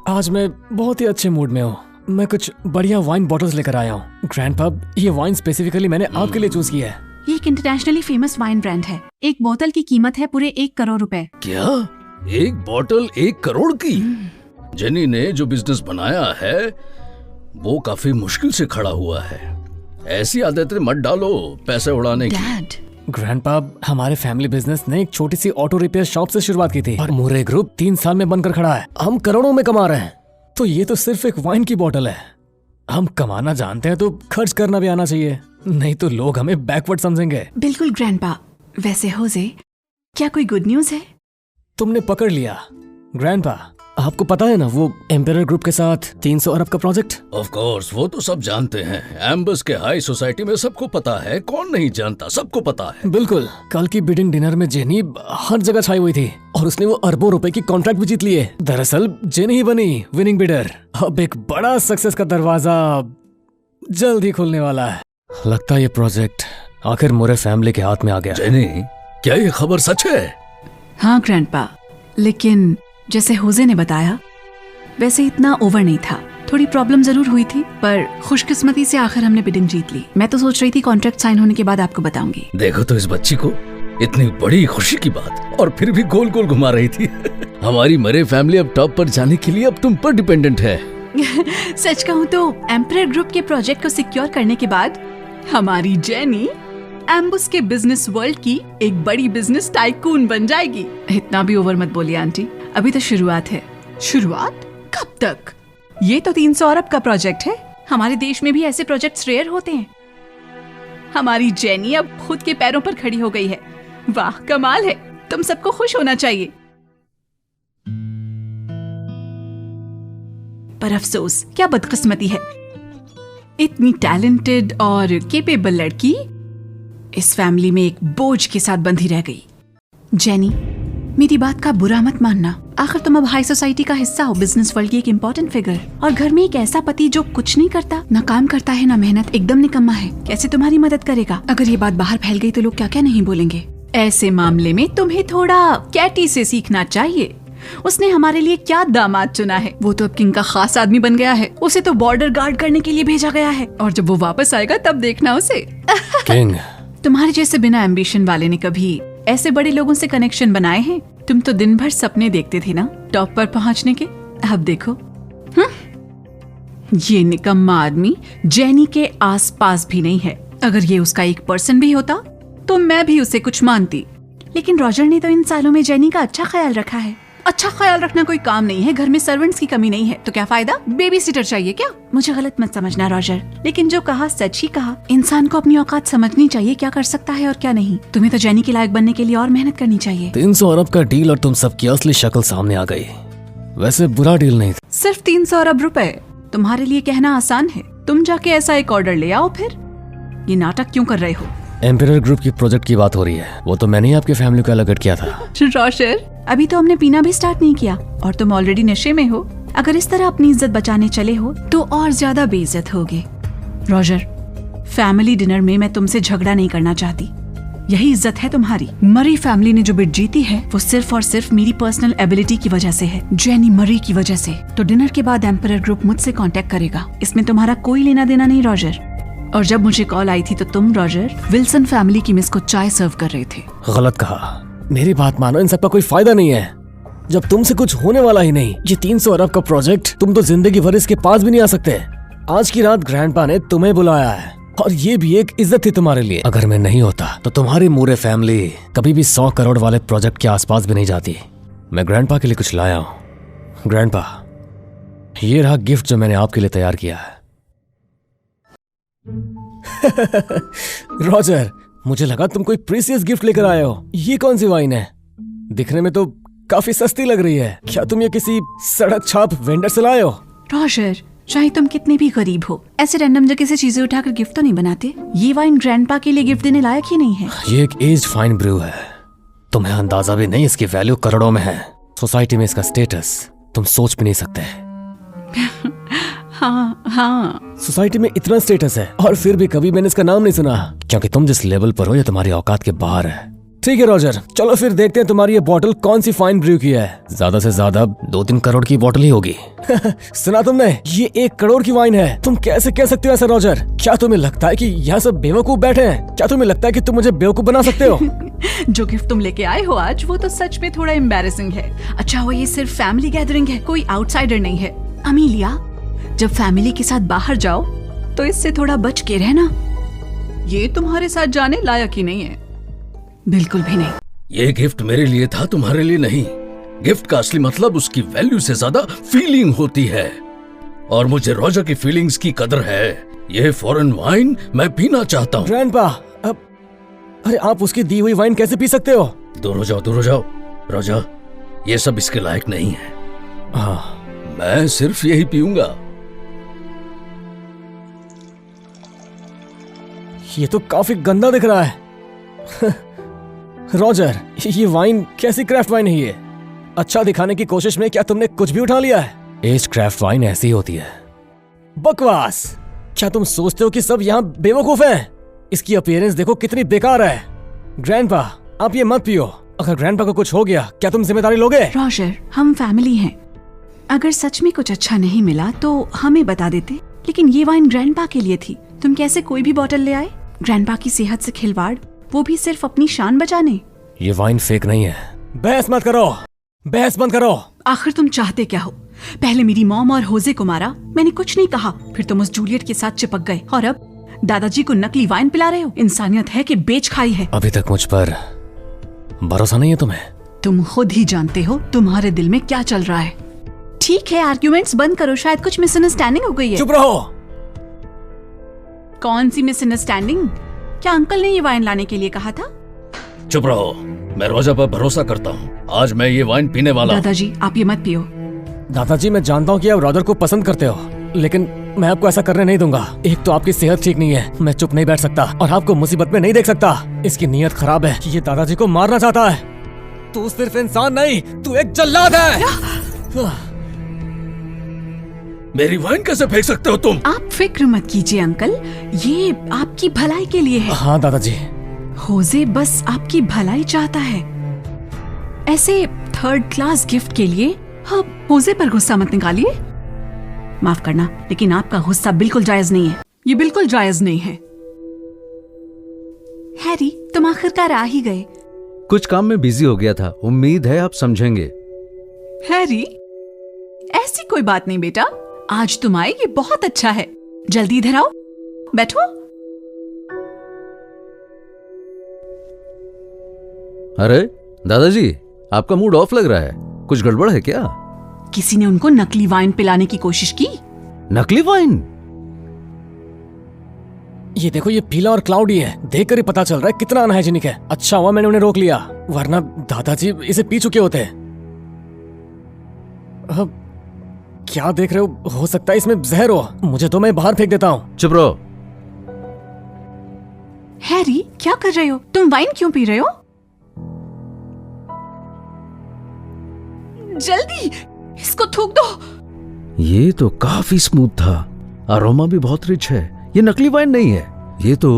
Speaker 2: आज मैं बहुत ही अच्छे मूड में हूँ। मैं कुछ बढ़िया वाइन बॉटल्स लेकर आया हूँ। ग्रैंडपा, ये वाइन स्पेसिफिकली मैंने आपके लिए चूज किया है।
Speaker 3: ये एक इंटरनेशनली फेमस वाइन ब्रांड है। एक बोतल की कीमत है पूरे 1 करोड़ रुपए।
Speaker 5: क्या? एक बॉटल 1 करोड़ की? जेनी ने जो बिजनेस बनाया है वो काफी मुश्किल से खड़ा हुआ है। ऐसी आदतें मत डालो पैसे उड़ाने की।
Speaker 3: डैड,
Speaker 2: ग्रैंडपा, हमारे फैमिली बिजनेस ने एक छोटी सी ऑटो रिपेयर शॉप से शुरुआत की थी, और मूरे ग्रुप 3 साल में बनकर खड़ा है। हम करोड़ों में कमा रहे हैं, तो ये तो सिर्फ एक वाइन की बॉटल है। हम कमाना जानते हैं तो खर्च करना भी आना चाहिए, नहीं तो लोग हमें बैकवर्ड समझेंगे।
Speaker 3: बिल्कुल ग्रैंडपा। वैसे होजे, क्या कोई गुड न्यूज है?
Speaker 2: तुमने पकड़ लिया। ग्रैंडपा, आपको पता है ना वो एम्पायर ग्रुप के साथ 300 अरब का प्रोजेक्ट?
Speaker 1: ऑफ कोर्स, वो तो सब जानते हैं। एम्बस के हाई सोसाइटी में सबको पता है, कौन नहीं जानता, सबको पता है।
Speaker 2: बिल्कुल। कल की बिडिंग डिनर में जेनी हर जगह छाई हुई थी और उसने वो अरबों रुपए की कॉन्ट्रैक्ट भी जीत लिए। दरअसल जेनी ही बनी विनिंग बिडर। अब एक बड़ा सक्सेस का दरवाजा जल्द ही खुलने वाला है। लगता है ये प्रोजेक्ट आखिर मोरे फैमिली के हाथ में आ गया।
Speaker 1: जेनी, क्या ये खबर सच है?
Speaker 3: हाँ ग्रैंडपा, लेकिन जैसे होजे ने बताया वैसे इतना ओवर नहीं था। थोड़ी प्रॉब्लम जरूर हुई थी, पर खुशकिस्मती से आखिर हमने बिडिंग जीत ली। मैं तो सोच रही थी कॉन्ट्रैक्ट साइन होने के बाद आपको बताऊंगी।
Speaker 1: देखो तो इस बच्ची को, इतनी बड़ी खुशी की बात और फिर भी गोल गोल घुमा रही थी। हमारी मरे फैमिली अब टॉप पर जाने के लिए अब तुम पर डिपेंडेंट है।
Speaker 3: सच कहूँ तो एम्पायर ग्रुप के प्रोजेक्ट को सिक्योर करने के बाद हमारी जेनी एम्बुस के बिजनेस वर्ल्ड की एक बड़ी बिजनेस टाइकून बन जाएगी। इतना भी ओवर मत बोलिए आंटी, अभी तो शुरुआत है। शुरुआत? कब तक? ये तो 300 अरब का प्रोजेक्ट है। हमारे देश में भी ऐसे प्रोजेक्ट्स रेयर होते हैं। हमारी जेनी अब खुद के पैरों पर खड़ी हो गई है। वाह, कमाल है। तुम सबको खुश होना चाहिए। पर अफसोस, क्या बदकिस्मती है। इतनी टैलेंटेड और केपेबल लड़की इस फैमिली में एक बोझ के साथ बंधी रह गई। जेनी, मेरी बात का बुरा मत मानना। आखिर तुम अब हाई सोसाइटी का हिस्सा हो, बिजनेस वर्ल्ड की एक इम्पोर्टेंट फिगर, और घर में एक ऐसा पति जो कुछ नहीं करता, ना काम करता है ना मेहनत, एकदम निकम्मा है, कैसे तुम्हारी मदद करेगा? अगर ये बात बाहर फैल गई तो लोग क्या क्या नहीं बोलेंगे। ऐसे मामले में तुम्हें थोड़ा कैटी से सीखना चाहिए। उसने हमारे लिए क्या दामाद चुना है। वो तो अब किंग का खास आदमी बन गया है। उसे तो बॉर्डर गार्ड करने के लिए भेजा गया है, और जब वो वापस आएगा तब देखना उसे।
Speaker 2: किंग,
Speaker 3: तुम्हारे जैसे बिना एम्बिशन वाले ने कभी ऐसे बड़े लोगों से कनेक्शन बनाए हैं? तुम तो दिन भर सपने देखते थे ना टॉप पर पहुंचने के। अब देखो, ये निकम्मा आदमी जेनी के आसपास भी नहीं है। अगर ये उसका 1% भी होता तो मैं भी उसे कुछ मानती। लेकिन रॉजर ने तो इन सालों में जेनी का अच्छा ख्याल रखा है। अच्छा ख्याल रखना कोई काम नहीं है। घर में सर्वेंट्स की कमी नहीं है तो क्या फायदा? बेबी सिटर चाहिए क्या? मुझे गलत मत समझना रॉजर, लेकिन जो कहा सच ही कहा। इंसान को अपनी औकात समझनी चाहिए, क्या कर सकता है और क्या नहीं। तुम्हें तो जेनी के लायक बनने के लिए और मेहनत करनी चाहिए।
Speaker 2: 300 अरब का डील और तुम सबकी असली शक्ल सामने आ गई। वैसे बुरा डील नहीं था।
Speaker 3: सिर्फ 300 अरब रुपए तुम्हारे लिए कहना आसान है। तुम जाके ऐसा एक ऑर्डर ले आओ। फिर ये नाटक क्यों कर रहे हो?
Speaker 2: एम्पायर ग्रुप की प्रोजेक्ट की बात हो रही है। वो तो मैंने ही आपकी फैमिली को अलग किया था।
Speaker 3: रॉजर, अभी तो हमने पीना भी स्टार्ट नहीं किया और तुम ऑलरेडी नशे में हो। अगर इस तरह अपनी इज्जत बचाने चले हो तो और ज्यादा बेइज्जत होगे। रॉजर, फैमिली डिनर में मैं तुमसे झगड़ा नहीं करना चाहती। यही इज्जत है तुम्हारी। मरी फैमिली ने जो बिड जीती है वो सिर्फ और सिर्फ मेरी पर्सनल एबिलिटी की वजह से है, जेनी मरी की वजह से। तो डिनर के बाद एम्पायर ग्रुप मुझसे कांटेक्ट करेगा। इसमें तुम्हारा कोई लेना देना नहीं रॉजर। और जब मुझे कॉल आई थी तो तुम रॉजर विल्सन फैमिली की मिस को चाय सर्व कर रहे थे।
Speaker 2: गलत कहा। मेरी बात मानो, इन सबका कोई फायदा नहीं है जब तुमसे कुछ होने वाला ही नहीं। ये 300 अरब का प्रोजेक्ट, तुम तो जिंदगी भर इसके पास भी नहीं आ सकते। आज की रात ग्रैंडपा ने तुम्हें बुलाया है और ये भी एक इज्जत थी तुम्हारे लिए। अगर मैं नहीं होता तो तुम्हारी मूरे फैमिली कभी भी 100 करोड़ वाले प्रोजेक्ट के आसपास भी नहीं जाती। मैं ग्रैंडपा के लिए कुछ लाया हूँ। ग्रैंडपा, ये रहा गिफ्ट जो मैंने आपके लिए तैयार किया है। रॉजर, मुझे लगा तुम कोई प्रीसियस गिफ्ट लेकर आए हो। ये कौन सी वाइन है? दिखने में तो काफी सस्ती लग रही है। क्या तुम ये किसी सड़क छाप वेंडर से लाए हो?
Speaker 3: रॉजर, चाहे तुम कितने भी गरीब हो, ऐसे रैंडम जगह से चीजें उठाकर गिफ्ट तो नहीं बनाते। ये वाइन ग्रैंडपा के लिए गिफ्ट देने लायक ही नहीं है।
Speaker 2: ये एक एज्ड फाइन ब्रू है। तुम्हें अंदाजा भी नहीं, इसकी वैल्यू करोड़ों में है। सोसाइटी में इसका स्टेटस तुम सोच भी नहीं सकते।
Speaker 3: हाँ।
Speaker 2: सोसाइटी में इतना स्टेटस है और फिर भी कभी मैंने इसका नाम नहीं सुना, क्योंकि तुम जिस लेवल पर हो ये तुम्हारी औकात के बाहर है। ठीक है रॉजर, चलो फिर देखते हैं तुम्हारी ये बॉटल कौन सी फाइन ब्रू की है। ज्यादा से ज्यादा 2-3 करोड़ की बॉटल ही होगी। सुना तुमने? ये 1 करोड़ की वाइन है। तुम कैसे कह सकते हो ऐसा रॉजर? क्या तुम्हें लगता है कि यहाँ सब बेवकूफ बैठे हैं? क्या तुम्हें लगता है कि तुम मुझे बेवकूफ बना सकते हो?
Speaker 3: जो गिफ्ट तुम लेके आए हो आज, वो तो सच में थोड़ा एम्बैरेसिंग है। अच्छा, वो ये सिर्फ फैमिली गैदरिंग है, कोई आउटसाइडर नहीं है। अमीलिया, जब फैमिली के साथ बाहर जाओ तो इससे थोड़ा बच के रहना। ये तुम्हारे साथ जाने लायक ही नहीं है, बिल्कुल भी नहीं।
Speaker 1: ये गिफ्ट मेरे लिए था, तुम्हारे लिए नहीं। गिफ्ट का असली मतलब उसकी वैल्यू से ज्यादा फीलिंग होती है, और मुझे रॉजर की फीलिंग्स की कदर है। ये फॉरेन वाइन मैं पीना चाहता हूँ।
Speaker 2: ग्रैंडपा, अरे आप उसकी दी हुई वाइन कैसे पी सकते हो?
Speaker 1: दूर हो जाओ, दूर हो जाओ। रॉजर, ये सब इसके लायक नहीं है।
Speaker 2: हाँ,
Speaker 1: मैं सिर्फ यही पीऊंगा।
Speaker 2: ये तो काफी गंदा दिख रहा है। रॉजर, ये वाइन कैसी क्राफ्ट वाइन है ये? अच्छा दिखाने की कोशिश में क्या तुमने कुछ भी उठा लिया है? एज क्राफ्ट वाइन ऐसी होती है। बकवास! क्या तुम सोचते हो कि सब यहाँ बेवकूफ हैं? इसकी अपीयरेंस देखो कितनी बेकार है। ग्रैंडपा, आप ये मत पियो। अगर ग्रैंडपा को कुछ हो गया, क्या तुम जिम्मेदारी लोगे?
Speaker 3: रॉजर, हम फैमिली हैं। अगर सच में कुछ अच्छा नहीं मिला तो हमें बता देते, लेकिन ये वाइन ग्रैंडपा के लिए थी। तुम कैसे कोई भी बॉटल ले आए? ग्रैंडपा की सेहत से खिलवाड़, वो भी सिर्फ अपनी शान बचाने।
Speaker 2: ये वाइन फेक नहीं है। बहस मत करो, बहस बंद करो।
Speaker 3: आखिर तुम चाहते क्या हो? पहले मेरी मॉम और होजे को मारा, मैंने कुछ नहीं कहा। फिर तुम उस जूलियट के साथ चिपक गए और अब दादाजी को नकली वाइन पिला रहे हो। इंसानियत है कि बेच खाई है?
Speaker 2: अभी तक मुझ पर भरोसा नहीं है तुम्हें?
Speaker 3: तुम खुद ही जानते हो तुम्हारे दिल में क्या चल रहा है। ठीक है, आर्ग्यूमेंट्स बंद करो, शायद कुछ मिसअंडरस्टैंडिंग हो गई है।
Speaker 2: चुप रहो।
Speaker 3: कौन सी मिसअंडरस्टैंडिंग? क्या अंकल ने ये वाइन लाने के लिए कहा था?
Speaker 1: चुप रहो, मैं रोजा पर भरोसा करता हूँ। आज मैं ये वाइन पीने वाला हूँ।
Speaker 3: दादाजी, आप ये मत पियो।
Speaker 2: दादाजी, मैं जानता हूँ कि आप रॉजर को पसंद करते हो, लेकिन मैं आपको ऐसा करने नहीं दूंगा। एक तो आपकी सेहत ठीक नहीं है, मैं चुप नहीं बैठ सकता और आपको मुसीबत में नहीं देख सकता। इसकी नीयत खराब है कि ये दादाजी को मारना चाहता है। तू सिर्फ इंसान नहीं, तू एक जल्लाद है।
Speaker 1: मेरी वाइन कैसे फेंक सकते हो तुम?
Speaker 3: आप फिक्र मत कीजिए अंकल, ये आपकी भलाई के लिए है।
Speaker 2: हाँ दादाजी।
Speaker 3: होजे बस आपकी भलाई चाहता है। ऐसे थर्ड क्लास गिफ्ट के लिए आप होजे पर गुस्सा मत निकालिए। माफ करना, लेकिन आपका गुस्सा बिल्कुल जायज नहीं है। ये बिल्कुल जायज नहीं है। हैरी, तुम आखिरकार आ ही गए।
Speaker 5: कुछ काम में बिजी हो गया था, उम्मीद है आप समझेंगे।
Speaker 3: हैरी, ऐसी कोई बात नहीं बेटा, आज तुम आए ये बहुत अच्छा है। जल्दी इधर आओ, बैठो।
Speaker 5: अरे दादाजी, आपका मूड ऑफ लग रहा है, कुछ गड़बड़ है क्या?
Speaker 3: किसी ने उनको नकली वाइन पिलाने की कोशिश की।
Speaker 5: नकली वाइन?
Speaker 2: ये देखो, ये पीला और क्लाउडी है, देखकर ही पता चल रहा है कितना अनहाइजीनिक है। अच्छा हुआ मैंने उन्हें रोक लिया, वरना दादाजी इसे पी चुके होते। अब क्या देख रहे हो सकता है इसमें जहर हो। मुझे तो, मैं बाहर फेंक देता हूँ।
Speaker 5: चुप रहो।
Speaker 3: हैरी, क्या कर रहे हो? तुम वाइन क्यों पी रहे हो? जल्दी इसको थूक दो।
Speaker 5: ये तो काफी स्मूथ था, अरोमा भी बहुत रिच है। ये नकली वाइन नहीं है, ये तो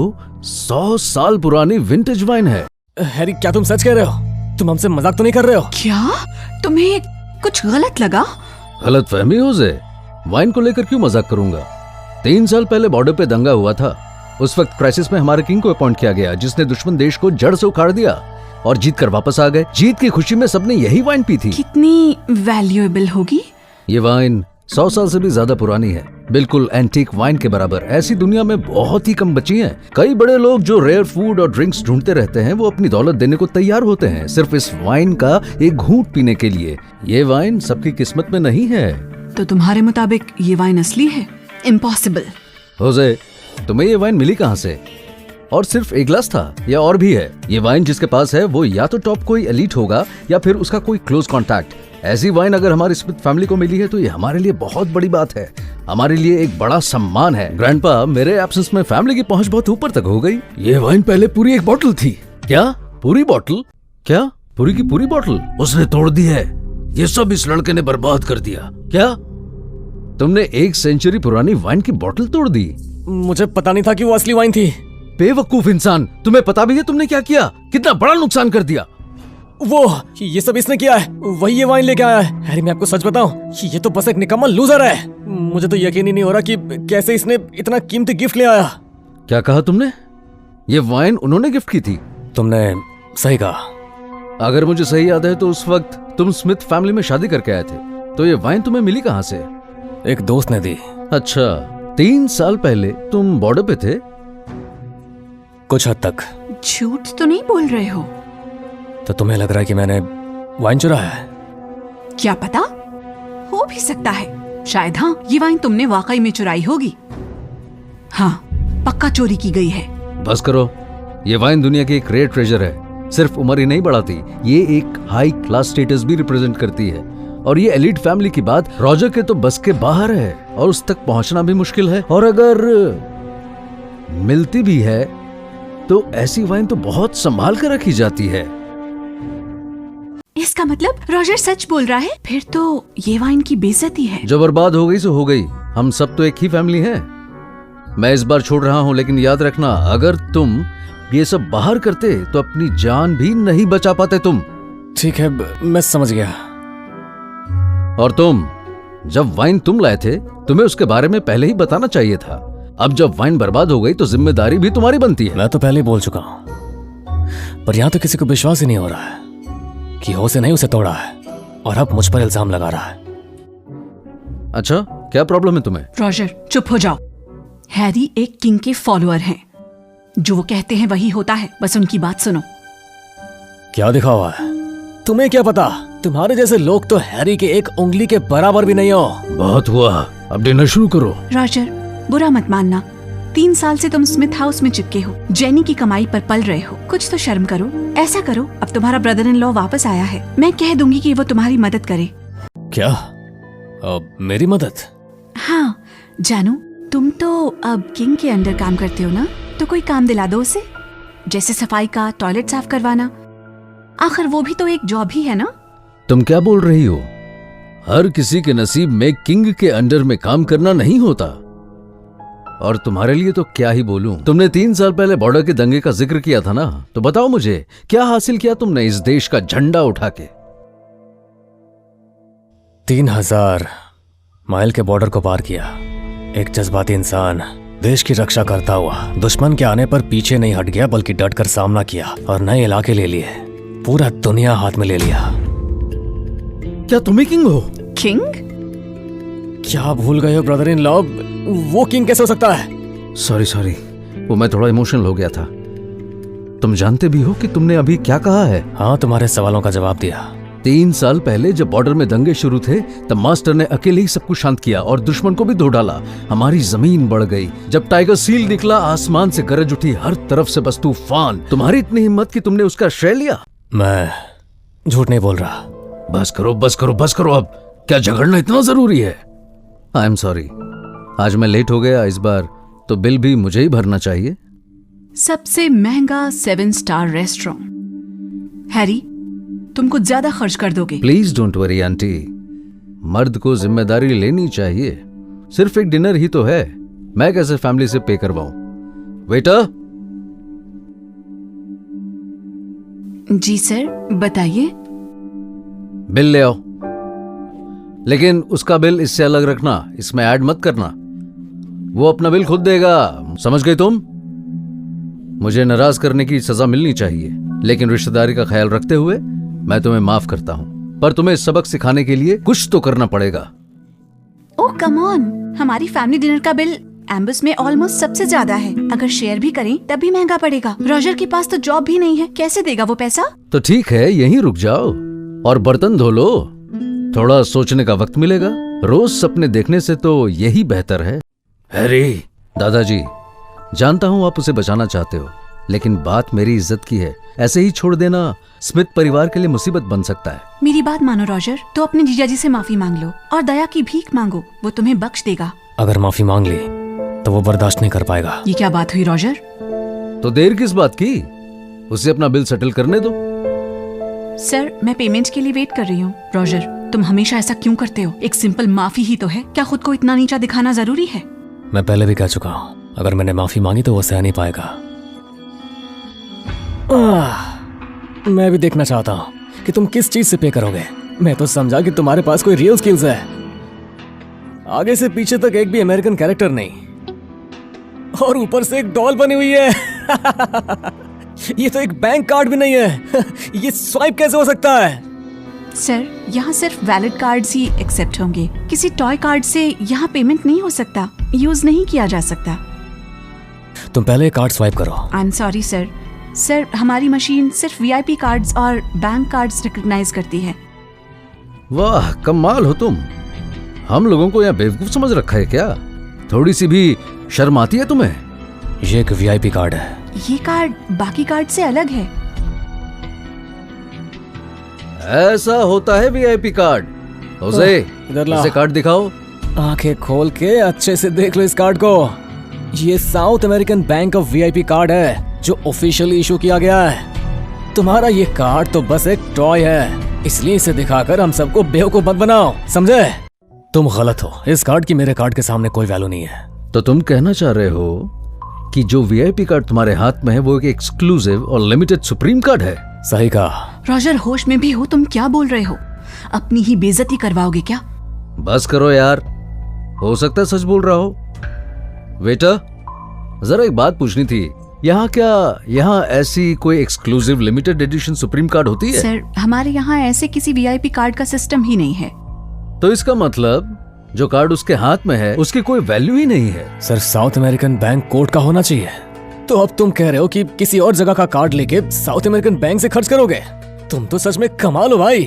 Speaker 5: 100 साल पुरानी विंटेज वाइन है।
Speaker 2: हैरी, क्या तुम सच कह रहे हो? तुम हमसे मजाक तो नहीं कर रहे हो?
Speaker 3: क्या तुम्हें कुछ गलत लगा?
Speaker 5: गलत फहमी हो जे, वाइन को लेकर क्यों मजाक करूंगा? 3 साल पहले बॉर्डर पे दंगा हुआ था। उस वक्त क्राइसिस में हमारे किंग को अपॉइंट किया गया, जिसने दुश्मन देश को जड़ से उखाड़ दिया और जीत कर वापस आ गए। जीत की खुशी में सबने यही वाइन पी थी।
Speaker 3: कितनी वैल्यूएबल होगी?
Speaker 5: ये वाइन 100 साल से भी ज्यादा पुरानी है, बिल्कुल एंटीक वाइन के बराबर। ऐसी दुनिया में बहुत ही कम बची हैं। कई बड़े लोग जो रेयर फूड और ड्रिंक्स ढूंढते रहते हैं, वो अपनी दौलत देने को तैयार होते हैं सिर्फ इस वाइन का एक घूंट पीने के लिए। ये वाइन सबकी किस्मत में नहीं है।
Speaker 3: तो तुम्हारे मुताबिक ये वाइन असली है? इम्पॉसिबल।
Speaker 5: होजे, तुम्हें ये वाइन मिली कहाँ से? और सिर्फ एक गिलास था या और भी है? ये वाइन जिसके पास है वो या तो टॉप कोई एलीट होगा या फिर उसका कोई क्लोज कॉन्टैक्ट। ऐसी वाइन अगर हमारी स्मिथ फैमिली को मिली है तो ये हमारे लिए बहुत बड़ी बात है, हमारे लिए एक बड़ा सम्मान है। ग्रैंडपा, मेरे एब्सेंस में फैमिली की पहुंच बहुत ऊपर तक हो गई। ये वाइन पहले पूरी एक बोतल थी। क्या पूरी बोतल? क्या पूरी की पूरी बोतल उसने तोड़ दी है? ये सब इस लड़के ने बर्बाद कर दिया। क्या तुमने 1 सेंचुरी पुरानी वाइन की बोतल तोड़ दी?
Speaker 2: मुझे पता नहीं था कि वो असली वाइन थी।
Speaker 5: बेवकूफ इंसान, तुम्हें पता भी है तुमने क्या किया? कितना बड़ा नुकसान कर दिया।
Speaker 2: वो ये सब इसने किया है, वही ये वाइन लेके आया है। हैरी, मैं आपको सच बताऊं, ये तो बस एक निकम्मा लूजर है। मुझे तो यकीन ही नहीं हो रहा कि कैसे इसने इतना कीमती गिफ्ट ले आया।
Speaker 5: क्या कहा तुमने? ये वाइन उन्होंने गिफ्ट की थी?
Speaker 2: तुमने सही कहा।
Speaker 5: अगर मुझे सही याद है तो उस वक्त तुम स्मिथ फैमिली में शादी करके आए थे, तो ये वाइन तुम्हें मिली कहाँ से?
Speaker 2: एक दोस्त ने दी।
Speaker 5: अच्छा, 3 साल पहले तुम बॉर्डर पे थे?
Speaker 2: कुछ हद तक।
Speaker 3: झूठ तो नहीं बोल रहे हो?
Speaker 2: तो तुम्हें लग रहा है कि मैंने वाइन चुराया है?
Speaker 3: क्या पता, हो भी सकता है। शायद हाँ, ये वाइन तुमने वाकई में चुराई होगी। हाँ, पक्का चोरी की गई है।
Speaker 5: बस करो, ये वाइन दुनिया की एक रेयर ट्रेजर है। सिर्फ उम्र ही नहीं बढ़ाती, ये एक हाई क्लास स्टेटस भी रिप्रेजेंट करती है।
Speaker 1: और ये एलिट फैमिली की बात रॉजर के तो बस के बाहर है और उस तक पहुंचना भी मुश्किल है, और अगर मिलती भी है तो ऐसी वाइन तो बहुत संभाल कर रखी जाती है।
Speaker 3: इसका मतलब रॉजर सच बोल रहा है? फिर तो ये वाइन की बेइज्जती है।
Speaker 1: जो बर्बाद हो गई सो हो गई, हम सब तो एक ही फैमिली हैं। मैं इस बार छोड़ रहा हूं, लेकिन याद रखना अगर तुम ये सब बाहर करते तो अपनी जान भी नहीं बचा पाते तुम।
Speaker 2: ठीक है, मैं समझ गया।
Speaker 1: और तुम, जब वाइन तुम लाए थे तुम्हें उसके बारे में पहले ही बताना चाहिए था। अब जब वाइन बर्बाद हो गई तो जिम्मेदारी भी तुम्हारी बनती है।
Speaker 2: मैं तो पहले ही बोल चुका हूं, पर यहां तो किसी को विश्वास ही नहीं हो रहा है कि होसे नहीं उसे तोड़ा है, और अब मुझ पर इल्जाम लगा रहा है।
Speaker 1: अच्छा, क्या प्रॉब्लम है तुम्हें?
Speaker 3: रॉजर चुप हो जाओ। हैरी एक किंग के फॉलोअर हैं। जो वो कहते हैं वही होता है, बस उनकी बात सुनो।
Speaker 2: क्या दिखा हुआ है? तुम्हें क्या पता? तुम्हारे जैसे लोग तो हैरी के एक उंगली के बराबर भी नहीं हो।
Speaker 1: बहुत हुआ, अब डिनर शुरू करो।
Speaker 3: रॉजर, बुरा मत मानना। 3 साल से तुम स्मिथ हाउस में चिपके हो, जेनी की कमाई पर पल रहे हो। कुछ तो शर्म करो। ऐसा करो, अब तुम्हारा ब्रदर इन लॉ वापस आया है, मैं कह दूंगी कि वो तुम्हारी मदद करे।
Speaker 2: क्या? मेरी मदद?
Speaker 3: हाँ जानू, तुम तो अब किंग के अंडर काम करते हो ना, तो कोई काम दिला दो उसे, जैसे सफाई का, टॉयलेट साफ करवाना। आखिर वो भी तो एक जॉब ही है ना।
Speaker 1: तुम क्या बोल रही हो? हर किसी के नसीब में किंग के अंडर में काम करना नहीं होता। और तुम्हारे लिए तो क्या ही बोलूं। तुमने 3 साल पहले बॉर्डर के दंगे का जिक्र किया था ना, तो बताओ मुझे क्या हासिल किया तुमने इस देश का झंडा उठा के?
Speaker 2: 3000 माइल के बॉर्डर को पार किया। एक जज्बाती इंसान देश की रक्षा करता हुआ दुश्मन के आने पर पीछे नहीं हट गया, बल्कि डटकर सामना किया और नए इलाके ले लिए। पूरा दुनिया हाथ में ले लिया।
Speaker 1: क्या तुम ही किंग हो?
Speaker 3: किंग?
Speaker 2: क्या भूल गए हो ब्रदर इन लॉ? वो किंग कैसे हो सकता है?
Speaker 1: सॉरी, वो मैं थोड़ा इमोशनल हो गया था। तुम जानते भी हो कि तुमने अभी क्या कहा है?
Speaker 2: हाँ, तुम्हारे सवालों का जवाब दिया।
Speaker 1: 3 साल पहले जब बॉर्डर में दंगे शुरू थे तब मास्टर ने अकेले ही सब कुछ शांत किया और दुश्मन को भी धो डाला। हमारी जमीन बढ़ गई। जब टाइगर सील निकला, आसमान से गरज उठी, हर तरफ से बस तूफान। तुम्हारी इतनी हिम्मत कि तुमने उसका श्रेय लिया।
Speaker 2: मैं झूठ नहीं बोल रहा।
Speaker 1: बस करो अब। क्या झगड़ना इतना जरूरी है? आई एम सॉरी, आज मैं लेट हो गया। इस बार तो बिल भी मुझे ही भरना चाहिए।
Speaker 3: सबसे महंगा 7 स्टार रेस्टोरेंट। हैरी, तुम कुछ ज्यादा खर्च कर दोगे।
Speaker 1: प्लीज डोंट वरी आंटी, मर्द को जिम्मेदारी लेनी चाहिए। सिर्फ एक डिनर ही तो है, मैं कैसे फैमिली से पे करवाऊं? वेटर।
Speaker 3: जी सर, बताइए।
Speaker 1: बिल ले आओ, लेकिन उसका बिल इससे अलग रखना, इसमें ऐड मत करना। वो अपना बिल खुद देगा, समझ गई तुम? मुझे नाराज करने की सजा मिलनी चाहिए, लेकिन रिश्तेदारी का ख्याल रखते हुए मैं तुम्हें माफ करता हूं, पर तुम्हें सबक सिखाने के लिए कुछ तो करना पड़ेगा।
Speaker 3: ओह कम ऑन, हमारी फैमिली डिनर का बिल एम्बस में ऑलमोस्ट सबसे ज्यादा है। अगर शेयर भी करें तब भी महंगा पड़ेगा। रॉजर के पास तो जॉब भी नहीं है, कैसे देगा वो पैसा?
Speaker 1: तो ठीक है, यहीं रुक जाओ और बर्तन धो लो, थोड़ा सोचने का वक्त मिलेगा। रोज सपने देखने से तो यही बेहतर है। हैरी, दादाजी, जानता हूं आप उसे बचाना चाहते हो, लेकिन बात मेरी इज्जत की है। ऐसे ही छोड़ देना स्मिथ परिवार के लिए मुसीबत बन सकता है।
Speaker 3: मेरी बात मानो रॉजर, तो अपने जीजाजी से माफी मांग लो और दया की भीख मांगो, वो तुम्हें बख्श देगा।
Speaker 2: अगर माफी मांग ली तो वो बर्दाश्त नहीं कर पाएगा।
Speaker 3: ये क्या बात हुई रॉजर?
Speaker 1: तो देर किस बात की, उसे अपना बिल सेटल करने दो।
Speaker 3: सर, मैं पेमेंट के लिए वेट कर रही हूँ। रॉजर, तुम हमेशा ऐसा क्यों करते हो? एक सिंपल माफी ही तो है, क्या खुद को इतना नीचा दिखाना जरूरी है?
Speaker 2: मैं पहले भी कह चुका हूँ, अगर मैंने माफी मांगी तो वो सह नहीं पाएगा। मैं भी देखना चाहता हूँ कि तुम किस चीज से पे करोगे। मैं तो समझा कि तुम्हारे पास कोई रियल स्किल्स है। आगे से पीछे तक एक भी अमेरिकन कैरेक्टर नहीं, और ऊपर से एक डॉल बनी हुई है। ये तो एक बैंक कार्ड भी नहीं है। ये स्वाइप कैसे हो सकता है?
Speaker 3: सर, यहाँ सिर्फ वैलिड कार्ड्स ही एक्सेप्ट होंगे। किसी टॉय कार्ड से यहाँ पेमेंट नहीं हो सकता, यूज नहीं किया जा सकता।
Speaker 2: तुम पहले कार्ड स्वाइप करो।
Speaker 3: I am sorry sir. Sir, हमारी मशीन सिर्फ वीआईपी कार्ड्स और बैंक कार्ड्स रिकॉग्नाइज करती है।
Speaker 1: वाह, कमाल हो तुम। हम लोगों को यहाँ बेवकूफ समझ रखा है क्या? थोड़ी सी भी शर्म आती है तुम्हें?
Speaker 2: ये एक वीआईपी कार्ड है।
Speaker 3: ये कार्ड बाकी कार्ड से अलग है।
Speaker 1: ऐसा होता है वीआईपी कार्ड। ओसे,
Speaker 2: इधर ला।
Speaker 1: इसे कार्ड दिखाओ।
Speaker 2: आंखें खोल के अच्छे से देख लो इस कार्ड को। ये south American bank of VIP card है जो ऑफिशियली इशू किया गया है। तुम्हारा ये कार्ड तो बस एक टॉय है, इसलिए इसे दिखाकर हम सबको बेवकूफ मत बनाओ, समझे? तुम गलत हो, इस कार्ड की मेरे कार्ड के सामने कोई वैल्यू नहीं है।
Speaker 1: तो तुम कहना चाह रहे हो कि जो वीआईपी कार्ड तुम्हारे हाथ में है वो एक एक्सक्लूसिव और लिमिटेड सुप्रीम कार्ड है?
Speaker 2: सही कहा।
Speaker 3: रॉजर, होश में भी हो? तुम क्या बोल रहे हो? अपनी ही बेइज्जती करवाओगे क्या?
Speaker 1: बस करो यार, हो सकता है सच बोल रहा हो। वेटर, जरा एक बात पूछनी थी, यहाँ ऐसी कोई exclusive limited edition supreme card होती है?
Speaker 3: सर, हमारे यहाँ ऐसे किसी वीआईपी कार्ड का सिस्टम ही नहीं है।
Speaker 1: तो इसका मतलब जो कार्ड उसके हाथ में है उसकी कोई वैल्यू ही नहीं है।
Speaker 2: Sir, south American bank code का होना चाहिए। तो अब तुम कह रहे हो कि किसी और जगह का कार्ड लेके साउथ अमेरिकन बैंक से खर्च करोगे? तुम तो सच में कमाल हो भाई।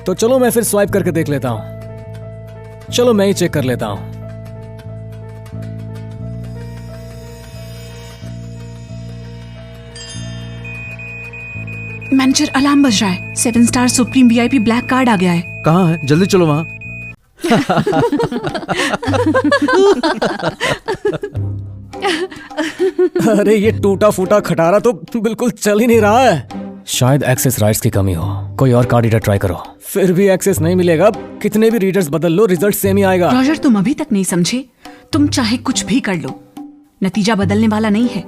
Speaker 2: तो चलो मैं फिर स्वाइप करके देख लेता हूँ। चलो मैं ही चेक कर लेता हूँ।
Speaker 3: मैनेजर, अलार्म बज रहा है। 7 star supreme VIP black card आ गया है।
Speaker 1: कहाँ है? जल्दी चलो वहाँ।
Speaker 2: अरे ये टूटा फूटा खटारा तो बिल्कुल चल ही नहीं रहा है। शायद एक्सेस राइट्स की कमी हो। कोई और कार्ड रीडर ट्राई करो। फिर भी एक्सेस नहीं मिलेगा। कितने भी रीडर्स बदल लो, रिजल्ट सेम ही आएगा।
Speaker 3: रॉजर, तुम अभी तक नहीं समझे। तुम चाहे कुछ भी कर लो, नतीजा बदलने वाला नहीं है।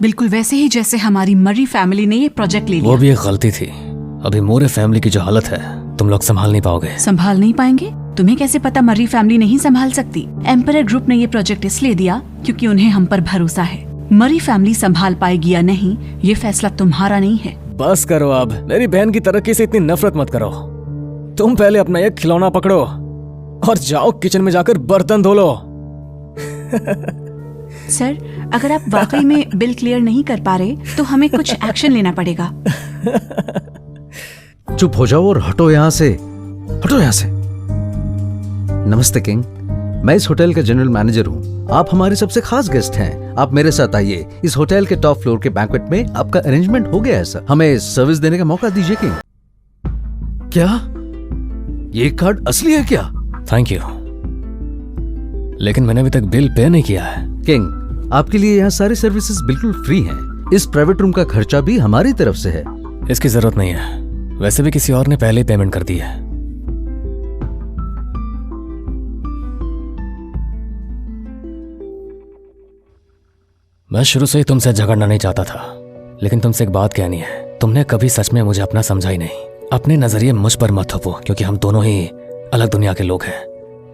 Speaker 3: बिल्कुल वैसे ही जैसे हमारी मर्री फैमिली ने ये प्रोजेक्ट ले लिया।
Speaker 2: वो भी एक गलती थी। अभी मोरे फैमिली की जो हालत है तुम लोग संभाल नहीं पाओगे।
Speaker 3: संभाल नहीं पाएंगे? तुम्हें कैसे पता मर्री फैमिली नहीं संभाल सकती? एम्परर ग्रुप ने ये प्रोजेक्ट इसलिए दिया क्योंकि उन्हें हम पर भरोसा है। मर्री फैमिली संभाल पाएगी या नहीं, ये फैसला तुम्हारा नहीं है।
Speaker 2: बस करो अब। मेरी बहन की तरक्की से इतनी नफरत मत करो। तुम पहले अपना ये खिलौना पकड़ो और जाओ किचन में जाकर बर्तन धो लो।
Speaker 3: सर, अगर आप वाकई में बिल क्लियर नहीं कर पा रहे तो हमें कुछ एक्शन लेना पड़ेगा।
Speaker 1: चुप हो जाओ और हटो यहाँ से, हटो यहाँ से। नमस्ते किंग, मैं इस होटल का जनरल मैनेजर हूँ। आप हमारे सबसे खास गेस्ट हैं। आप मेरे साथ आइए। इस होटल के टॉप फ्लोर के बैंक्वेट में आपका अरेंजमेंट हो गया है सर। हमें सर्विस देने का मौका दीजिए किंग। क्या ये कार्ड असली है क्या?
Speaker 2: थैंक यू, लेकिन मैंने अभी तक बिल पे नहीं किया है।
Speaker 1: किंग, आपके लिए यहाँ सारी सर्विसेज बिल्कुल फ्री हैं। इस प्राइवेट रूम का खर्चा भी हमारी तरफ से है।
Speaker 2: इसकी जरूरत नहीं है, वैसे भी किसी और ने पहले ही पेमेंट कर दी है। मैं शुरू से ही तुमसे झगड़ना नहीं चाहता था, लेकिन तुमसे एक बात कहनी है। तुमने कभी सच में मुझे अपना समझा ही नहीं। अपने नजरिए मुझ पर मत थोपो, क्योंकि हम दोनों ही अलग दुनिया के लोग हैं।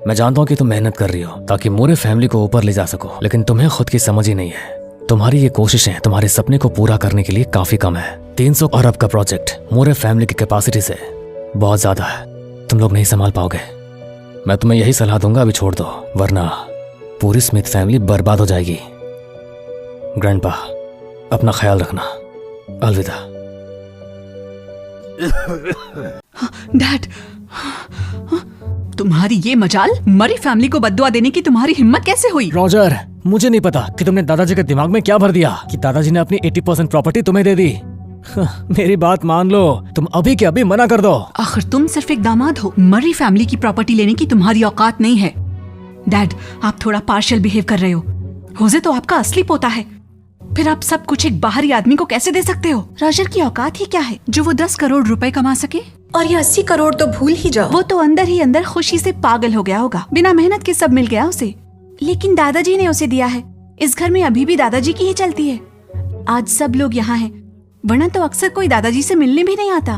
Speaker 2: मैं जानता हूँ कि तुम मेहनत कर रही हो ताकि मोरे फैमिली को ऊपर ले जा सको, लेकिन तुम्हें खुद की समझ ही नहीं है। तुम्हारी ये कोशिशें तुम्हारे सपने को पूरा करने के लिए काफी कम है। 300 अरब का प्रोजेक्ट मोरे फैमिली की कैपेसिटी से बहुत ज्यादा है। तुम लोग नहीं संभाल पाओगे। मैं तुम्हें यही सलाह दूंगा, अभी छोड़ दो, वरना पूरी स्मिथ फैमिली बर्बाद हो जाएगी। ग्रैंडपा, अपना ख्याल रखना। अलविदा।
Speaker 3: डैड, तुम्हारी ये मजाल, मरी फैमिली को बद्दुआ देने की तुम्हारी हिम्मत कैसे हुई?
Speaker 2: रॉजर, मुझे नहीं पता कि तुमने दादाजी के दिमाग में क्या भर दिया कि दादाजी ने अपनी 80% प्रॉपर्टी तुम्हें दे दी। मेरी बात मान लो, तुम अभी के अभी मना कर दो।
Speaker 3: आखिर तुम सिर्फ एक दामाद हो। मरी फैमिली की प्रॉपर्टी लेने की तुम्हारी औकात नहीं है। डैड, आप थोड़ा पार्शियल बिहेव कर रहे हो। होजे तो आपका असली पोता है, फिर आप सब कुछ एक बाहरी आदमी को कैसे दे सकते हो? रॉजर की औकात ही क्या है जो वो 10 करोड़ रुपए कमा सके?
Speaker 8: और ये 80 करोड़ तो भूल ही जाओ।
Speaker 3: वो तो अंदर ही अंदर खुशी से पागल हो गया होगा। बिना मेहनत के सब मिल गया उसे। लेकिन दादाजी ने उसे दिया है। इस घर में अभी भी दादाजी की ही चलती है। आज सब लोग यहाँ हैं, वरना तो अक्सर कोई दादाजी से मिलने भी नहीं आता।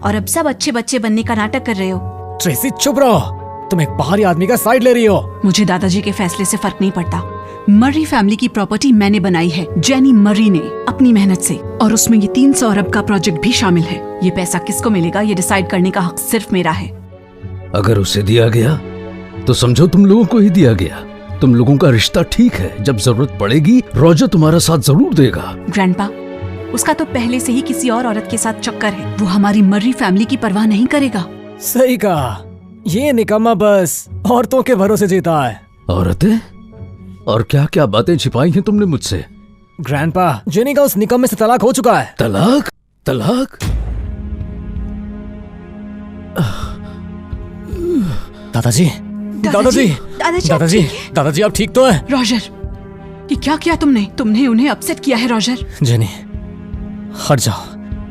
Speaker 3: और अब सब अच्छे बच्चे बनने का नाटक कर रहे हो।
Speaker 2: ट्रेसी, चुप रहो। तुम एक बाहरी आदमी का साइड ले रही हो।
Speaker 3: मुझे दादाजी के फैसले से फर्क नहीं पड़ता। मर्री फैमिली की प्रॉपर्टी मैंने बनाई है, जेनी मर्री ने, अपनी मेहनत से। और उसमें ये 300 अरब का प्रोजेक्ट भी शामिल है। ये पैसा किसको मिलेगा, ये डिसाइड करने का हक सिर्फ मेरा है।
Speaker 1: अगर उसे दिया गया तो समझो तुम लोगों को ही दिया गया। तुम लोगों का रिश्ता ठीक है। जब जरूरत पड़ेगी रॉजर तुम्हारा साथ जरूर देगा।
Speaker 3: ग्रैंडपा, उसका तो पहले से ही किसी और औरत के साथ चक्कर है। वो हमारी मर्री फैमिली की परवाह नहीं करेगा।
Speaker 2: सही कहा। ये निकम्मा बस औरतों के भरोसे जीता है।
Speaker 1: औरतें? और क्या क्या बातें छिपाई हैं तुमने मुझसे?
Speaker 2: ग्रैंडपा, जेनी का उस निकम्मे से तलाक हो चुका है।
Speaker 1: तलाक? तलाक?
Speaker 2: दादाजी दादाजी
Speaker 3: दादाजी
Speaker 2: दादाजी
Speaker 3: आप ठीक हैं?
Speaker 2: दादाजी आप ठीक तो है?
Speaker 3: रॉजर, ये क्या किया तुमने उन्हें अपसेट किया है रॉजर।
Speaker 2: जेनी हट जाओ,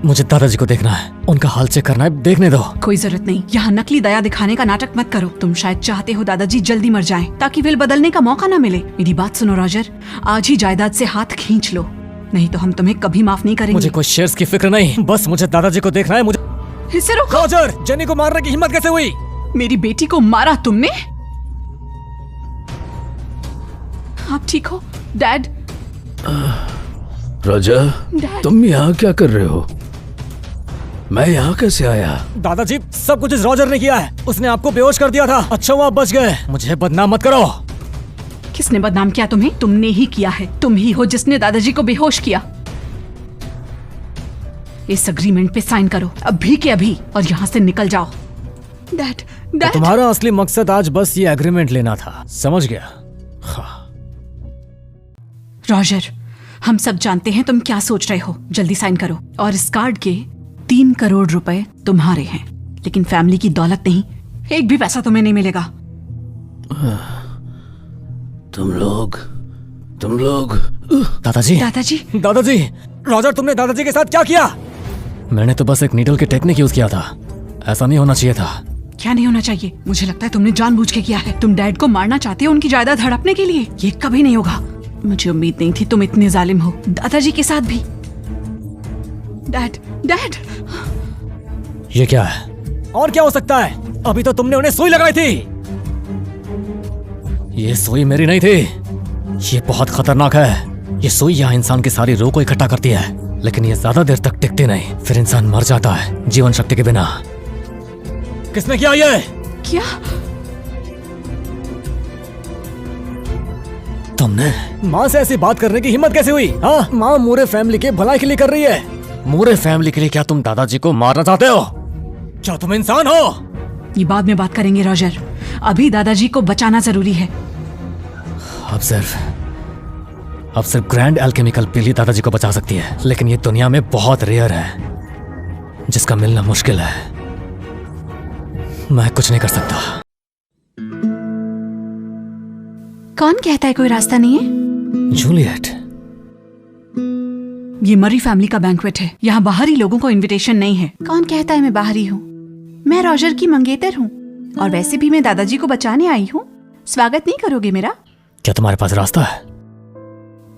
Speaker 2: मुझे दादाजी को देखना है, उनका हाल चेक करना है, देखने दो।
Speaker 3: कोई जरूरत नहीं, यहाँ नकली दया दिखाने का नाटक मत करो। तुम शायद चाहते हो दादाजी जल्दी मर जाएं, ताकि विल बदलने का मौका न मिले। मेरी बात सुनो रॉजर, आज ही जायदाद से हाथ खींच लो, नहीं तो हम तुम्हें कभी माफ नहीं करेंगे।
Speaker 2: मुझे कोई शेयर्स की फिक्र नहीं, बस मुझे दादाजी को देखना है। मुझे
Speaker 3: इसे रोको।
Speaker 2: रॉजर, जेनी को मारने की हिम्मत कैसे हुई?
Speaker 3: मेरी बेटी को मारा तुमने? आप ठीक हो डैड?
Speaker 1: राजा,
Speaker 3: डैड
Speaker 1: तुम यहाँ क्या कर रहे हो? मैं यहाँ कैसे आया?
Speaker 2: दादाजी सब कुछ इस रॉजर ने किया है, उसने आपको बेहोश कर दिया था। अच्छा हुआ आप बच गए, मुझे बदनाम मत करो।
Speaker 3: किसने बदनाम किया तुम्हें? तुमने ही किया है, तुम ही हो जिसने दादाजी को बेहोश किया। इस अग्रीमेंट पे साइन करो अभी के अभी और यहाँ से निकल जाओ। डैड डैड
Speaker 2: तुम्हारा असली मकसद आज बस ये एग्रीमेंट लेना था, समझ गया?
Speaker 3: रॉजर, हम सब जानते हैं तुम क्या सोच रहे हो। जल्दी साइन करो। और इस कार्ड के 3 करोड़ रुपए तुम्हारे हैं, लेकिन फैमिली की दौलत नहीं। एक भी पैसा तुम्हें नहीं मिलेगा।
Speaker 1: तुम लोग
Speaker 2: दादाजी
Speaker 3: दादाजी
Speaker 2: दादाजी, रॉजर तुमने दादाजी के साथ क्या किया? मैंने तो बस एक नीडल की टेक्निक यूज किया था, ऐसा नहीं होना चाहिए था।
Speaker 3: क्या नहीं होना चाहिए? मुझे लगता है तुमने जानबूझ के किया है। तुम डैड को मारना चाहते हो उनकी जायदाद हड़पने के लिए। ये कभी नहीं होगा। मुझे उम्मीद नहीं थी तुम इतने जालिम हो। दादाजी के साथ भी। डैड डैड
Speaker 2: ये क्या है? और क्या हो सकता है? अभी तो तुमने उन्हें सुई लगाई थी। ये सुई मेरी नहीं थी, ये बहुत खतरनाक है। ये सुई यहाँ इंसान की सारी रूह को इकट्ठा करती है, लेकिन ये ज्यादा देर तक टिकती नहीं, फिर इंसान मर जाता है जीवन शक्ति के बिना। किसने किया ये?
Speaker 3: क्या?
Speaker 2: तुमने? माँ से ऐसी बात करने की हिम्मत कैसे हुई? हाँ, माँ मूरे फैमिली के भलाई के लिए कर रही है। मूरे फैमिली के लिए क्या तुम दादाजी को मारना चाहते हो? क्या तुम इंसान हो?
Speaker 3: ये बाद में बात करेंगे रॉजर, अभी दादाजी को बचाना जरूरी है।
Speaker 2: अब सिर्फ ग्रैंड एल्केमिकल पिल ही दादाजी को बचा सकती है, लेकिन ये दुनिया में बहुत रेयर है, जिसका मिलना मुश्किल है। मैं कुछ नहीं कर सकता।
Speaker 3: कौन कहता है कोई रास्ता नहीं है?
Speaker 2: जूलियट,
Speaker 3: ये मरी फैमिली का बैंक्वेट है, यहाँ बाहरी लोगों को इनविटेशन नहीं है। कौन कहता है मैं बाहरी हूँ? मैं रॉजर की मंगेतर हूँ, और वैसे भी मैं दादाजी को बचाने आई हूँ। स्वागत नहीं करोगे मेरा?
Speaker 2: क्या तुम्हारे पास रास्ता है?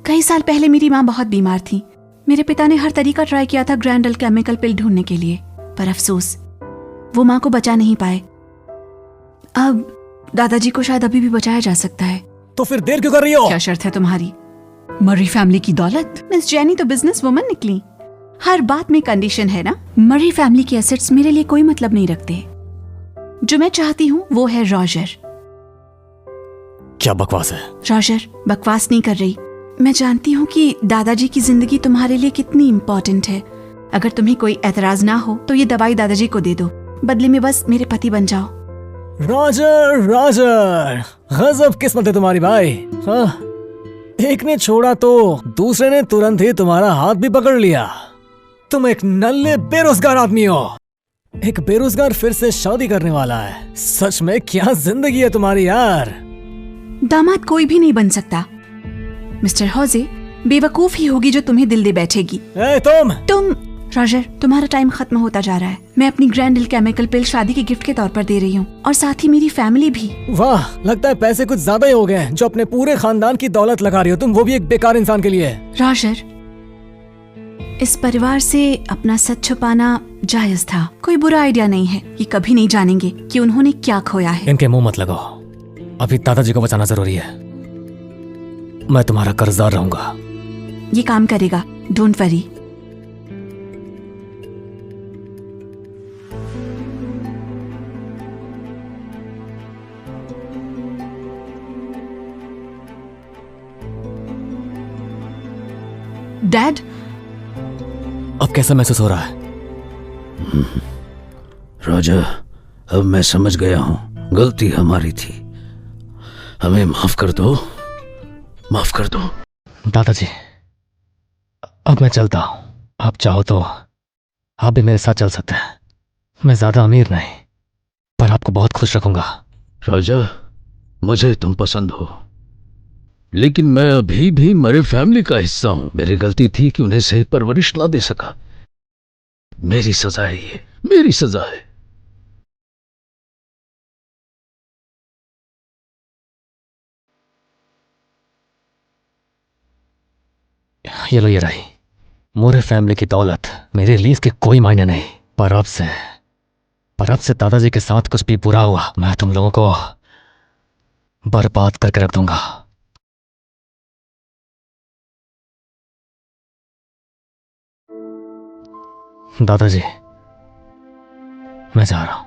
Speaker 3: कई साल पहले मेरी माँ बहुत बीमार थी। मेरे पिता ने हर तरीका ट्राई किया था ग्रैंड एल्केमिकल पिल ढूंढने के लिए, पर अफसोस वो माँ को बचा नहीं पाए। अब दादाजी को शायद अभी भी बचाया जा सकता है।
Speaker 2: तो फिर देर क्यों कर रही हो?
Speaker 3: क्या शर्त है तुम्हारी? मरी फैमिली की दौलत? मिस जेनी तो बिजनेस वुमन निकली। हर बात में कंडीशन है ना। मरी फैमिली के एसेट्स मेरे लिए कोई मतलब नहीं रखते। जो मैं चाहती हूँ वो है रॉजर।
Speaker 2: क्या बकवास है?
Speaker 3: रॉजर, बकवास नहीं कर रही। मैं जानती हूँ कि दादाजी की जिंदगी तुम्हारे लिए कितनी इम्पोर्टेंट है। अगर तुम्हें कोई एतराज ना हो तो ये दवाई दादाजी को दे दो, बदले में बस मेरे पति बन जाओ।
Speaker 2: रॉजर, रॉजर, गजब किस्मत है तुम्हारी भाई। हाँ, एक ने छोड़ा तो दूसरे ने तुरंत ही तुम्हारा हाथ भी पकड़ लिया। तुम एक नल्ले बेरोजगार आदमी हो। एक बेरोजगार फिर से शादी करने वाला है। सच में क्या जिंदगी है तुम्हारी यार।
Speaker 3: दामाद कोई भी नहीं बन सकता मिस्टर हौजे। बेवकूफ ही होगी जो तुम्हें दिल दे बैठेगी। तुम रॉजर, तुम्हारा टाइम खत्म होता जा रहा है। मैं अपनी ग्रैंड एल्केमिकल पिल शादी के गिफ्ट के तौर पर दे रही हूँ, और साथ ही मेरी फैमिली भी।
Speaker 2: वाह, लगता है पैसे कुछ ज्यादा ही हो गए जो अपने पूरे खानदान की दौलत लगा रही हो तुम, वो भी एक बेकार इंसान के लिए।
Speaker 3: रॉजर, इस परिवार से अपना सच छुपाना जायज था, कोई बुरा आइडिया नहीं है। ये कभी नहीं जानेंगे कि उन्होंने क्या खोया है।
Speaker 2: इनके मुंह मत लगाओ, अभी दादाजी को बचाना जरूरी है। मैं तुम्हारा कर्जदार रहूंगा।
Speaker 3: ये काम करेगा, डोंट वरी। डैड,
Speaker 2: अब कैसा महसूस हो रहा है?
Speaker 1: राजा, अब मैं समझ गया हूँ, गलती हमारी थी। हमें माफ कर दो, माफ कर दो।
Speaker 2: दादाजी, अब मैं चलता हूँ। आप चाहो तो आप भी मेरे साथ चल सकते हैं। मैं ज्यादा अमीर नहीं, पर आपको बहुत खुश रखूंगा।
Speaker 1: राजा, मुझे तुम पसंद हो, लेकिन मैं अभी भी मेरी फैमिली का हिस्सा हूं। मेरी गलती थी कि उन्हें सही परवरिश ना दे सका। मेरी सजा है ये, मेरी सजा है।
Speaker 2: ये लो, ये रही मोरे फैमिली की दौलत। मेरे लिए इसके कोई मायने नहीं, पर अब से दादाजी के साथ कुछ भी बुरा हुआ, मैं तुम लोगों को बर्बाद करके रख दूंगा। दादाजी, मैं जा रहा हूं।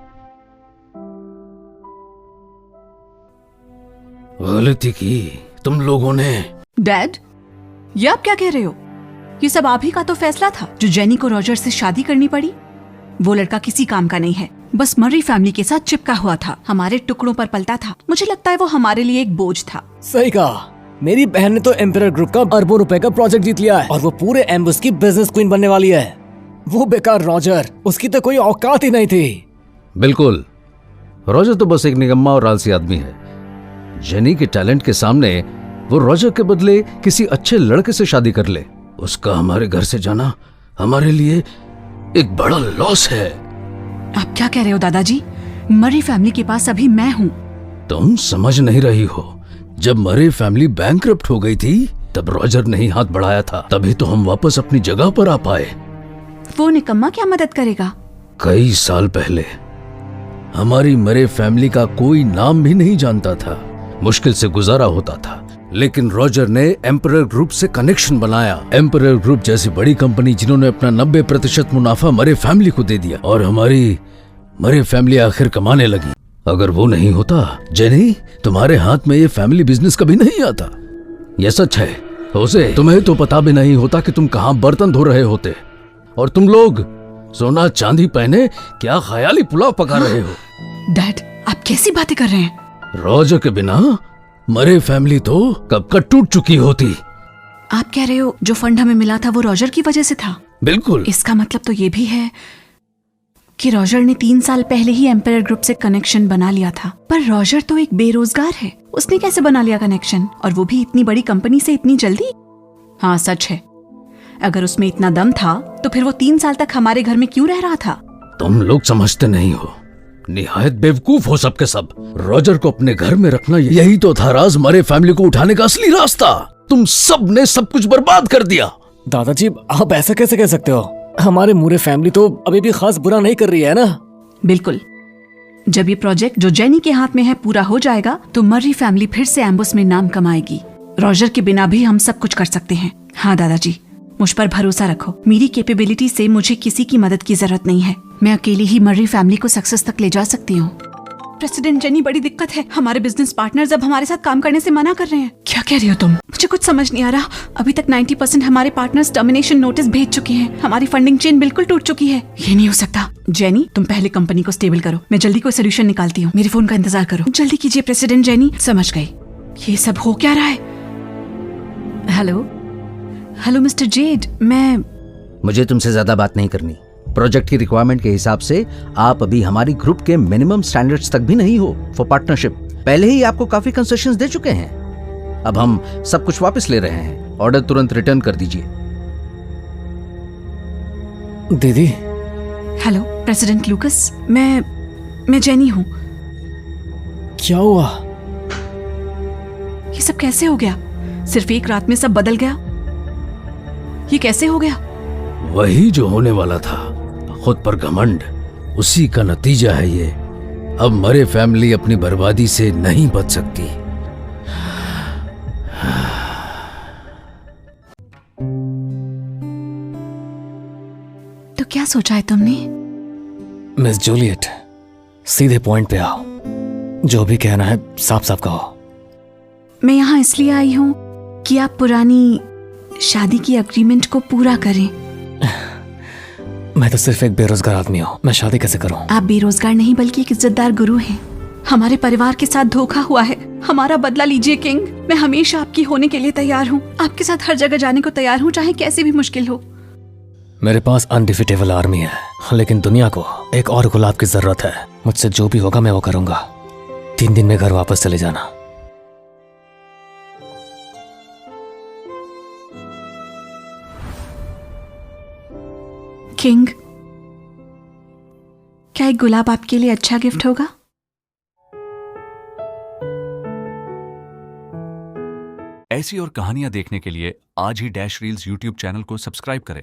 Speaker 1: गलती की तुम लोगों ने।
Speaker 3: डैड, ये आप क्या कह रहे हो? ये सब आप ही का तो फैसला था जो जेनी को रॉजर से शादी करनी पड़ी। वो लड़का किसी काम का नहीं है, बस मर्री फैमिली के साथ चिपका हुआ था, हमारे टुकड़ों पर पलता था। मुझे लगता है वो हमारे लिए एक बोझ था।
Speaker 2: सही कहा। मेरी बहन ने तो एम्पायर ग्रुप का अरबों रुपए का प्रोजेक्ट जीत लिया है और वो पूरे एम्बस की बिजनेस क्वीन बनने वाली है। वो बेकार रॉजर, उसकी तो कोई औकात ही नहीं थी।
Speaker 5: बिल्कुल, रॉजर तो बस एक निकम्मा और आलसी आदमी है। जेनी के टैलेंट के सामने वो रॉजर के बदले किसी अच्छे लड़के से शादी कर ले। उसका हमारे घर से जाना हमारे लिए एक बड़ा लॉस है।
Speaker 3: आप क्या कह रहे हो दादाजी? मर्री फैमिली के पास अभी मैं हूँ।
Speaker 5: तुम समझ नहीं रही हो। जब मरे फैमिली बैंकरप्ट हो गई थी तब रॉजर ने ही हाथ बढ़ाया था, तभी तो हम वापस अपनी जगह पर आ पाए।
Speaker 3: वो निकम्मा क्या मदद करेगा?
Speaker 5: कई साल पहले हमारी मरे फैमिली का कोई नाम भी नहीं जानता था, मुश्किल से गुजारा होता था। लेकिन रॉजर ने एम्पायर ग्रुप से कनेक्शन बनाया। एम्पायर ग्रुप जैसी बड़ी कंपनी जिन्होंने अपना 90% मुनाफा मरे फैमिली को दे दिया और हमारी मरे फैमिली आखिर कमाने लगी। अगर वो नहीं होता जेनी, तुम्हारे हाथ में ये फैमिली बिजनेस कभी नहीं आता। ये सच है होसे, तुम्हें तो पता भी नहीं होता कि तुम कहाँ बर्तन धो रहे होते और तुम लोग सोना चांदी पहने क्या ख्याली पुलाव पका रहे हो।
Speaker 3: डैड, आप कैसी बातें कर रहे हैं?
Speaker 5: रॉजर के बिना मरे फैमिली तो कब का टूट चुकी होती।
Speaker 3: आप कह रहे हो जो फंड हमें मिला था वो रॉजर की वजह से था?
Speaker 5: बिल्कुल।
Speaker 3: इसका मतलब तो ये भी है कि रॉजर ने 3 साल पहले ही एम्पायर ग्रुप से कनेक्शन बना लिया था। पर रॉजर तो एक बेरोजगार है, उसने कैसे बना लिया कनेक्शन, और वो भी इतनी बड़ी कंपनी से इतनी जल्दी? हाँ सच है, अगर उसमें इतना दम था तो फिर वो 3 साल तक हमारे घर में क्यों रह रहा था?
Speaker 5: तुम लोग समझते नहीं हो, निहायत बेवकूफ हो सबके सब। रॉजर को अपने घर में रखना यही तो था राज मरे फैमिली को उठाने का असली रास्ता। तुम सब ने सब कुछ बर्बाद कर दिया।
Speaker 2: दादाजी, आप ऐसा कैसे कह सकते हो? हमारे मूरे फैमिली तो अभी भी खास बुरा नहीं कर रही है ना।
Speaker 3: बिल्कुल, जब ये प्रोजेक्ट जो जेनी के हाथ में है पूरा हो जाएगा तो मर्री फैमिली फिर से एम्बस में नाम कमाएगी। रॉजर के बिना भी हम सब कुछ कर सकते हैं। हाँ दादाजी, मुझ पर भरोसा रखो। मेरी कैपेबिलिटी से मुझे किसी की मदद की जरूरत नहीं है। मैं अकेली ही मर्री फैमिली को सक्सेस तक ले जा सकती हूँ। प्रेसिडेंट जेनी, बड़ी दिक्कत है। हमारे बिजनेस पार्टनर्स अब हमारे साथ काम करने से मना कर रहे हैं। क्या कह रही हो तुम? मुझे कुछ समझ नहीं आ रहा। अभी तक 90% हमारे पार्टनर्स टर्मिनेशन नोटिस भेज चुके हैं। हमारी फंडिंग चेन बिल्कुल टूट चुकी है। ये नहीं हो सकता। जेनी, तुम पहले कंपनी को स्टेबल करो, मैं जल्दी कोई सोल्यूशन निकालती हूँ। मेरे फोन का इंतजार करो। जल्दी कीजिए प्रेसिडेंट जेनी। समझ गई। ये सब हो क्या रहा है? हेलो हेलो मिस्टर जेड,
Speaker 4: मुझे तुमसे ज्यादा बात नहीं करनी। प्रोजेक्ट की रिक्वायरमेंट के हिसाब से आप अभी हमारी ग्रुप के मिनिमम स्टैंडर्ड्स तक भी नहीं हो फॉर पार्टनरशिप। पहले ही आपको काफी कंसेशंस दे चुके हैं। अब हम सब कुछ वापस ले रहे हैं। ऑर्डर तुरंत रिटर्न कर दीजिए।
Speaker 2: दीदी।
Speaker 3: हेलो प्रेसिडेंट लूकस, मैं जेनी हूँ।
Speaker 2: क्या हुआ?
Speaker 3: ये सब कैसे हो गया? सिर्फ एक रात में सब बदल गया। ये कैसे हो गया?
Speaker 5: वही जो होने वाला था, खुद पर घमंड, उसी का नतीजा है ये। अब मरे फैमिली अपनी बर्बादी से नहीं बच सकती।
Speaker 3: तो क्या सोचा है तुमने?
Speaker 2: मिस जूलियट, सीधे पॉइंट पे आओ। जो भी कहना है साफ साफ कहो।
Speaker 3: मैं यहाँ इसलिए आई हूँ कि आप पुरानी शादी की एग्रीमेंट को पूरा करें।
Speaker 2: मैं तो सिर्फ एक बेरोजगार आदमी हूँ, मैं शादी कैसे करूँ?
Speaker 3: आप बेरोजगार नहीं बल्कि एक इज्जतदार गुरु हैं। हमारे परिवार के साथ धोखा हुआ है, हमारा बदला लीजिए किंग। मैं हमेशा आपकी होने के लिए तैयार हूँ, आपके साथ हर जगह जाने को तैयार हूँ, चाहे कैसी भी मुश्किल हो।
Speaker 2: मेरे पास अनडिफिटेबल आर्मी है, लेकिन दुनिया को एक और गुलाब की जरूरत है। मुझसे जो भी होगा मैं वो करूंगा। 3 दिन में घर वापस चले जाना।
Speaker 3: किंग, क्या एक गुलाब आपके लिए अच्छा गिफ्ट होगा?
Speaker 9: ऐसी और कहानियां देखने के लिए आज ही डैश रील्स यूट्यूब चैनल को सब्सक्राइब करें